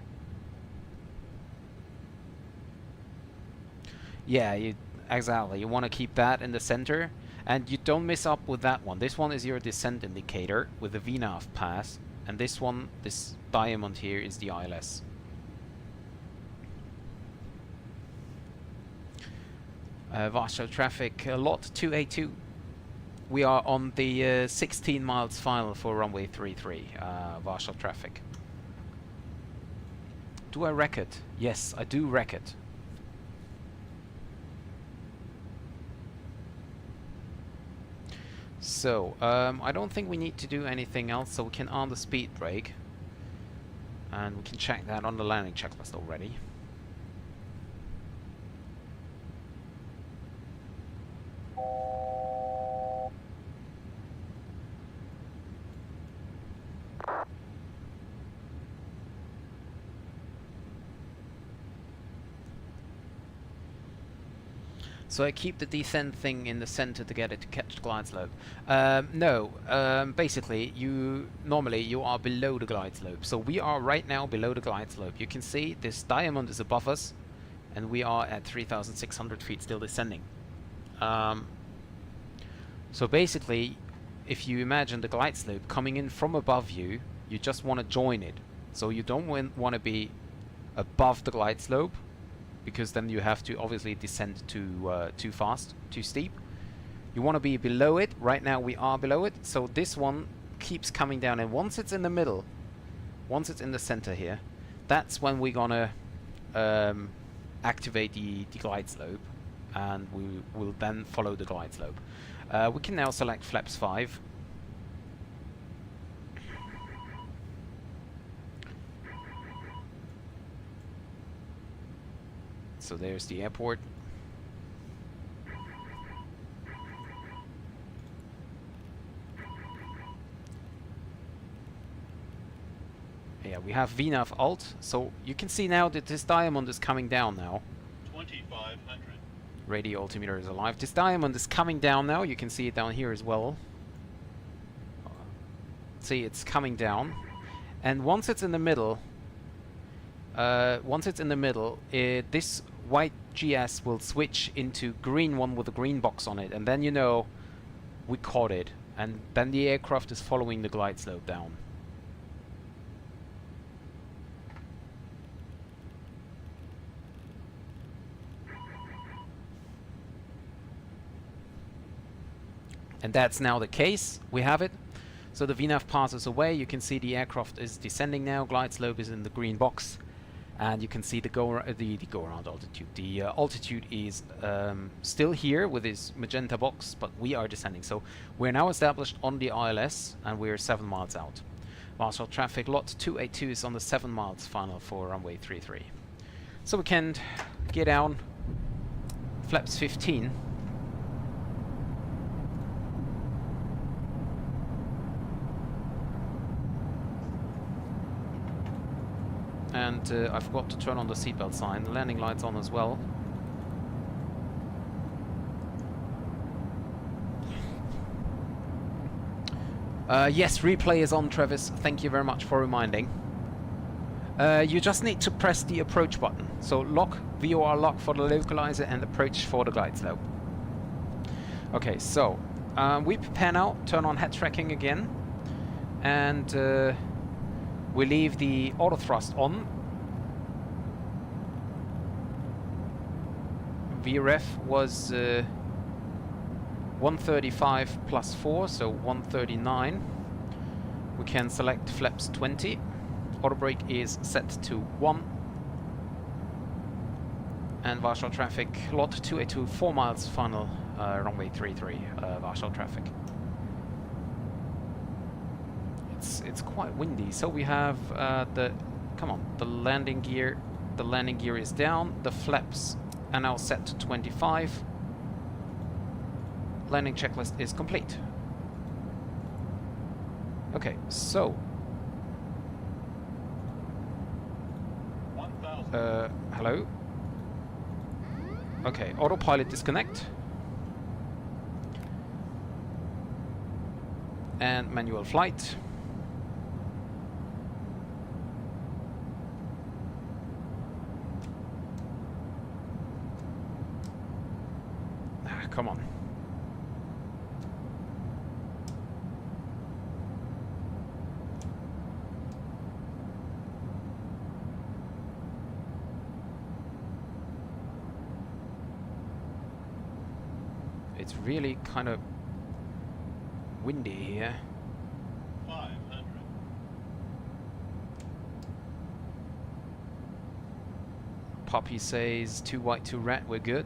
Yeah, exactly. You want to keep that in the center, and you don't miss up with that one. This one is your descent indicator with the VNAV pass, and this one, this diamond here, is the ILS. Warsaw traffic, lot 282. We are on the 16 miles final for runway 33, Warsaw traffic. Do I wreck it? Yes, I do wreck it. So, I don't think we need to do anything else, so we can on the speed brake. And we can check that on the landing checklist already. So I keep the descent thing in the center to get it to catch the glide slope. No, basically normally you are below the glide slope. So we are right now below the glide slope. You can see this diamond is above us, and we are at 3,600 feet still descending. So basically, if you imagine the glide slope coming in from above you, you just want to join it. So you don't want to be above the glide slope, because then you have to obviously descend too fast, too steep. You want to be below it. Right now we are below it, so this one keeps coming down, and once it's in the middle, once it's in the center here, that's when we're gonna activate the glide slope, and we will then follow the glide slope. We can now select flaps 5. So there's the airport. Yeah, we have VNAV alt, so you can see now that this diamond is coming down now. 2500. Radio altimeter is alive. This diamond is coming down now. You can see it down here as well. See, it's coming down, and once it's in the middle, this white GS will switch into green one with a green box on it, and then you know we caught it, and then the aircraft is following the glide slope down. And that's now the case. We have it. So the VNAV passes away. You can see the aircraft is descending now. Glide slope is in the green box. And you can see the go-around altitude. The altitude is still here with this magenta box, but we are descending. So we're now established on the ILS, and we're 7 miles out. Warsaw traffic, lot 282 is on the 7 miles final for runway 33. So we can get down flaps 15. And I forgot to turn on the seatbelt sign. The landing light's on as well. Yes, replay is on, Travis. Thank you very much for reminding. You just need to press the approach button. So lock, VOR lock for the localizer, and approach for the glide slope. Okay, so we prepare now. Turn on head tracking again. And we leave the auto thrust on. VREF was 135 plus 4, so 139. We can select flaps 20. Auto brake is set to 1. And Warsaw traffic, lot 282, 4 miles final, runway 33, Warsaw traffic. It's quite windy, so we have the landing gear. The landing gear is down. The flaps are now set to 25. Landing checklist is complete. Okay, so... hello? Okay, autopilot disconnect. And manual flight. Ah, come on. It's really kind of windy here. 500. Poppy says 2 white, 2 red, we're good.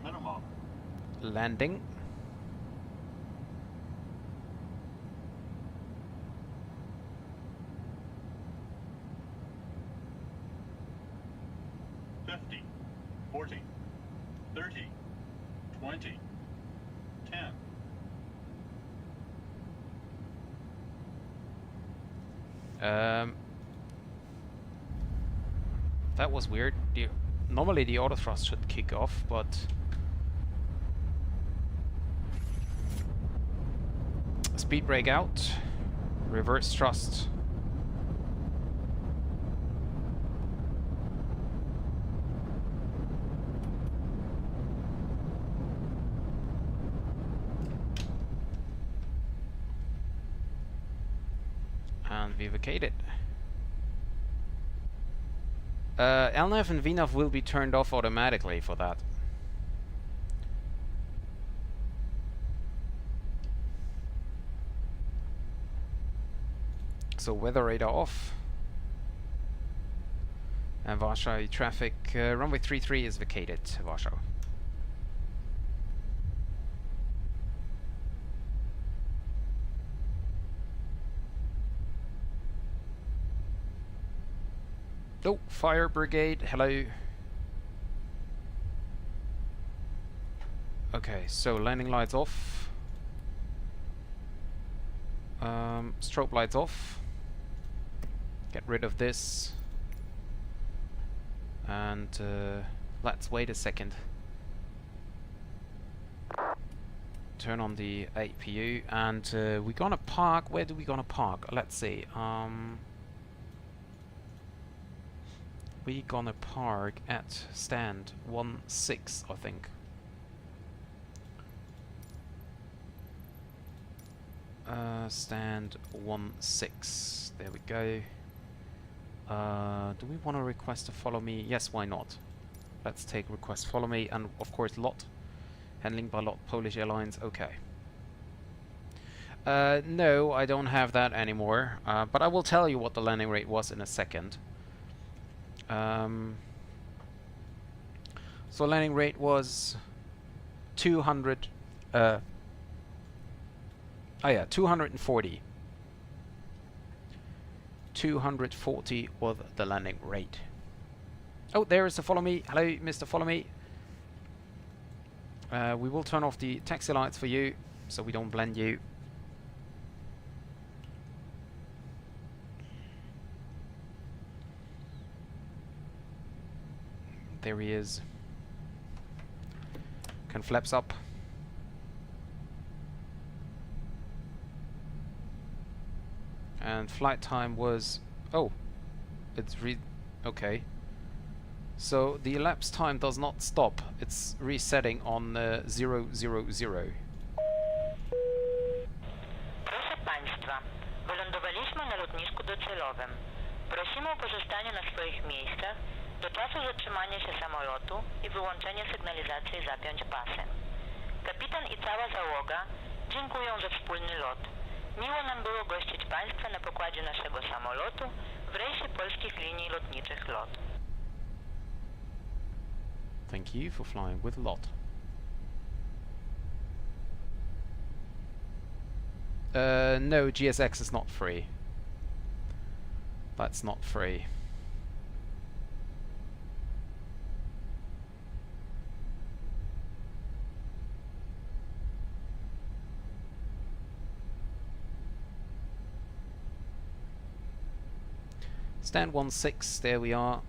Minimum. Landing. $50, $40, $30, $20, $10. That was weird. Normally the auto thrust should kick off, but speed brake out, reverse thrust. And we vacated. LNAV and VNAV will be turned off automatically for that. So weather radar off. And Warsaw traffic, runway 33 is vacated, Warsaw. Oh, fire brigade, hello. Okay, so landing lights off. Strobe lights off. Get rid of this. And let's wait a second. Turn on the APU and we're gonna park. Where do we gonna park? Let's see. We gonna park at stand 16, I think. Stand 16. There we go. Do we want to request to follow me? Yes, why not? Let's take request follow me, and of course LOT. Handling by LOT Polish Airlines. Okay. No, I don't have that anymore. But I will tell you what the landing rate was in a second. So landing rate was 200. Oh yeah, 240. 240 was the landing rate. Oh, there is the follow me. Hello, Mr. Follow Me. We will turn off the taxi lights for you, so we don't blend you. There he is. Can flaps up. And flight time was... Oh, it's okay. So the elapsed time does not stop. It's resetting on 000. Proszę Państwa, wylądowaliśmy na lotnisku docelowym. Prosimy o pozostanie na swoich miejscach do czasu zatrzymania się samolotu i wyłączenia sygnalizacji zapiąć pasem. Kapitan i cała załoga dziękują za wspólny lot. Miło nam było gościć Państwa na pokładzie naszego samolotu w rejsie polskich linii lotniczych LOT. Thank you for flying with LOT. No, GSX is not free. That's not free. Stand 1-6, there we are.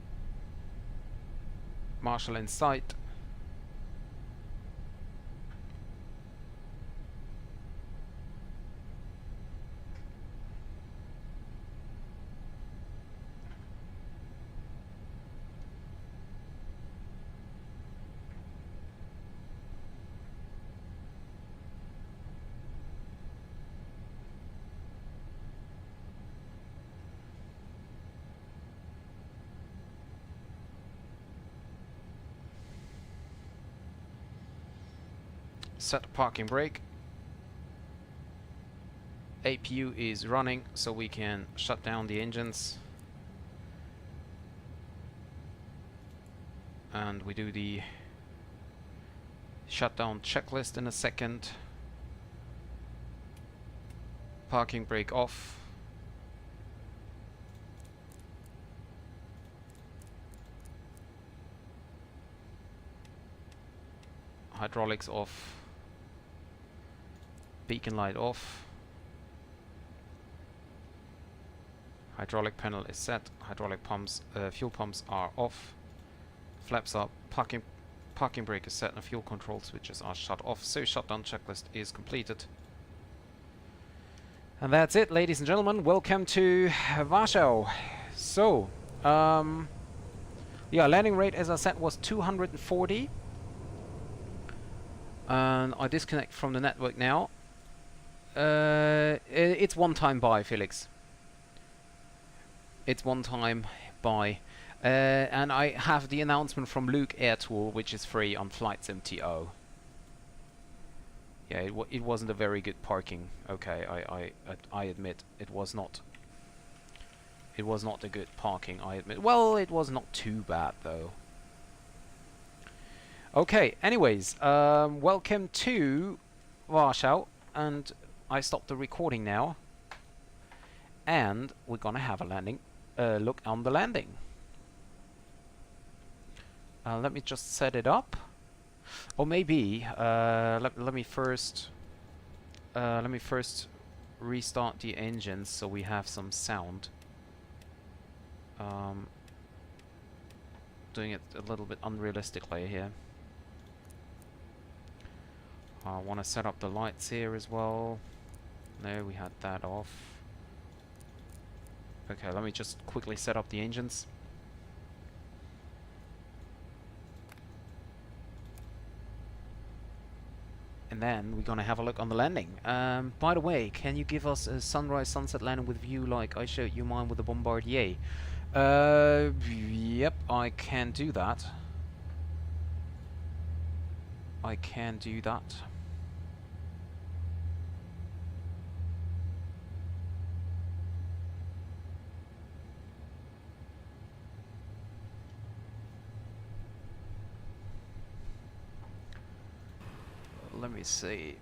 Marshal in sight. Set parking brake. APU is running, so we can shut down the engines. And we do the shutdown checklist in a second. Parking brake off. Hydraulics off. Beacon light off. Hydraulic panel is set. Hydraulic pumps, fuel pumps are off. Flaps up. Parking brake is set, and fuel control switches are shut off. So shutdown checklist is completed. And that's it, ladies and gentlemen. Welcome to Warsaw. So, yeah, landing rate, as I said, was 240. And I disconnect from the network now. It's one time buy, Felix. It's one time buy. And I have the announcement from Luke Airtool, which is free on Flights MTO. Yeah, it wasn't a very good parking. Okay, I admit it was not. It was not a good parking, I admit. Well, it was not too bad though. Okay, anyways, welcome to Warsaw, and I stopped the recording now, and we're gonna have a landing, look on the landing. Let me just set it up, or maybe let me first restart the engines so we have some sound. Doing it a little bit unrealistically here. I want to set up the lights here as well. No, we had that off. Okay, let me just quickly set up the engines. And then we're gonna have a look on the landing. By the way, can you give us a sunrise sunset landing with view like I showed you mine with the Bombardier? Yep, I can do that. I can do that. Let me see.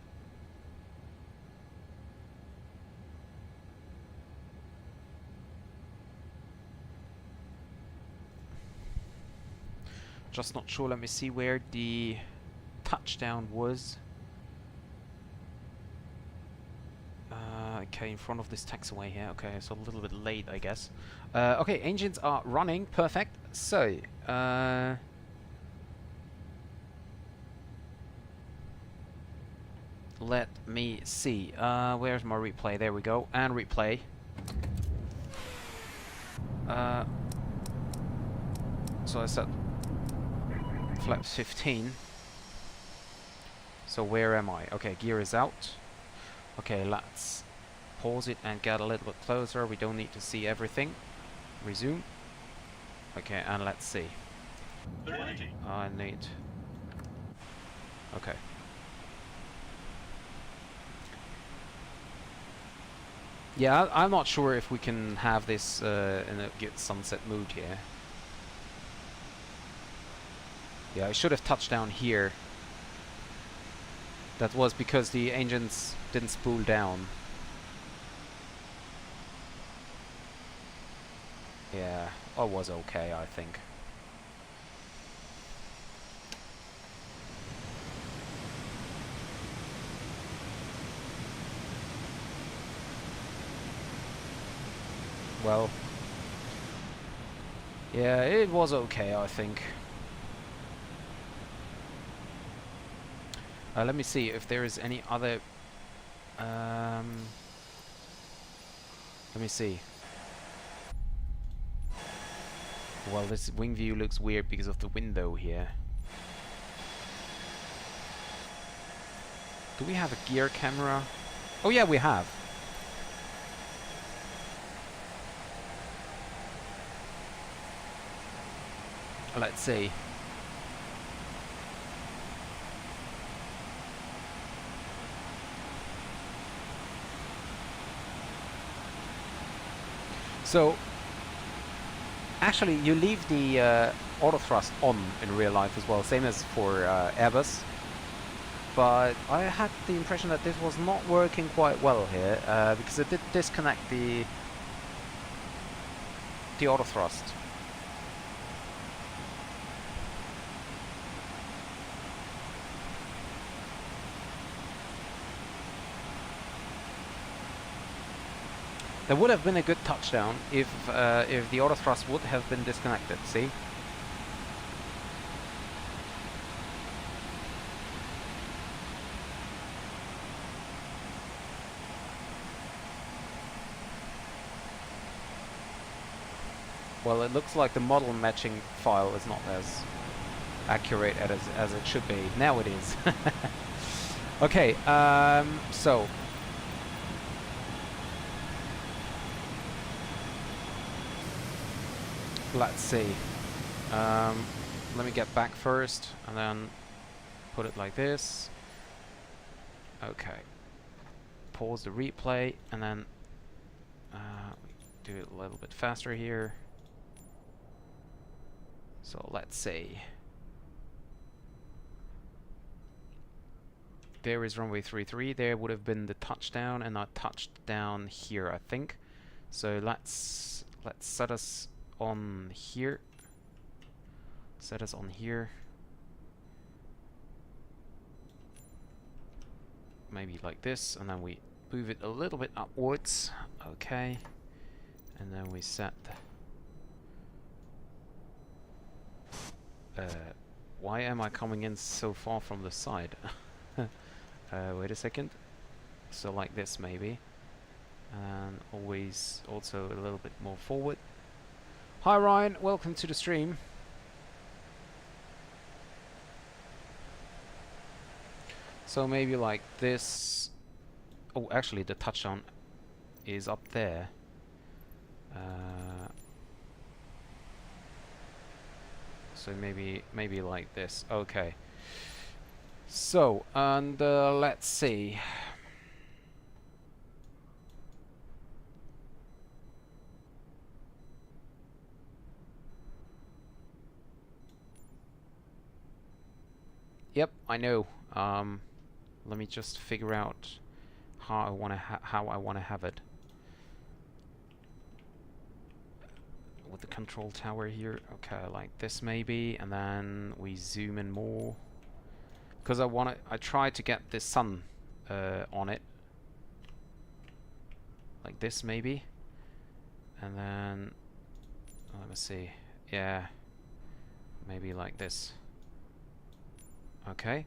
Just not sure. Let me see where the touchdown was. Okay, in front of this taxiway here. Okay, so a little bit late, I guess. Okay, engines are running. Perfect. So, let me see. Where's my replay? There we go. And replay. So I set flaps 15. So where am I? Okay, gear is out. Okay, let's pause it and get a little bit closer. We don't need to see everything. Resume. Okay, and let's see. I need... Okay. Yeah, I'm not sure if we can have this in a good sunset mood here. Yeah, I should have touched down here. That was because the engines didn't spool down. Yeah, I was okay, I think. Well, yeah, it was okay, I think. Let me see if there is any other... let me see. Well, this wing view looks weird because of the window here. Do we have a gear camera? Oh yeah, we have. Let's see. So, actually, you leave the auto thrust on in real life as well, same as for Airbus. But I had the impression that this was not working quite well here, because it did disconnect the auto thrust. There would have been a good touchdown if the auto thrust would have been disconnected. See? Well, it looks like the model matching file is not as accurate as it should be. Now it is. Okay, so let's see. Let me get back first and then put it like this. Okay. Pause the replay and then do it a little bit faster here. So let's see. There is runway 33. There would have been the touchdown, and I touched down here, I think. So let's set us on here. Set us on here. Maybe like this, and then we move it a little bit upwards. Okay. And then we set... why am I coming in so far from the side? Wait a second. So like this maybe. And always also a little bit more forward. Hi Ryan, welcome to the stream. So maybe like this. Oh, actually the touchdown is up there. So maybe like this. Okay. So, and let's see. Yep, I know. Let me just figure out how I want to have it. With the control tower here. Okay, like this maybe, and then we zoom in more. Because I try to get the sun on it. Like this maybe. And then, let me see. Yeah. Maybe like this. Okay.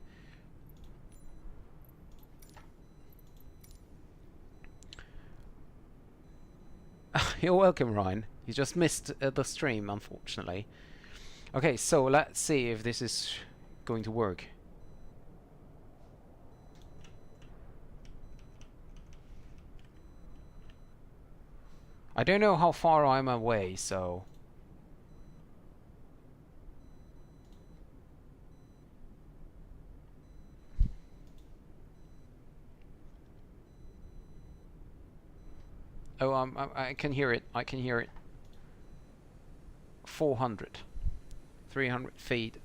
You're welcome, Ryan. You just missed the stream, unfortunately. Okay, so let's see if this is going to work. I don't know how far I'm away, so... Oh, I can hear it. I can hear it. 400. 300 feet.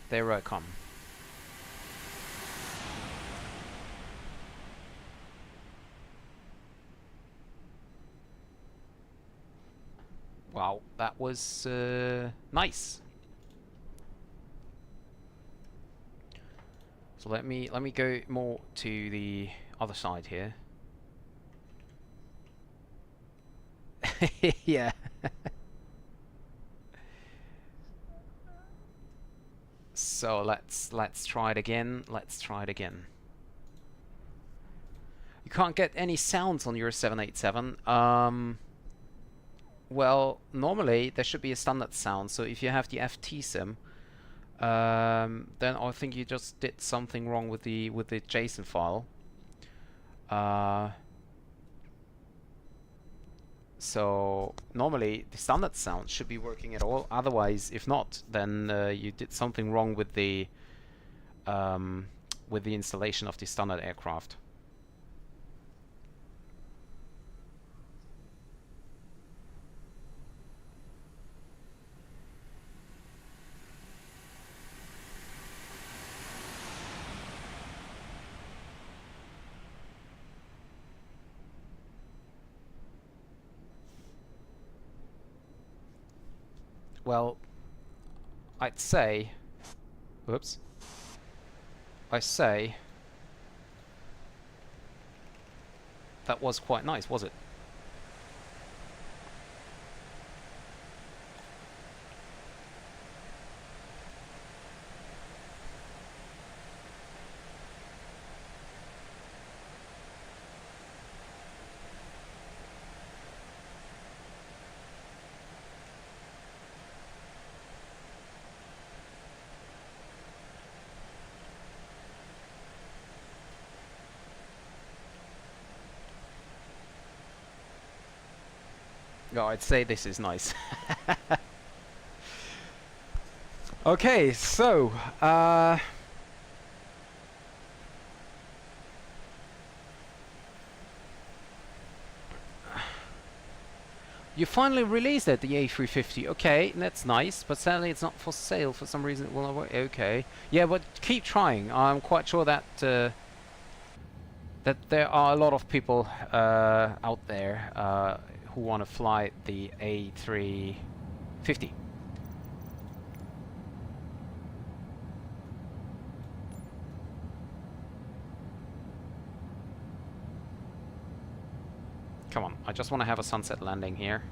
There I come. Wow, that was nice. So let me go more to the other side here. Yeah. So let's try it again. Let's try it again. You can't get any sounds on your 787. Well, normally there should be a standard sound. So if you have the VATSIM, then I think you just did something wrong with the JSON file. So normally the standard sound should be working at all. Otherwise, if not, then you did something wrong with the installation of the standard aircraft. Well, I'd say, whoops, I say that was quite nice, was it? No, I'd say this is nice. Okay, so you finally released it, the A350. Okay, that's nice, but sadly it's not for sale for some reason. It will not work. Okay, yeah, but keep trying. I'm quite sure that that there are a lot of people out there who want to fly the A350. Come on, I just want to have a sunset landing here.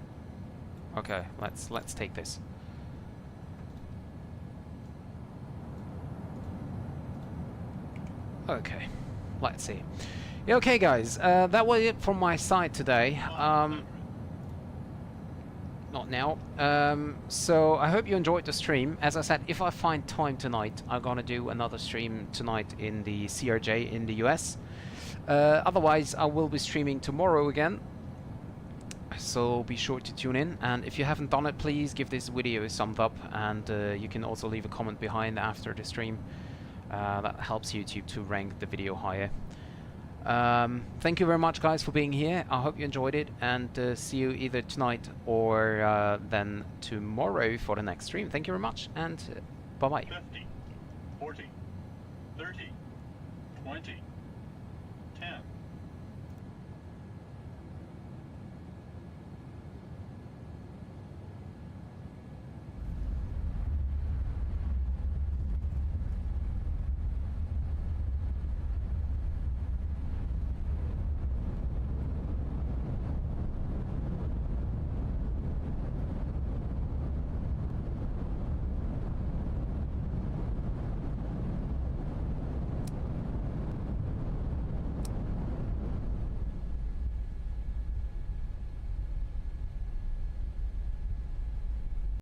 Okay, let's take this. Okay, let's see. Okay, guys, that was it from my side today. Not now. So I hope you enjoyed the stream. As I said, if I find time tonight, I'm gonna do another stream tonight in the CRJ in the US. Otherwise, I will be streaming tomorrow again. So be sure to tune in. And if you haven't done it, please give this video a thumbs up. And you can also leave a comment behind after the stream. That helps YouTube to rank the video higher. Thank you very much, guys, for being here. I hope you enjoyed it, and see you either tonight or then tomorrow for the next stream. Thank you very much, and bye-bye. 50, 40, 30, 20.